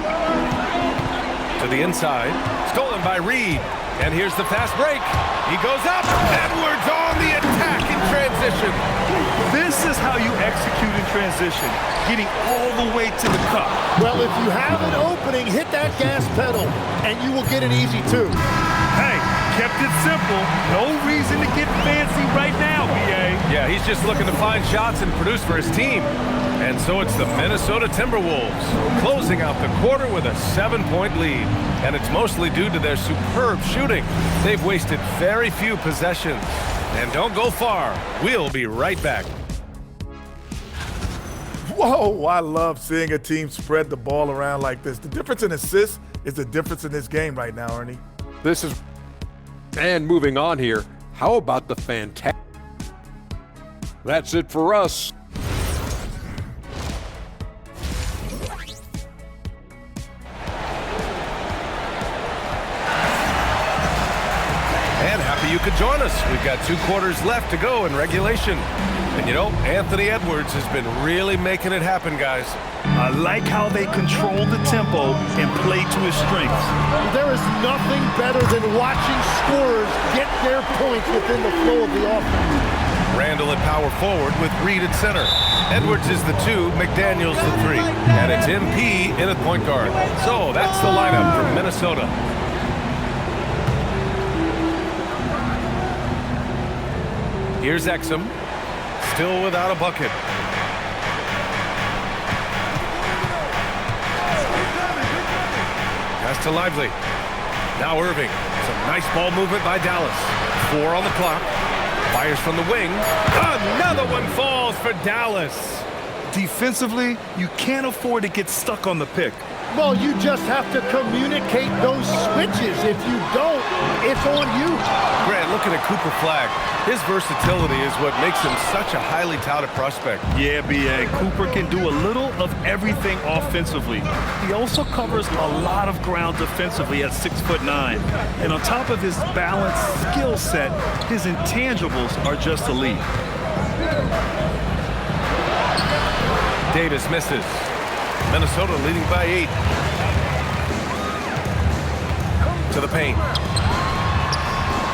[SPEAKER 9] To the inside. Stolen by Reed. And here's the fast break. He goes up. Edwards on the attack in transition.
[SPEAKER 10] This is how you execute in transition. Getting all the way to the cup.
[SPEAKER 8] Well, if you have an opening, hit that gas pedal, and you will get it easy too.
[SPEAKER 10] Hey, kept it simple. No reason to get fancy right now, B.A.
[SPEAKER 9] Yeah, he's just looking to find shots and produce for his team. And so it's the Minnesota Timberwolves closing out the quarter with a 7-point lead. And it's mostly due to their superb shooting. They've wasted very few possessions. And don't go far. We'll be right back.
[SPEAKER 5] Whoa, I love seeing a team spread the ball around like this. The difference in assists is the difference in this game right now, Ernie.
[SPEAKER 24] This is, and moving on here, how about the fantastic? That's it for us.
[SPEAKER 9] And happy you could join us. We've got 2 quarters left to go in regulation. And you know, Anthony Edwards has been really making it happen, guys.
[SPEAKER 10] I like how they control the tempo and play to his strengths.
[SPEAKER 8] There is nothing better than watching scorers get their points within the flow of the offense.
[SPEAKER 9] Randall at power forward with Reed at center. Edwards is the 2, McDaniels the 3. And it's MP in at point guard. So that's the lineup from Minnesota. Here's Exum, still without a bucket. Pass to Lively. Now Irving. Some nice ball movement by Dallas. 4 on the clock. Fires from the wing. Another one falls for Dallas.
[SPEAKER 10] Defensively, you can't afford to get stuck on the pick.
[SPEAKER 8] Well, you just have to communicate those switches. If you don't, it's on you.
[SPEAKER 9] Grant, looking at Cooper Flagg, his versatility is what makes him such a highly touted prospect.
[SPEAKER 10] Yeah, B.A. Cooper can do a little of everything offensively. He also covers a lot of ground defensively at 6'9". And on top of his balanced skill set, his intangibles are just elite.
[SPEAKER 9] Davis misses. Minnesota leading by 8. To the paint.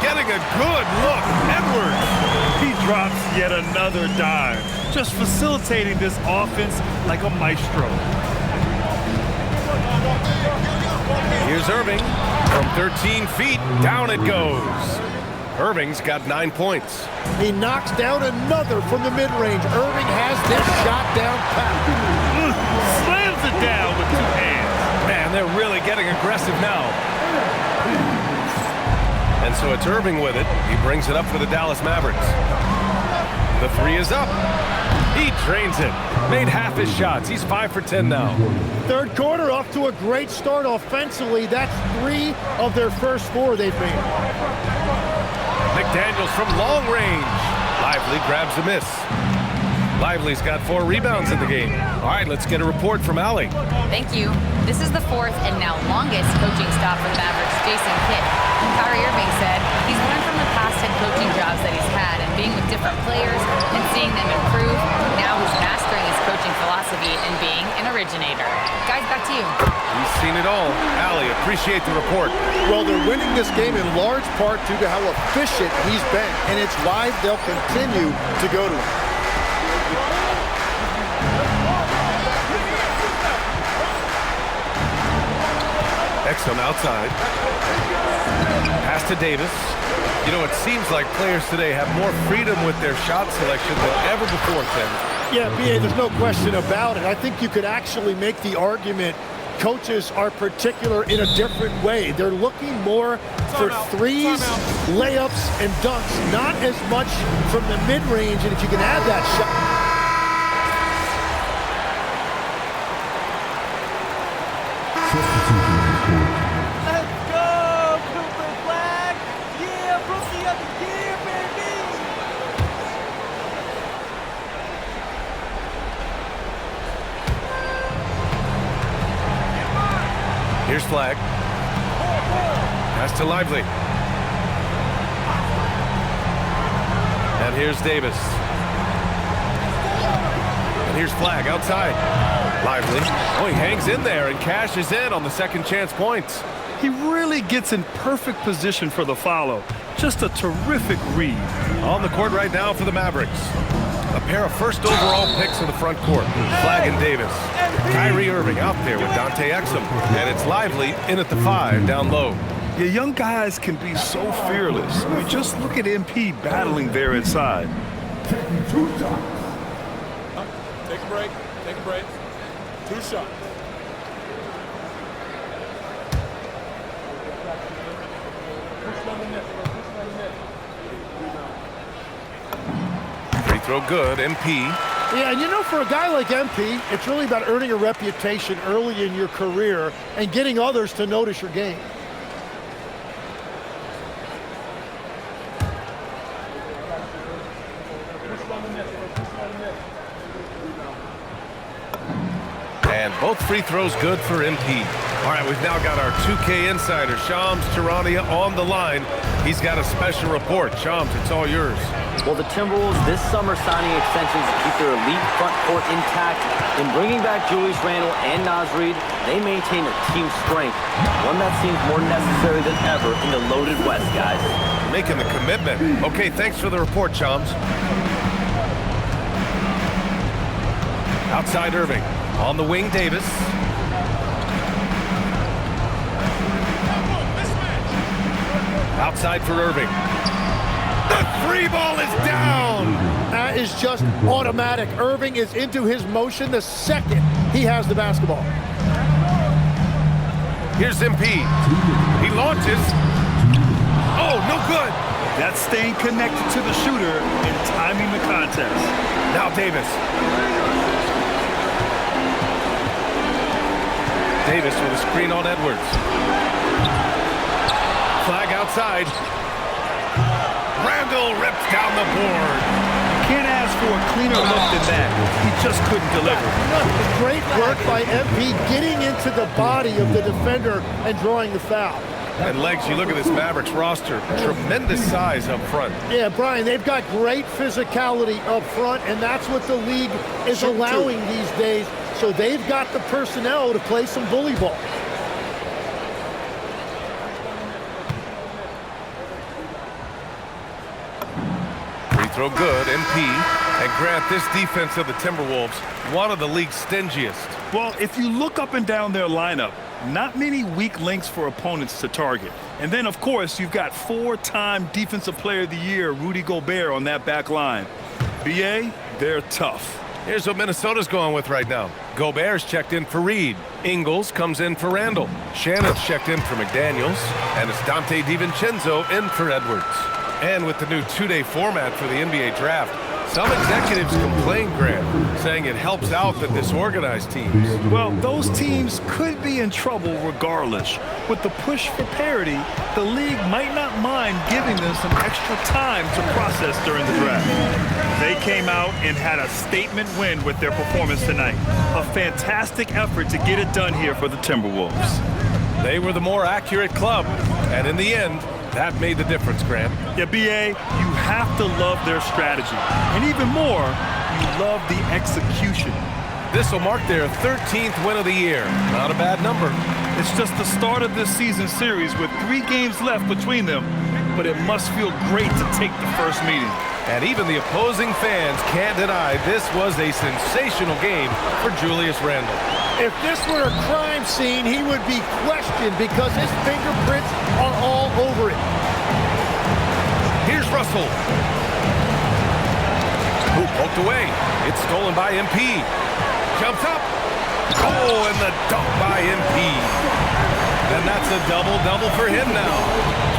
[SPEAKER 9] Getting a good look. Edwards.
[SPEAKER 10] He drops yet another dime. Just facilitating this offense like a maestro.
[SPEAKER 9] Here's Irving. From 13 feet, down it goes. Irving's got 9 points.
[SPEAKER 8] He knocks down another from the mid-range. Irving has this shot down pat.
[SPEAKER 10] Slams it down with 2 hands.
[SPEAKER 9] Man, they're really getting aggressive now. And so it's Irving with it. He brings it up for the Dallas Mavericks. The 3 is up. He drains it. Made half his shots. He's 5 for 10 now.
[SPEAKER 8] Third quarter off to a great start offensively. That's 3 of their first 4 they've made.
[SPEAKER 9] McDaniels from long range. Lively grabs a miss. Lively's got 4 rebounds in the game. All right, let's get a report from Allie.
[SPEAKER 21] Thank you. This is the 4th and now longest coaching stop for the Mavericks' Jason Kidd. Kyrie Irving said he's learned from the past head coaching jobs that he's had and being with different players and seeing them improve. Now he's mastering his coaching philosophy and being an originator. Guys, back to you.
[SPEAKER 9] He's seen it all. Allie, appreciate the report.
[SPEAKER 8] Well, they're winning this game in large part due to how efficient he's been, and it's why they'll continue to go to him.
[SPEAKER 9] Exum outside. Pass to Davis. You know, it seems like players today have more freedom with their shot selection than ever before, Tim.
[SPEAKER 8] Yeah, B.A., there's no question about it. I think you could actually make the argument coaches are particular in a different way. They're looking more for threes, layups, and dunks, not as much from the mid-range, and if you can add that shot.
[SPEAKER 6] Let's go, Cooper Flagg! Yeah, rookie of the year, baby!
[SPEAKER 9] Here's Flagg. Pass to Lively. And here's Davis. And here's Flagg outside. Lively. Oh, he hangs in there and cashes in on the second chance points.
[SPEAKER 10] He really gets in perfect position for the follow. Just a terrific read.
[SPEAKER 9] On the court right now for the Mavericks. A pair of first overall picks in the front court. Flagg and Davis. Kyrie Irving out there with Dante Exum. And it's Lively in at the 5 down low.
[SPEAKER 10] Yeah, young guys can be so fearless. I mean, just look at MP battling there inside.
[SPEAKER 2] Take a break. Take a break. 2 shots.
[SPEAKER 9] Free throw good, MP.
[SPEAKER 8] Yeah, and you know, for a guy like MP, it's really about earning a reputation early in your career and getting others to notice your game.
[SPEAKER 9] And both free throws good for MP. All right, we've now got our 2K insider, Shams Charania, on the line. He's got a special report. Shams, it's all yours.
[SPEAKER 22] Well, the Timberwolves this summer signing extensions to keep their elite front court intact. In bringing back Julius Randle and Naz Reid, they maintain a team strength, one that seems more necessary than ever in the loaded West, guys.
[SPEAKER 9] Making the commitment. Okay, thanks for the report, chums. Outside Irving. On the wing, Davis. Outside for Irving. The three ball is down.
[SPEAKER 8] That is just automatic. Irving is into his motion the second he has the basketball.
[SPEAKER 9] Here's MP. He launches. Oh, no good.
[SPEAKER 10] That's staying connected to the shooter and timing the contest.
[SPEAKER 9] Now Davis. Davis with a screen on Edwards. Flag outside. Randle rips down the board.
[SPEAKER 10] Can't ask for a cleaner look than that. He just couldn't deliver.
[SPEAKER 8] Great work by MP getting into the body of the defender and drawing the foul.
[SPEAKER 9] And Legs, you look at this Mavericks roster, tremendous size up front.
[SPEAKER 8] Yeah, Brian, they've got great physicality up front, and that's what the league is allowing these days. So they've got the personnel to play some bully ball.
[SPEAKER 9] Free throw good, MP. And Grant, this defense of the Timberwolves, one of the league's stingiest.
[SPEAKER 10] Well, if you look up and down their lineup, not many weak links for opponents to target. And then, of course, you've got four-time Defensive Player of the Year, Rudy Gobert, on that back line. BA, they're tough.
[SPEAKER 9] Here's what Minnesota's going with right now. Gobert's checked in for Reed. Ingles comes in for Randle. Shannon's checked in for McDaniels. And it's Dante DiVincenzo in for Edwards. And with the new two-day format for the NBA draft, some executives complain, Grant, saying it helps out the disorganized teams.
[SPEAKER 10] Well, those teams could be in trouble regardless. With the push for parity, the league might not mind giving them some extra time to process during the draft. They came out and had a statement win with their performance tonight. A fantastic effort to get it done here for the Timberwolves.
[SPEAKER 9] They were the more accurate club, and in the end, that made the difference, Grant.
[SPEAKER 10] Yeah, BA, you have to love their strategy. And even more, you love the execution.
[SPEAKER 9] This will mark their 13th win of the year. Not a bad number.
[SPEAKER 10] It's just the start of this season series with 3 games left between them, but it must feel great to take the first meeting.
[SPEAKER 9] And even the opposing fans can't deny this was a sensational game for Julius Randle.
[SPEAKER 8] If this were a crime scene, he would be questioned because his fingerprints are all over it.
[SPEAKER 9] Here's Russell. Who poked away. It's stolen by MP. Jumps up. Oh, and the dunk by MP. And that's a double-double for him now.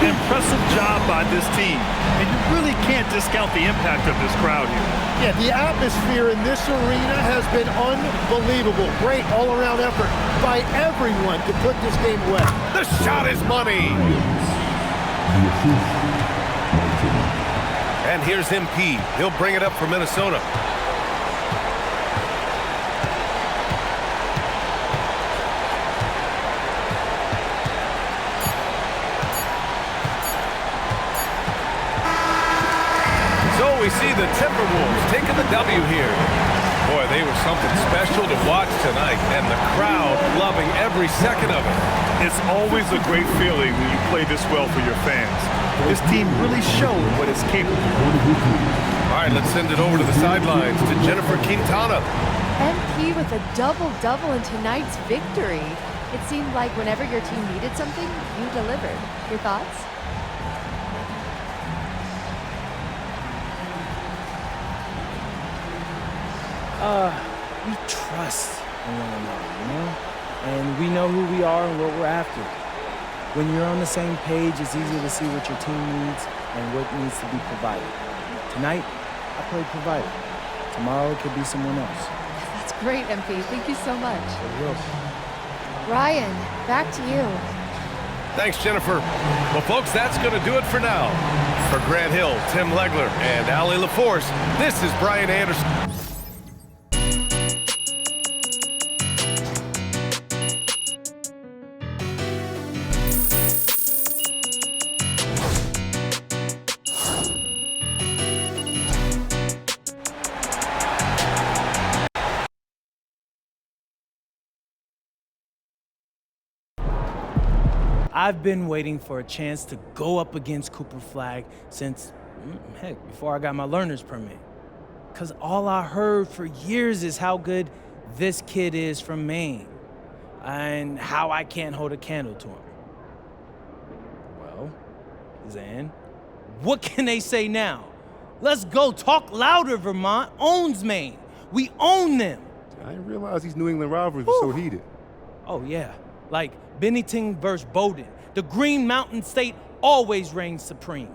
[SPEAKER 10] Impressive job by this team. And you really can't discount the impact of this crowd here.
[SPEAKER 8] Yeah, the atmosphere in this arena has been unbelievable. Great all-around effort by everyone to put this game away.
[SPEAKER 9] The shot is money. And here's MP. He'll bring it up for Minnesota. We see the Timberwolves taking the W here. Boy, they were something special to watch tonight, and the crowd loving every second of it.
[SPEAKER 10] It's always a great feeling when you play this well for your fans. This team really showed what it's capable of.
[SPEAKER 9] All right, let's send it over to the sidelines to Jennifer Quintana.
[SPEAKER 3] MP with a double-double in tonight's victory. It seemed like whenever your team needed something, you delivered. Your thoughts?
[SPEAKER 7] We trust in one another, you know? And we know who we are and what we're after. When you're on the same page, it's easier to see what your team needs and what needs to be provided. Tonight, I played provider. Tomorrow, it could be someone else.
[SPEAKER 3] That's great, MP. Thank you so much.
[SPEAKER 7] You're welcome.
[SPEAKER 3] Ryan, back to you.
[SPEAKER 9] Thanks, Jennifer. Well, folks, that's going to do it for now. For Grant Hill, Tim Legler, and Allie LaForce, this is Brian Anderson.
[SPEAKER 7] I've been waiting for a chance to go up against Cooper Flagg since, heck, before I got my learner's permit. Because all I heard for years is how good this kid is from Maine and how I can't hold a candle to him. Well, Zan, what can they say now? Let's go. Talk louder, Vermont owns Maine. We own them.
[SPEAKER 11] I didn't realize these New England rivalries were so heated.
[SPEAKER 7] Oh, yeah. Like Bennington versus Bowdoin. The Green Mountain State always reigns supreme.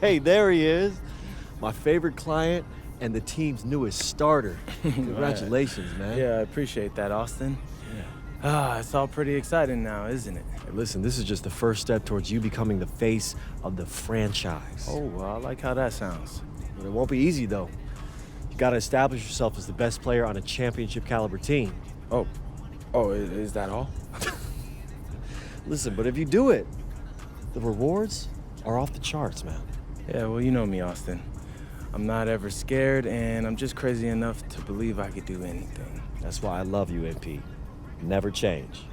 [SPEAKER 12] Hey, there he is. My favorite client and the team's newest starter. Congratulations, man.
[SPEAKER 7] Yeah, I appreciate that, Austin. It's all pretty exciting now, isn't it?
[SPEAKER 12] Hey, listen, this is just the first step towards you becoming the face of the franchise.
[SPEAKER 7] Oh, well, I like how that sounds.
[SPEAKER 12] But it won't be easy, though. You gotta establish yourself as the best player on a championship caliber team.
[SPEAKER 7] Oh, is that all?
[SPEAKER 12] Listen, but if you do it, the rewards are off the charts, man.
[SPEAKER 7] Yeah, well, you know me, Austin. I'm not ever scared, and I'm just crazy enough to believe I could do anything.
[SPEAKER 12] That's why I love you, MP. Never change.